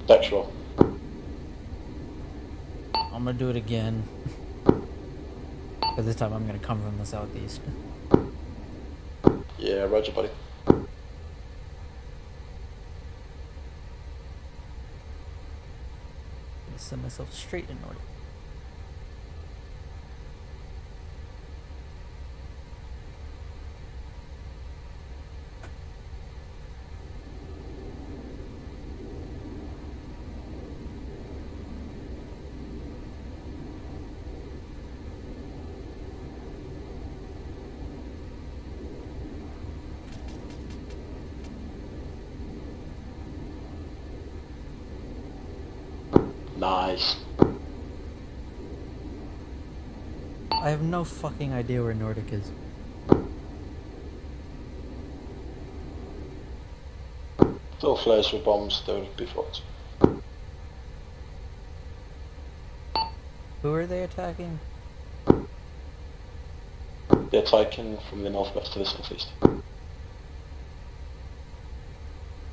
Dextral. I'm gonna do it again. But this time I'm gonna come from the southeast. Yeah, roger, buddy. Gonna send myself straight to Nordic. Nice. I have no fucking idea where Nordic is. Little flares with bombs, they would be fucked. Who are they attacking? They're attacking from the northwest to the southeast.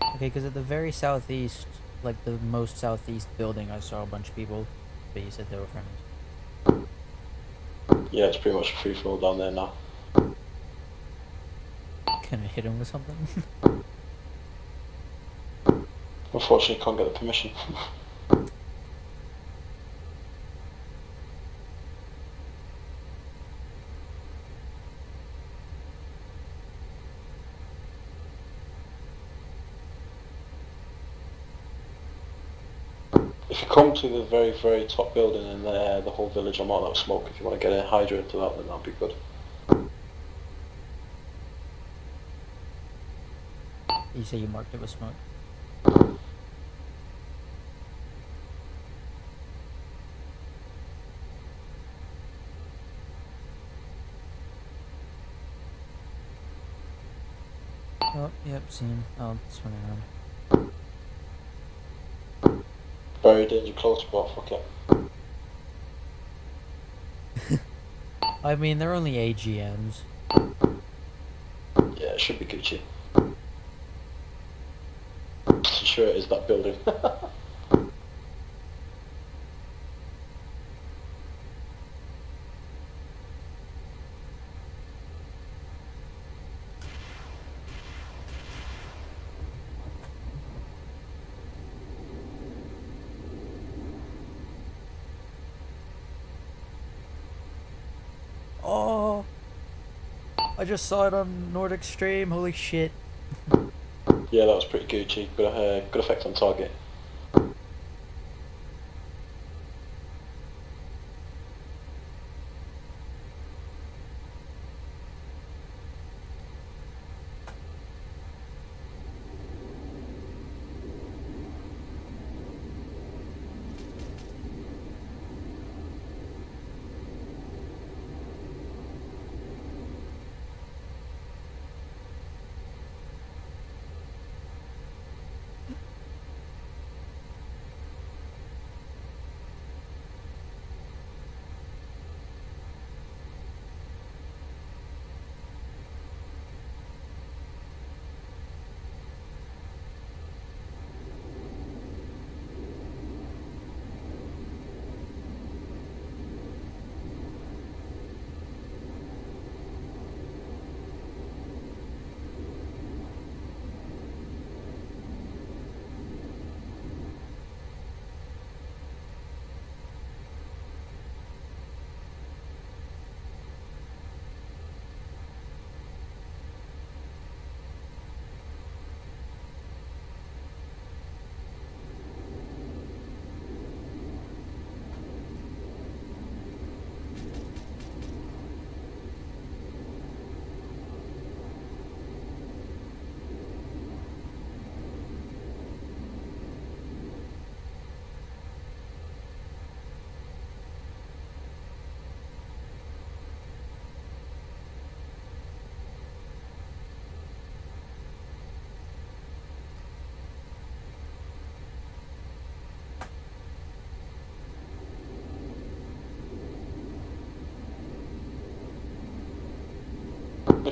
Okay, because at the very southeast, like the most southeast building, I saw a bunch of people, but you said they were friends. Yeah, it's pretty much a free for all down there now. Can I hit him with something? Unfortunately, can't get the permission. If you come to the very, very top building and the whole village will mark that with smoke, if you want to get a Hydra into that, then that'd be good. You say you marked it with smoke? Oh, yep, seen. Oh, swing around. Very danger close, but fuck it. I mean, they're only AGMs. Yeah, it should be Gucci. Sure it is that building. Oh! I just saw it on Nordic stream, holy shit. Yeah, that was pretty Gucci. Good effect on target.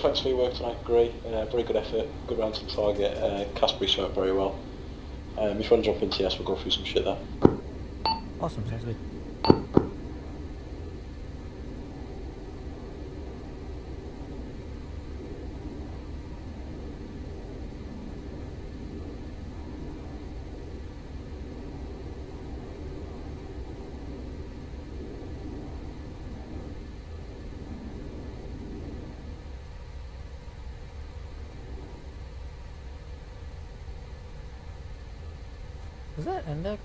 Thanks for your work tonight, Gray. Very good effort, good round to the target. Casper showed very well. If you want to jump in TS, we'll go through some shit there. Awesome, sounds good. Was that Endek?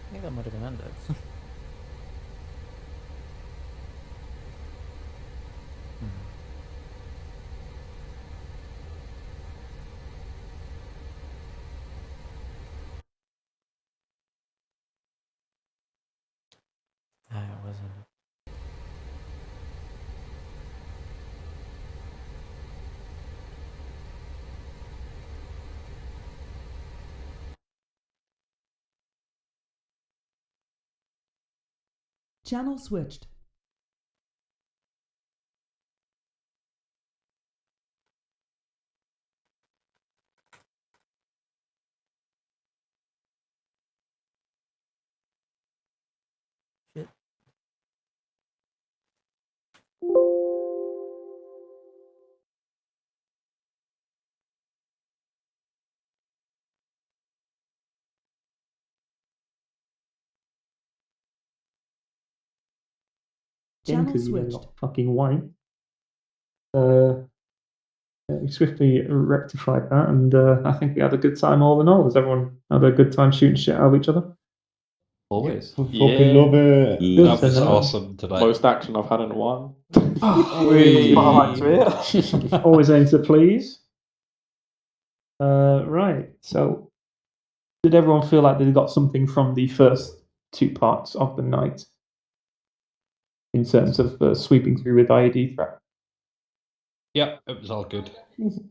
I think that might have been Endek. wasn't. Channel switched. Shit. Channel Because switched. got fucking white. We swiftly rectified that, and I think we had a good time all in all. Has everyone had a good time shooting shit out of each other? Always. Fucking love it. That was awesome tonight. Most action I've had in a while. Always aim to please. Right. So, did everyone feel like they got something from the first two parts of the night in terms of sweeping through with IED threat? Yeah, it was all good.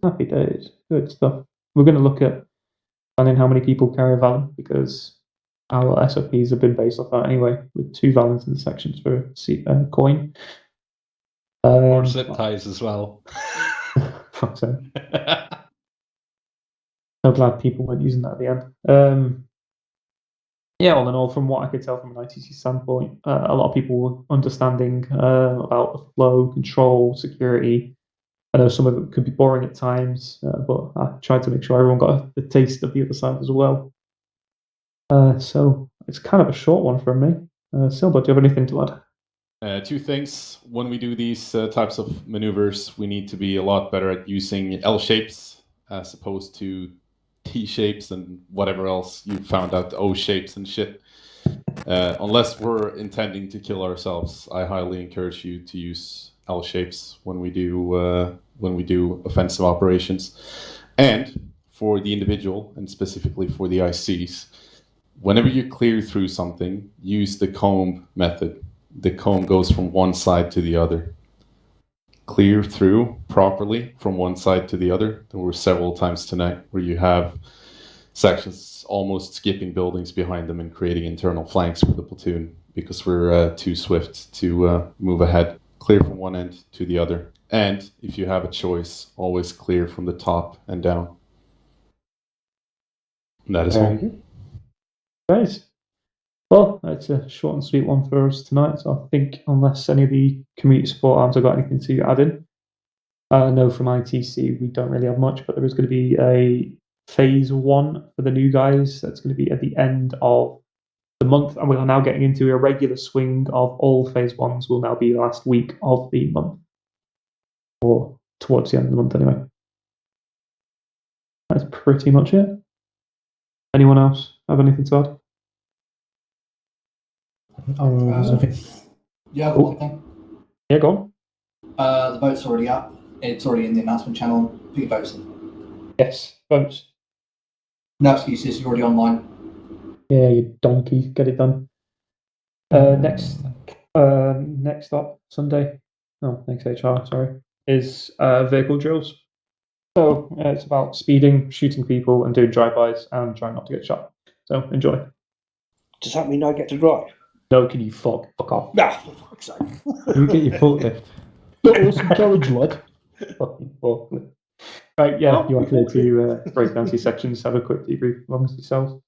Happy days. Good stuff. We're going to look at planning how many people carry a Valen, because our SOPs have been based off that anyway, with 2 Valens in the sections for coin. Or zip ties as well. Fuck's sake. So glad people weren't using that at the end. Yeah, all in all, from what I could tell from an ITC standpoint, a lot of people were understanding about the flow, control, security. I know some of it could be boring at times, but I tried to make sure everyone got the taste of the other side as well. So it's kind of a short one from me. Silva, do you have anything to add? 2 things. When we do these types of maneuvers, we need to be a lot better at using L shapes as opposed to T shapes and whatever else you found out, O shapes and shit. Unless we're intending to kill ourselves, I highly encourage you to use L shapes when we do offensive operations. And for the individual, and specifically for the ICs, whenever you clear through something, use the comb method. The comb goes from one side to the other. Clear through properly from one side to the other. There were several times tonight where you have sections almost skipping buildings behind them and creating internal flanks for the platoon because we're too swift to move ahead. Clear from one end to the other. And if you have a choice, always clear from the top and down. And that is all. Nice. Well, it's a short and sweet one for us tonight. So I think unless any of the community support arms have got anything to add in, I know from ITC we don't really have much, but there is going to be a phase 1 for the new guys. That's going to be at the end of the month, and we are now getting into a regular swing of all phase 1s will now be the last week of the month, or towards the end of the month anyway. That's pretty much it. Anyone else have anything to add? Yeah, one thing. Yeah, go on. The vote's already up. It's already in the announcement channel. Put your votes in. Yes, votes. No excuses. You're already online. Yeah, you donkey. Get it done. Next up, Sunday. No, next HR. Sorry, is vehicle drills. So it's about speeding, shooting people, and doing drive-bys, and trying not to get shot. So enjoy. Does that mean I get to drive? No, can you fuck off? Ah, for fuck's sake. You get your forklift. Awesome carriage, lad. Fucking forklift. Right, yeah, you want to break down to your sections, have a quick debrief amongst yourselves.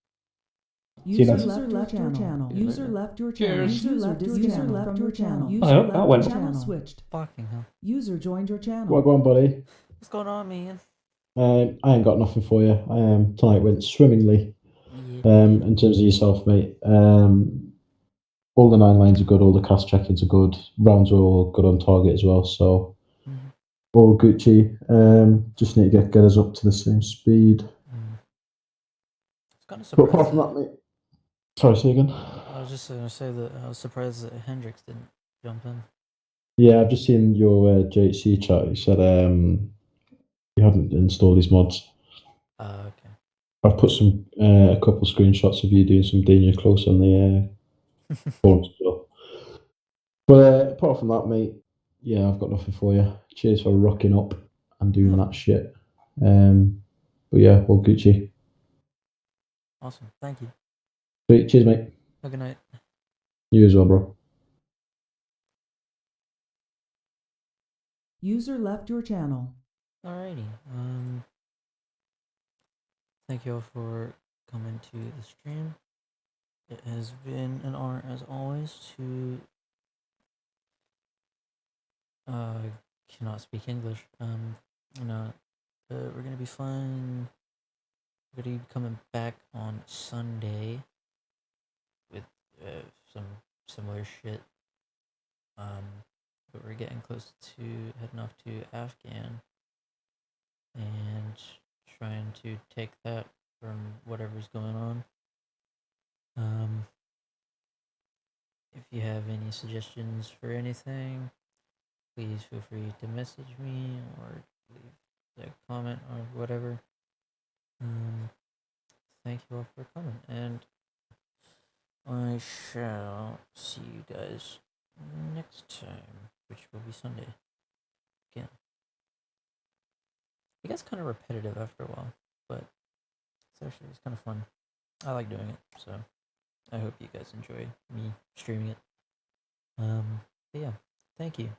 User left your channel. User left your channel. User left your channel. I hope that went. Channel switched. Fucking hell. User joined your channel. Well, go on, buddy. What's going on, man? I ain't got nothing for you. Tonight went swimmingly. In terms of yourself, mate. All the 9 lanes are good. All the cast check-ins are good. Rounds are all good on target as well. So all Gucci. Just need to get us up to the same speed. It's kind of but apart from that, mate. Sorry, say again. I was just going to say that I was surprised that Hendrix didn't jump in. Yeah, I've just seen your JHC chat. You said you hadn't installed these mods. Okay. I've put a couple of screenshots of you doing some danger close on the forums as well. But apart from that, mate, yeah, I've got nothing for you. Cheers for rocking up and doing that shit. But yeah, all Gucci. Awesome. Thank you. Sweet. Cheers, mate. Have a good night. You as well, bro. User left your channel. Alrighty. Thank you all for coming to the stream. It has been an honor as always to cannot speak English. We're gonna be fun. We're gonna be coming back on Sunday with some similar shit. But we're getting close to heading off to Afghan and trying to take that from whatever's going on. If you have any suggestions for anything, please feel free to message me or leave a comment or whatever. Thank you all for coming, and I shall see you guys next time, which will be Sunday. Again. It gets kind of repetitive after a while, but it's kind of fun. I like doing it, so I hope you guys enjoy me streaming it. But yeah, thank you.